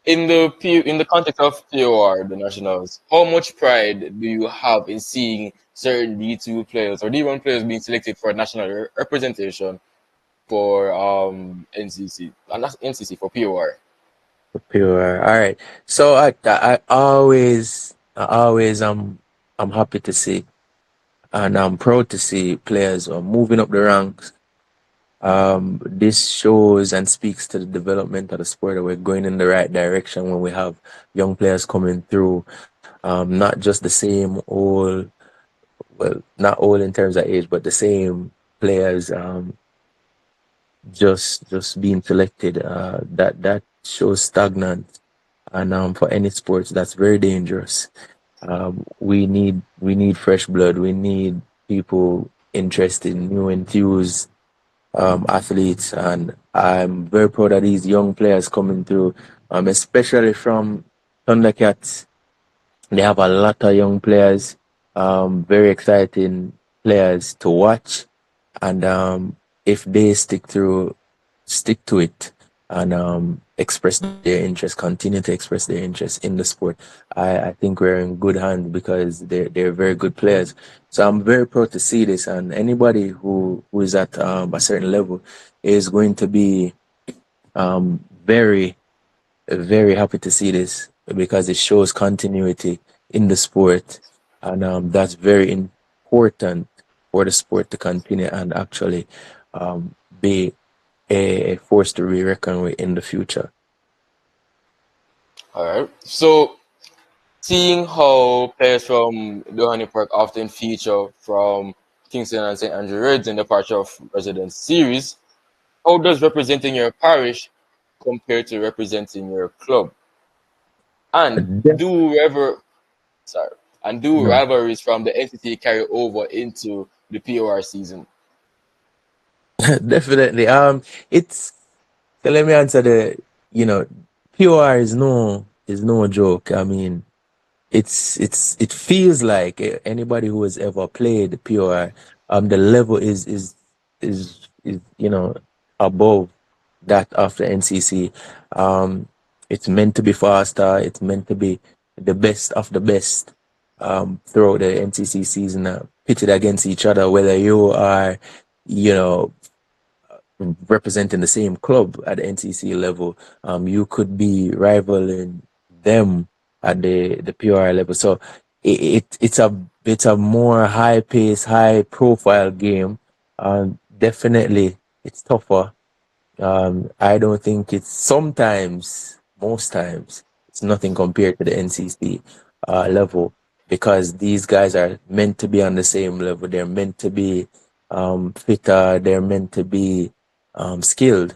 In the context of POR, the Nationals, how much pride do you have in seeing certain D2 players or D1 players being selected for national representation for NCC, and that's NCC for POR? Pure. All right. So I always I'm happy to see, and I'm proud to see players moving up the ranks. This shows and speaks to the development of the sport that we're going in the right direction when we have young players coming through. Not just the same old, well, not old in terms of age, but the same players just being selected. That shows stagnant, and for any sports that's very dangerous. We need fresh blood. We need people interested, new enthused athletes, and I'm very proud of these young players coming through, especially from Thundercats. They have a lot of young players, very exciting players to watch, and if they stick to it, and express their interest, continue to express their interest in the sport, I think we're in good hands because they're very good players. So I'm very proud to see this, and anybody who is at a certain level is going to be very, very happy to see this because it shows continuity in the sport, and that's very important for the sport to continue and actually be a force to be reckoned with in the future. All right. So, seeing how players from Doheny Park often feature from Kingston and St. Andrew Reds in the Parish of Residence series, how does representing your parish compare to representing your club? And Def- do ever sorry, and do no. rivalries from the entity carry over into the POR season? Definitely. It's So let me answer you know, POR is no joke. I mean, it feels like anybody who has ever played POR, the level is above that of the NCC. It's meant to be faster. It's meant to be the best of the best. Throughout the NCC season, pitted against each other, whether you are, you know, representing the same club at the NCC level, you could be rivaling them at the PRI level. So it's a more high pace, high profile game. Definitely, it's tougher. I don't think most times, it's nothing compared to the NCC level because these guys are meant to be on the same level. They're meant to be fitter. They're meant to be skilled.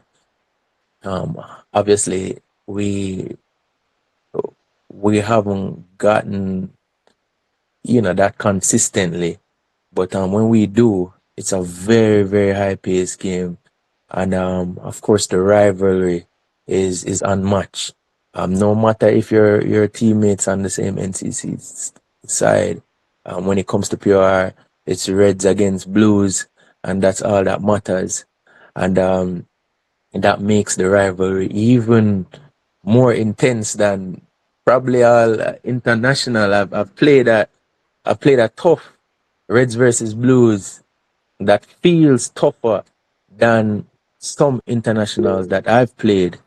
Um, Obviously, we haven't gotten that consistently, but when we do, it's a very very high paced game, and of course the rivalry is unmatched. No matter if your teammates on the same NCC side. When it comes to POR, it's Reds against Blues, and that's all that matters. And that makes the rivalry even more intense than probably all international. I've played a tough Reds versus Blues that feels tougher than some internationals that I've played.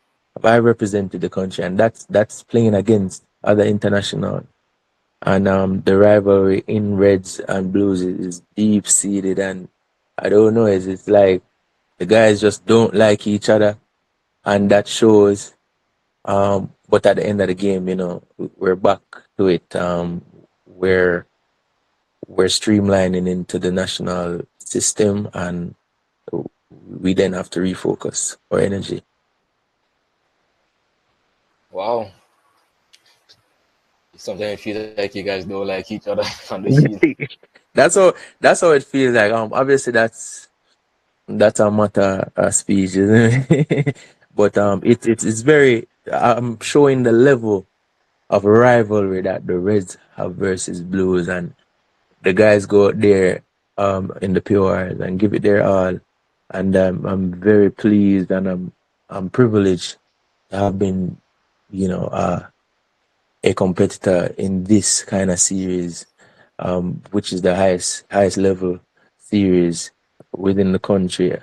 I represented the country, and that's playing against other internationals. And the rivalry in Reds and Blues is deep seated, and I don't know, it's like the guys just don't like each other, and that shows. But at the end of the game, we're back to it. We're streamlining into the national system, and we then have to refocus our energy. Wow. Sometimes I feel like you guys don't like each other on the field. That's how it feels like. Obviously that's a matter of speech, isn't it? But it's very. I'm showing the level of rivalry that the Reds have versus Blues, and the guys go out there in the PORs and give it their all, and I'm very pleased, and I'm privileged to have been, a competitor in this kind of series, which is the highest level series within the country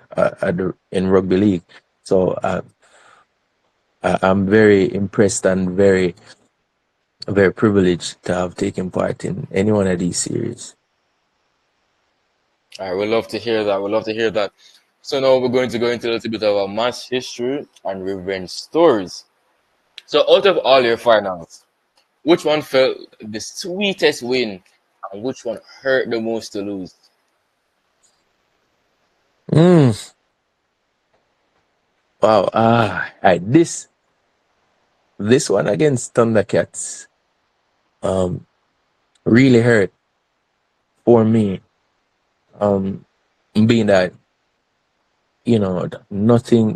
in rugby league. So I'm very impressed and very privileged to have taken part in any one of these series. I would love to hear that. We'd love to hear that. So now we're going to go into a little bit of our match history and revenge stories. So out of all your finals, which one felt the sweetest win and which one hurt the most to lose? Mm, wow. This one against Thundercats really hurt for me. Being that,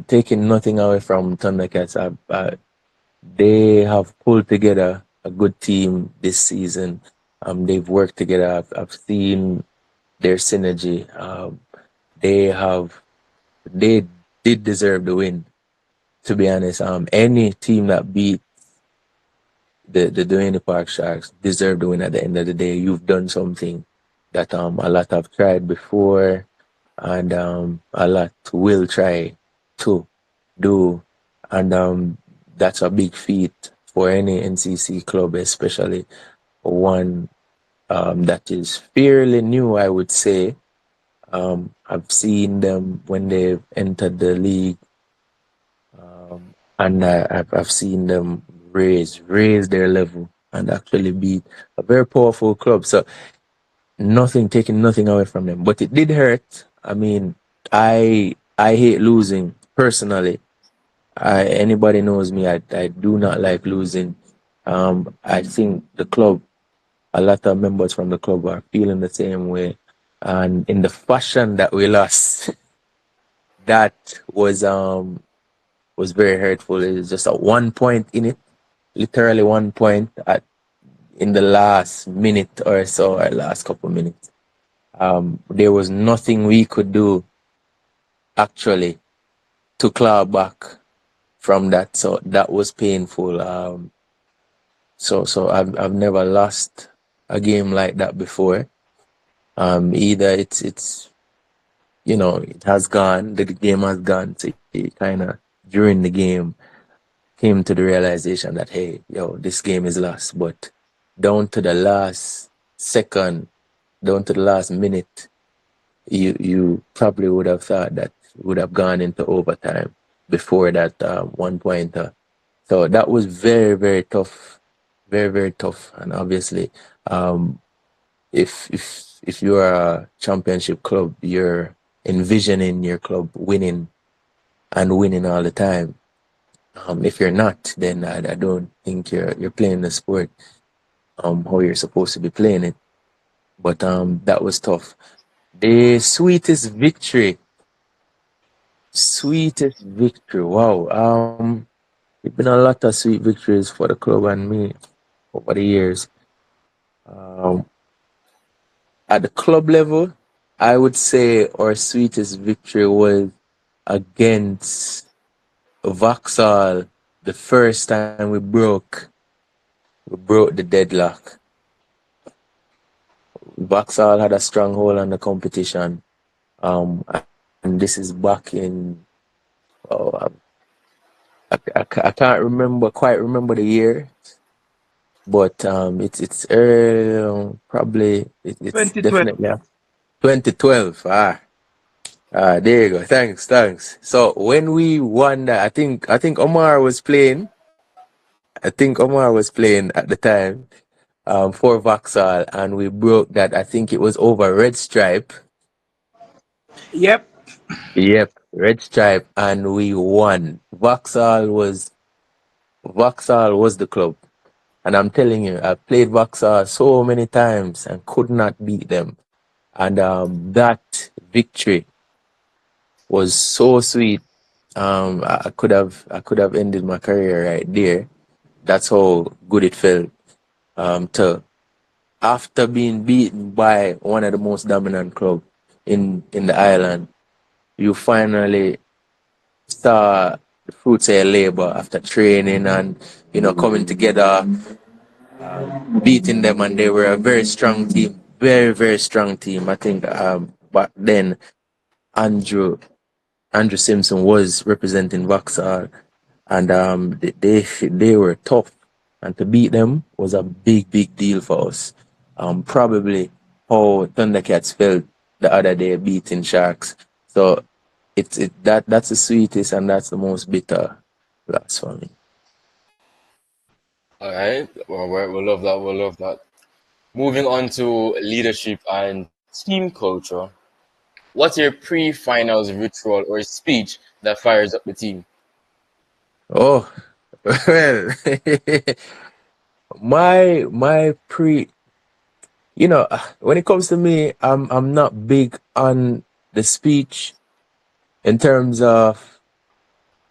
taking nothing away from Thundercats. They have pulled together a good team this season. They've worked together. I've seen their synergy. They did deserve the win, to be honest. Any team that beat the Duane Park Sharks deserve the win at the end of the day. You've done something that a lot have tried before, and a lot will try to do. And that's a big feat for any NCC club, especially one that is fairly new, I would say. I've seen them when they've entered the league, and I've seen them raise their level and actually beat a very powerful club. So taking nothing away from them, but it did hurt. I mean, I hate losing personally. Anybody knows me, I do not like losing. I think a lot of members from the club are feeling the same way, and in the fashion that we lost, that was very hurtful. It was just a 1 point in it, literally 1 point in the last minute or so, or last couple minutes. There was nothing we could do actually to claw back from that, so that was painful. So I've never lost a game like that before. Either it's it has gone, the game has gone. So it kind of during the game came to the realization that, hey, this game is lost. But down to the last second, down to the last minute, you probably would have thought that would have gone into overtime before that 1 pointer. So that was very, very tough, very, very tough. And obviously, if you're a championship club, you're envisioning your club winning and winning all the time. If you're not, then I don't think you're playing the sport how you're supposed to be playing it. But that was tough. The sweetest victory. Wow. It's been a lot of sweet victories for the club and me over the years. Um, at the club level, I would say our sweetest victory was against Vauxhall the first time we broke the deadlock. Vauxhall had a stronghold on the competition. And this is back in oh, I can't quite remember the year, but it's early, probably it's 2020. definitely 2012. There you go. Thanks. So when we won that, I think Omar was playing. I think Omar was playing at the time for Vauxhall, and we broke that. I think it was over Red Stripe. Yep. Yep, Red Stripe, and we won. Vauxhall was the club, and I'm telling you, I played Vauxhall so many times and could not beat them. And that victory was so sweet. I could have ended my career right there. That's how good it felt. To after being beaten by one of the most dominant club in the island, you finally saw the fruits of your labor after training and coming together, beating them, and they were a very strong team, very very strong team. I think back then Andrew Andrew Simpson was representing Vauxhall, and they were tough, and to beat them was a big deal for us. Probably how Thundercats felt the other day beating Sharks. So that's the sweetest and that's the most bitter loss for me. All right. Well, we love that. We love that. Moving on to leadership and team culture. What's your pre-finals ritual or speech that fires up the team? Oh, well, my pre, when it comes to me, I'm not big on the speech in terms of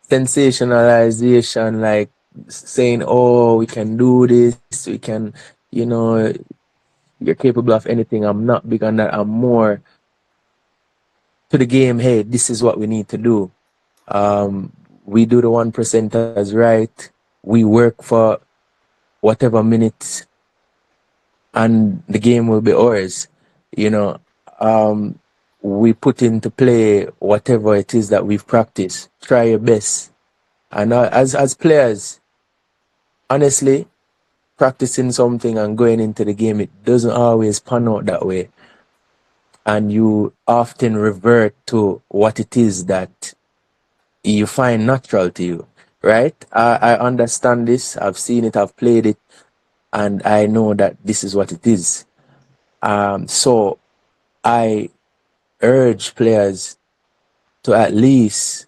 sensationalization, like saying, "Oh, we can do this, we can," you know, you're capable of anything. I'm not big on that. I'm more to the game. Hey, this is what we need to do. Um, we do the 1%ers right. We work for whatever minutes, and the game will be ours. You know, um, we put into play whatever it is that we've practiced. Try your best, and as players, honestly, practicing something and going into the game, it doesn't always pan out that way, and you often revert to what it is that you find natural to you. Right? I understand this. I've seen it. I've played it, and I know that this is what it is. So I urge players to at least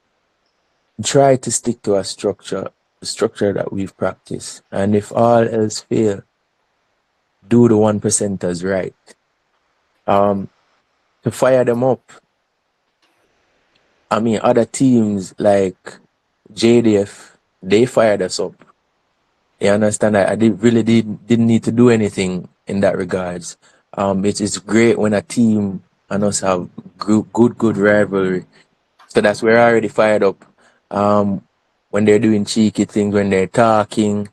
try to stick to a structure, the structure that we've practiced. And if all else fail, do the 1%ers right. To fire them up, I mean, other teams like JDF, they fired us up. You understand? I didn't need to do anything in that regards. It is great when a team and us have good rivalry. So that's where I already fired up. Um, when they're doing cheeky things, when they're talking,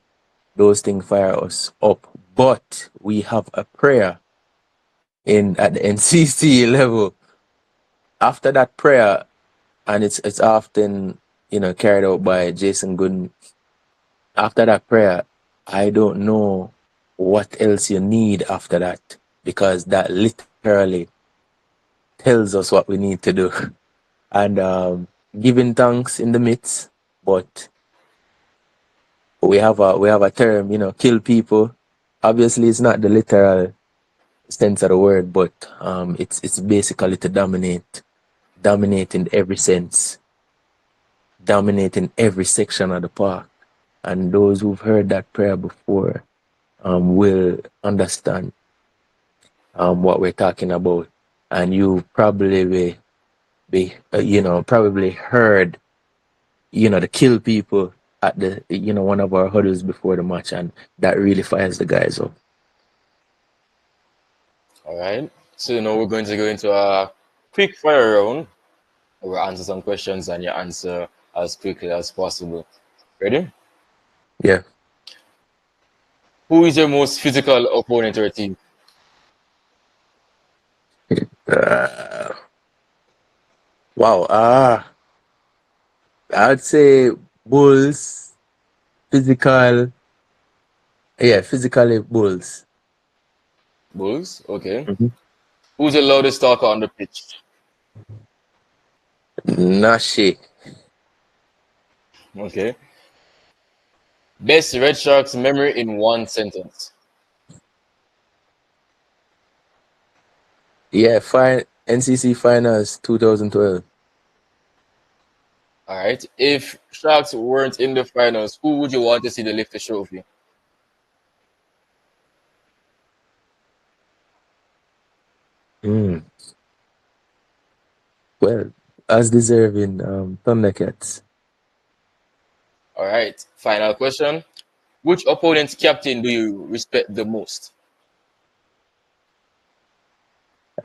those things fire us up. But we have a prayer in at the NCC level. After that prayer, and it's often carried out by Jason Gooden. After that prayer, I don't know what else you need after that, because that literally tells us what we need to do. And giving thanks in the midst, but we have a term, kill people. Obviously, it's not the literal sense of the word, but it's basically to dominate in every sense, dominate in every section of the park. And those who've heard that prayer before will understand what we're talking about. And you probably probably heard, the kill people at the, one of our huddles before the match, and that really fires the guys up. All right. So now we're going to go into a quick fire round. We'll answer some questions and you answer as quickly as possible. Ready? Yeah. Who is your most physical opponent or team? Uh, wow. I'd say Bulls, physical. Yeah, physically Bulls. Bulls. Okay. Mm-hmm. Who's the loudest talker on the pitch? Nashi. Okay. Best Red Sharks memory in one sentence. Yeah, fine. NCC Finals 2012. All right. If Sharks weren't in the finals, who would you want to see the lift the trophy? Mm. Well, as deserving Thundercats. All right. Final question. Which opponent's captain do you respect the most?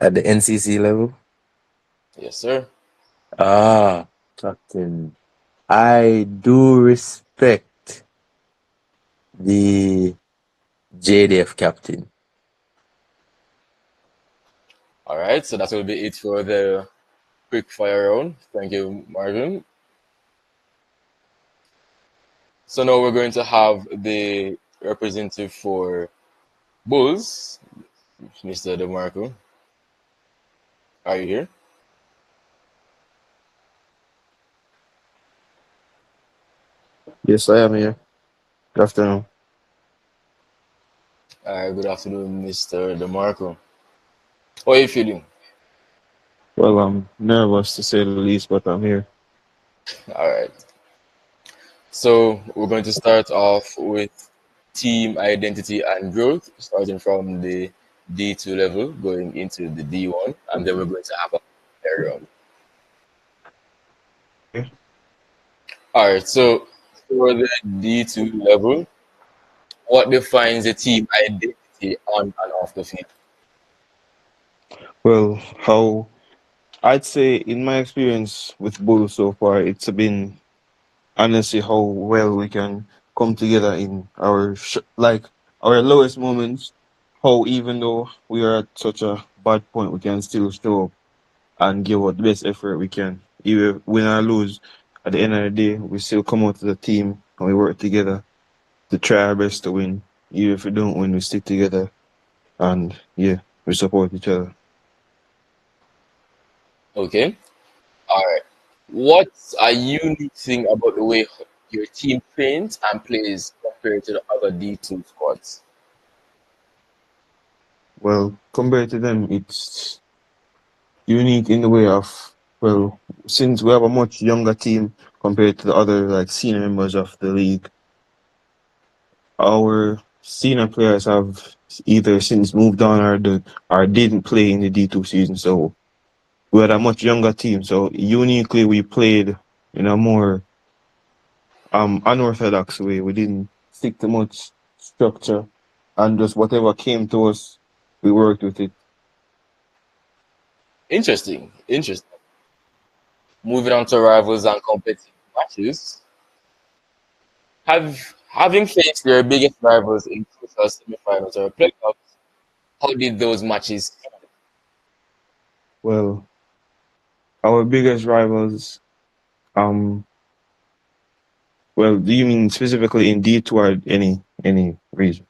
At the NCC level. Yes, sir. Ah, Captain. I do respect the JDF captain. All right. So that will be it for the quick fire round. Thank you, Marvin. So now we're going to have the representative for Bulls, Mr. DeMarco. Are you here? Yes, I am here. Good afternoon. All right. Good afternoon, Mr. DeMarco. How are you feeling? Well, I'm nervous to say the least, but I'm here. All right. So we're going to start off with team identity and growth, starting from the D2 level, going into the D1, and then we're going to have a pair round. Okay. All right. So for the D2 level, what defines a team identity on and off the field? Well, how I'd say in my experience with Bulls so far, it's been honestly how well we can come together in our like our lowest moments. How even though we are at such a bad point, we can still show up and give out the best effort we can. Either win or lose, at the end of the day, we still come out as a team and we work together to try our best to win. Even if we don't win, we stick together and yeah, we support each other. Okay. All right. What's a unique thing about the way your team trains and plays compared to the other D2 squads? Well, compared to them, it's unique in the way of, well, since we have a much younger team compared to the other like senior members of the league, our senior players have either since moved on or didn't play in the D2 season. So we had a much younger team. So uniquely we played in a more unorthodox way. We didn't stick to much structure and just whatever came to us, we worked with it. Interesting. Interesting. Moving on to rivals and competitive matches. Having faced their biggest rivals in crucial semifinals or playoffs, how did those matches? Well, our biggest rivals, um, well, do you mean specifically in D toward any reason?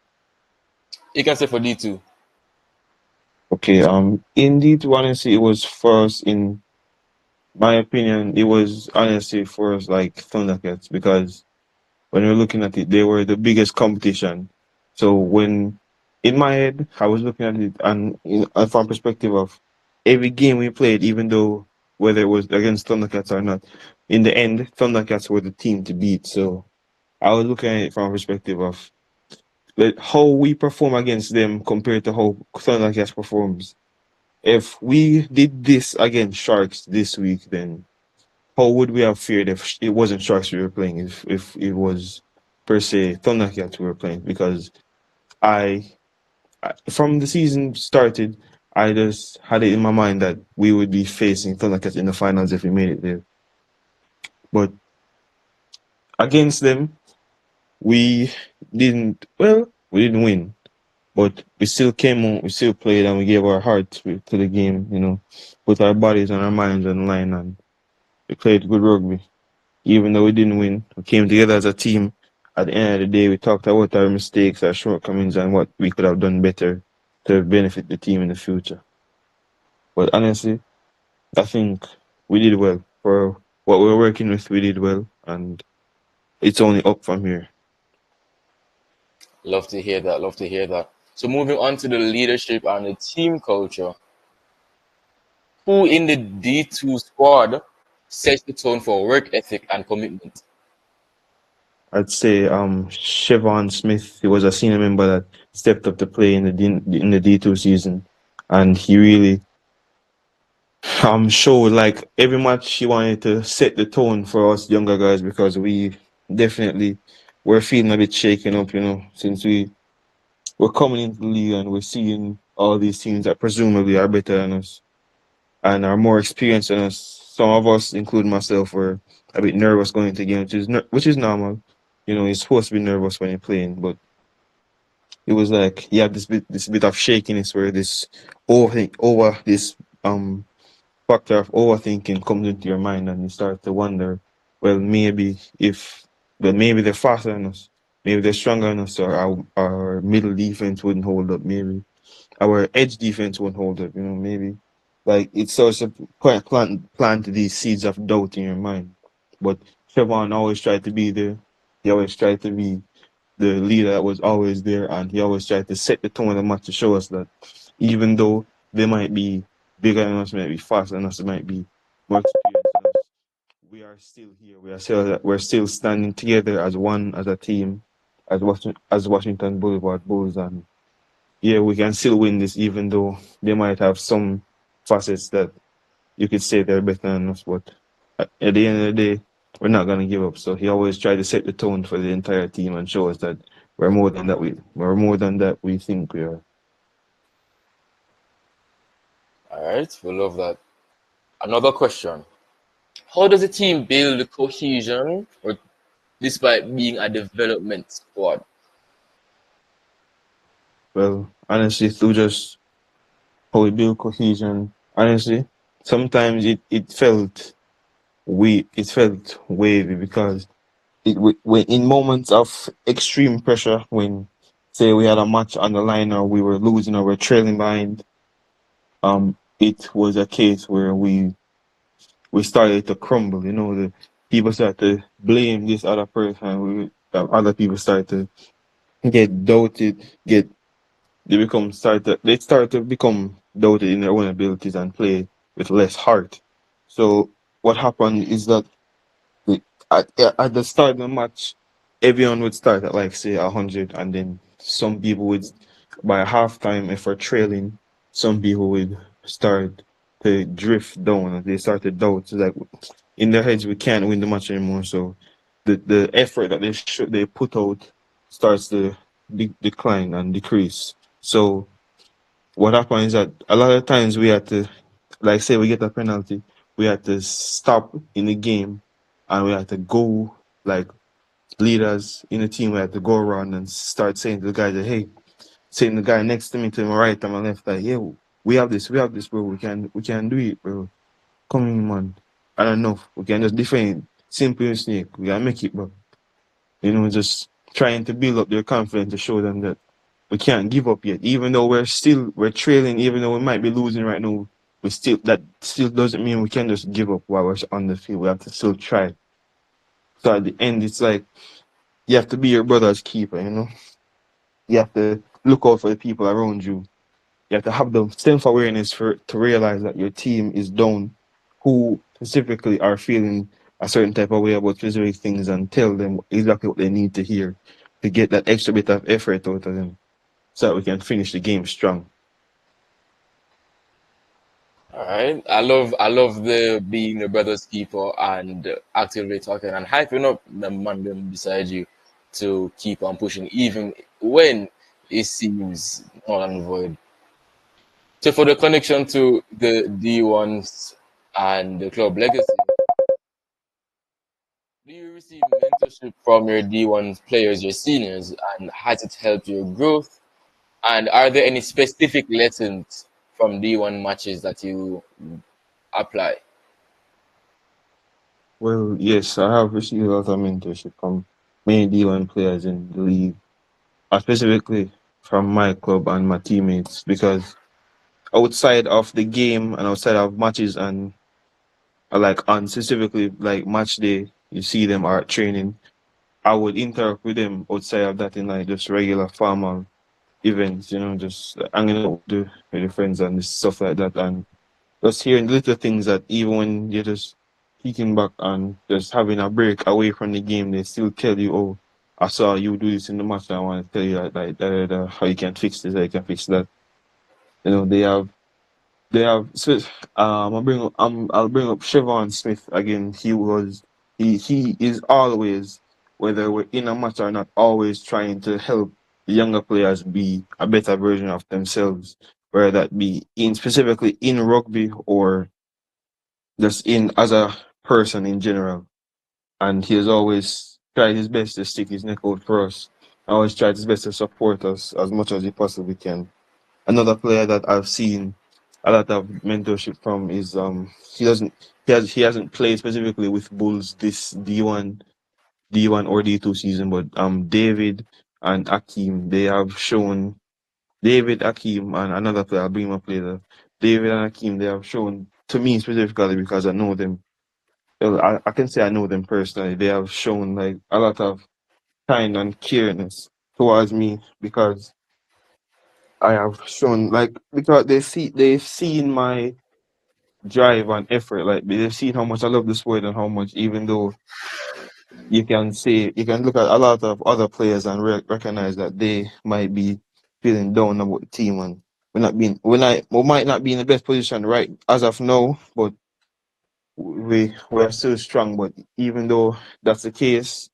You can say for D2. Okay, in D2, honestly, it was for us, in my opinion, it was honestly for us like Thundercats because when we are looking at it, they were the biggest competition. So when in my head, I was looking at it and from perspective of every game we played, even though whether it was against Thundercats or not, in the end, Thundercats were the team to beat. So I was looking at it from a perspective of like, how we perform against them compared to how Thundercats performs. If we did this against Sharks this week, then how would we have feared if it wasn't Sharks we were playing? If it was per se Thundercats we were playing? Because I from the season started, I just had it in my mind that we would be facing Thundercats in the finals if we made it there. But against them, we we didn't win. But we still came on, we still played, and we gave our hearts to the game, put our bodies and our minds on the line, and we played good rugby. Even though we didn't win, we came together as a team. At the end of the day, we talked about our mistakes, our shortcomings, and what we could have done better to benefit the team in the future. But honestly, I think we did well. For what we were working with, we did well, and it's only up from here. Love to hear that. Love to hear that. So moving on to the leadership and the team culture. Who in the D2 squad sets the tone for work ethic and commitment? I'd say Chevon Smith. He was a senior member that stepped up to play in the D2 season, and he really showed like every match he wanted to set the tone for us younger guys because we definitely were feeling a bit shaken up, since we're coming into the league and we're seeing all these teams that presumably are better than us and are more experienced than us. Some of us, including myself, were a bit nervous going into the game, which is normal. You're supposed to be nervous when you're playing, but it was like you have this bit of shakiness where this over this factor of overthinking comes into your mind, and you start to wonder, well, maybe they're faster than us, maybe they're stronger than us, or our middle defense wouldn't hold up, maybe our edge defense won't hold up, maybe. Like it starts to plant these seeds of doubt in your mind. But Trevon always tried to be there. He always tried to be the leader that was always there, and he always tried to set the tone of the match to show us that even though they might be bigger than us, might be faster than us, might be more experienced than us, we are still here. We're still standing together as one, as a team, as Washington Boulevard Bulls, and yeah, we can still win this, even though they might have some facets that you could say they're better than us. But at the end of the day, we're not gonna give up. So he always tried to set the tone for the entire team and show us that we're more than that we think we are. All right, we love that. Another question. How does a team build cohesion or despite being a development squad? Well, honestly, through just how we build cohesion, honestly, sometimes it felt wavy because when in moments of extreme pressure, when say we had a match on the line or we were losing or we're trailing behind, it was a case where we started to crumble. The people started to blame this other person. Other people started to get doubted. They start to become doubted in their own abilities and play with less heart. So what happened is that we- at the start of the match, everyone would start at like say 100, and then some people would, by halftime, if we're trailing, some people would start to drift down and they start to doubt. So like in their heads, we can't win the match anymore. So the effort that they put out starts to decline and decrease. So what happens is that a lot of times we had to, like say we get a penalty, we had to stop in the game and we had to go, like leaders in the team, we had to go around and start saying to the guys that, hey, saying the guy next to me, to my right and my left, like, yeah, we have this, bro. We can do it, bro. Come in, man. I don't know. We can just defend. Simple and snake. We can make it, bro. Just trying to build up their confidence to show them that we can't give up yet. Even though we're trailing, even though we might be losing right now, that still doesn't mean we can just give up while we're on the field. We have to still try. So at the end, it's like you have to be your brother's keeper. You have to look out for the people around you. You have to have the self-awareness to realize that your team is down, who specifically are feeling a certain type of way about specific things, and tell them exactly what they need to hear to get that extra bit of effort out of them so that we can finish the game strong. All right. I love the being the brother's keeper and actively talking and hyping up the man them beside you to keep on pushing even when it seems null and void. So for the connection to the D1s and the club legacy, do you receive mentorship from your D1 players, your seniors, and has it helped your growth? And are there any specific lessons from D1 matches that you apply? Well, yes, I have received a lot of mentorship from many D1 players in the league, specifically from my club and my teammates, because outside of the game and outside of matches and like on specifically like match day, you see them are training. I would interact with them outside of that in like just regular formal events, just hanging out with the friends and stuff like that, and just hearing little things that even when you're just peeking back and just having a break away from the game, they still tell you, "Oh, I saw you do this in the match. I want to tell you that, how you can fix this, how you can fix that." They have so I'll bring up Siobhan Smith again. He is always, whether we're in a match or not, always trying to help the younger players be a better version of themselves, whether that be in specifically in rugby or just in as a person in general. And he has always tried his best to stick his neck out for us. Always tried his best to support us as much as he possibly can. Another player that I've seen a lot of mentorship from is he hasn't played specifically with Bulls this D1 or D2 season, but David and Akeem, they have shown David, Akeem, and another player, I'll bring my player. David and Akeem, they have shown to me specifically because I know them. Well, I can say I know them personally. They have shown like a lot of kind and careness towards me because I have shown like because they've seen my drive and effort. Like they've seen how much I love the sport and how much, even though you can look at a lot of other players and recognize that they might be feeling down about the team and we might not be in the best position right as of now, but we are still strong. But even though that's the case,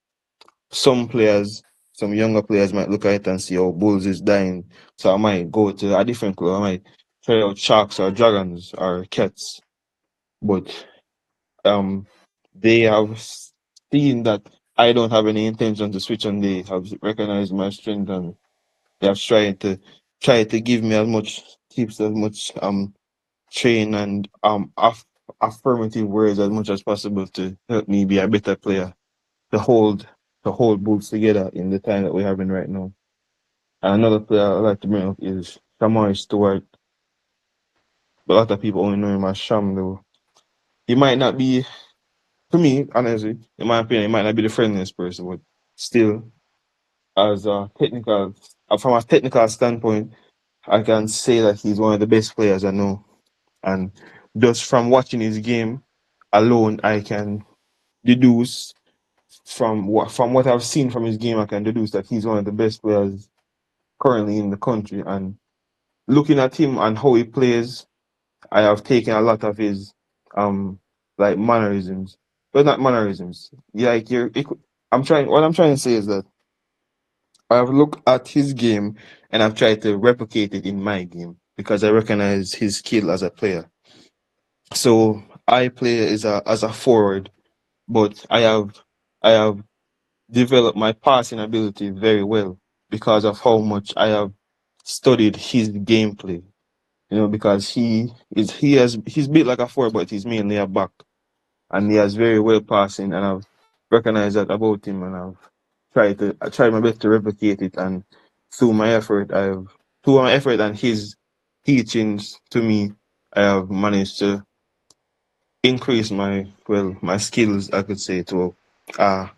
some players, some younger players might look at it and see, oh, Bulls is dying. So I might go to a different club. I might try out Sharks or Dragons or Cats. But um, they have seen that I don't have any intention to switch, and they have recognized my strength, and they have tried to give me as much tips, as much train and affirmative words as much as possible to help me be a better player, to hold Bulls together in the time that we're having right now. And another player I like to bring up is Shamari Stewart. But a lot of people only know him as Sham though. He might not be, to me, honestly, in my opinion, he might not be the friendliest person, but still, as a technical, from a technical standpoint, I can say that he's one of the best players I know. And just from watching his game alone, I can deduce from what I've seen from his game, I can deduce that he's one of the best players currently in the country. And looking at him and how he plays, I have taken a lot of his like mannerisms, but not mannerisms. Like what I'm trying to say is that I've looked at his game and I've tried to replicate it in my game because I recognize his skill as a player. So I play as a forward, but I have developed my passing ability very well because of how much I have studied his gameplay. Because he's built like a forward, but he's mainly a back, and he has very well passing, and I've recognized that about him, and I tried my best to replicate it, and through my effort and his teachings to me, I have managed to increase my skills, I could say, to uh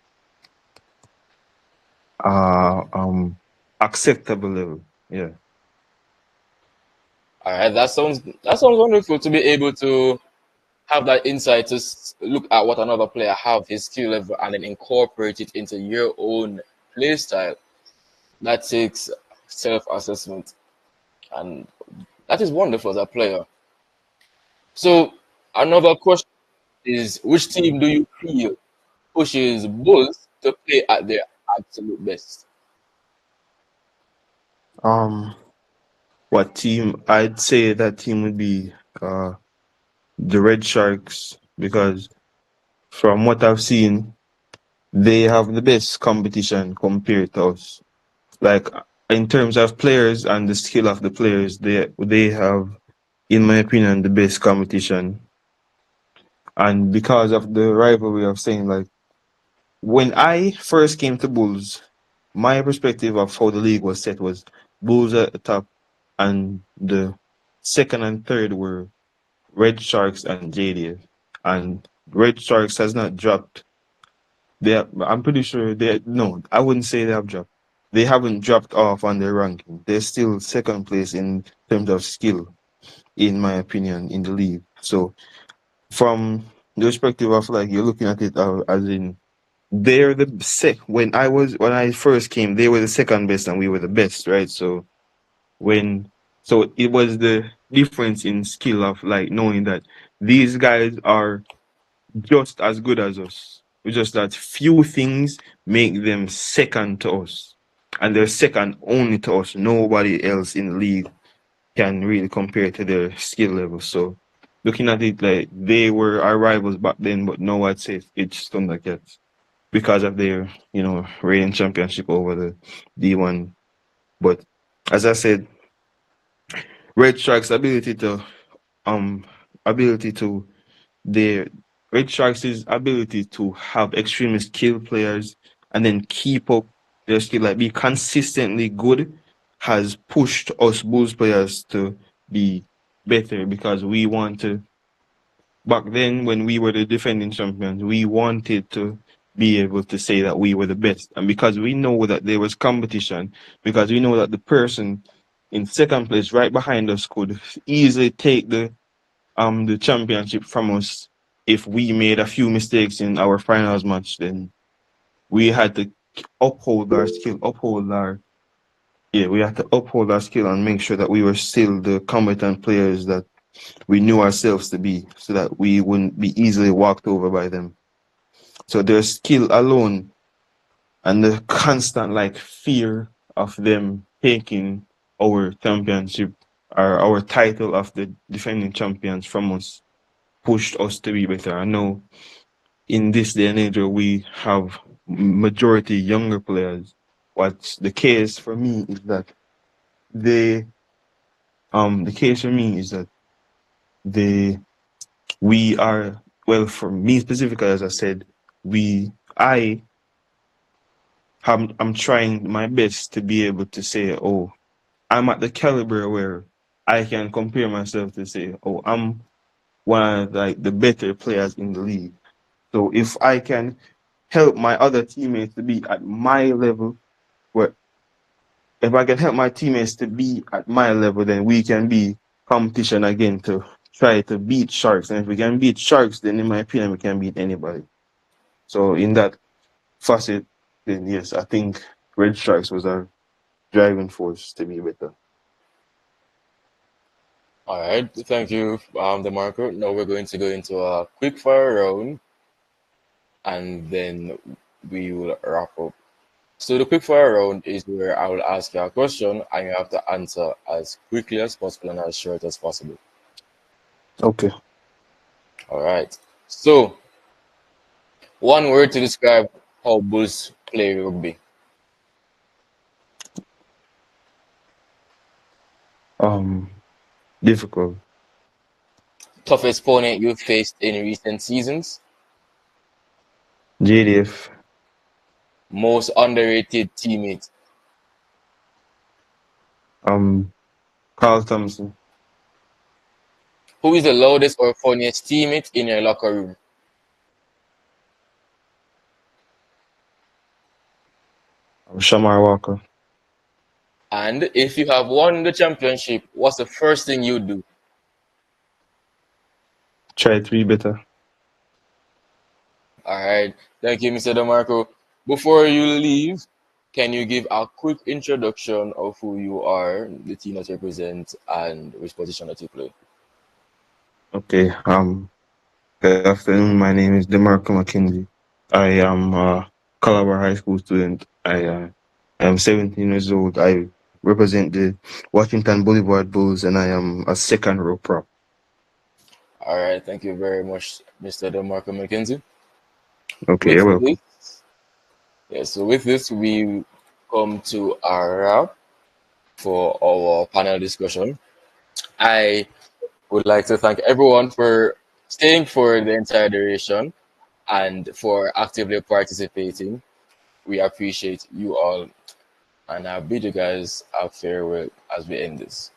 acceptable level. Yeah. All right, that sounds wonderful to be able to have that insight to look at what another player have his skill level and then incorporate it into your own play style. That takes self-assessment, and that is wonderful as a player. So another question is, which team do you feel pushes Bulls to play at their absolute best? Um. what team, I'd say that team would be uh, the Red Sharks because from what I've seen, they have the best competition compared to us. Like in terms of players and the skill of the players, they have, in my opinion, the best competition. And because of the rivalry of saying like when I first came to Bulls, my perspective of how the league was set was Bulls at the top and the second and third were Red Sharks and JDF. And Red Sharks has not dropped. I'm pretty sure they no, I wouldn't say they have dropped. They haven't dropped off on their ranking. They're still second place in terms of skill, in my opinion, in the league. So from the perspective of like you're looking at it as in they're the when I first came, they were the second best and we were the best, right? When so it was the difference in skill of like knowing that these guys are just as good as us. It's just that few things make them second to us. And they're second only to us. Nobody else in the league can really compare to their skill level. So looking at it like they were our rivals back then, but now I'd say it's Thundercats because of their, reigning championship over the D1. But as I said, Red Sharks' um ability to the Red Sharks' ability to have extremely skilled players and then keep up their skill, like be consistently good, has pushed us Bulls players to be better because we want to. Back then, when we were the defending champions, we wanted to be able to say that we were the best, and because we know that there was competition, because we know that the person in second place right behind us could easily take the championship from us if we made a few mistakes in our finals match, then we had to uphold our skill, we had to uphold our skill and make sure that we were still the competent players that we knew ourselves to be, so that we wouldn't be easily walked over by them. So their skill alone and the constant like fear of them taking our championship or our title of the defending champions from us pushed us to be better. I know in this day and age where we have majority younger players, what's the case for me is that they the case for me is that they we are well for me specifically, as I said, I have I'm trying my best to be able to say, oh, I'm at the caliber where I can compare myself to say, oh, I'm one of like the better players in the league. So if I can help my other teammates to be at my level, where if I can help my teammates to be at my level, then we can be competition again to try to beat Sharks. And if we can beat Sharks, then in my opinion, we can beat anybody. So in that facet, then yes, I think Red Sharks was our driving force to be better. All right, thank you, DeMarco. Now we're going to go into a quick fire round, and then we will wrap up. So the quick fire round is where I will ask you a question, and you have to answer as quickly as possible and as short as possible. Okay. All right. So one word to describe how Bulls play rugby. Um, Difficult. Toughest opponent you faced in recent seasons. JDF. Most underrated teammate. Carl Thompson. Who is the loudest or funniest teammate in your locker room? Shamar Walker. And if you have won the championship, what's the first thing you do? Try to be better. All right. Thank you, Mr. DeMarco. Before you leave, can you give a quick introduction of who you are, the team that you represent, and which position that you play? Okay. Good afternoon. My name is DeMarco McKenzie. I am a Calabar High School student. I am 17 years old. I represent the Washington Boulevard Bulls, and I am a second row prop. All right, thank you very much, Mr. DeMarco McKenzie. Okay, With you're welcome. this, so with this, we come to a wrap for our panel discussion. I would like to thank everyone for staying for the entire duration and for actively participating. We appreciate you all, and I bid you guys a farewell as we end this.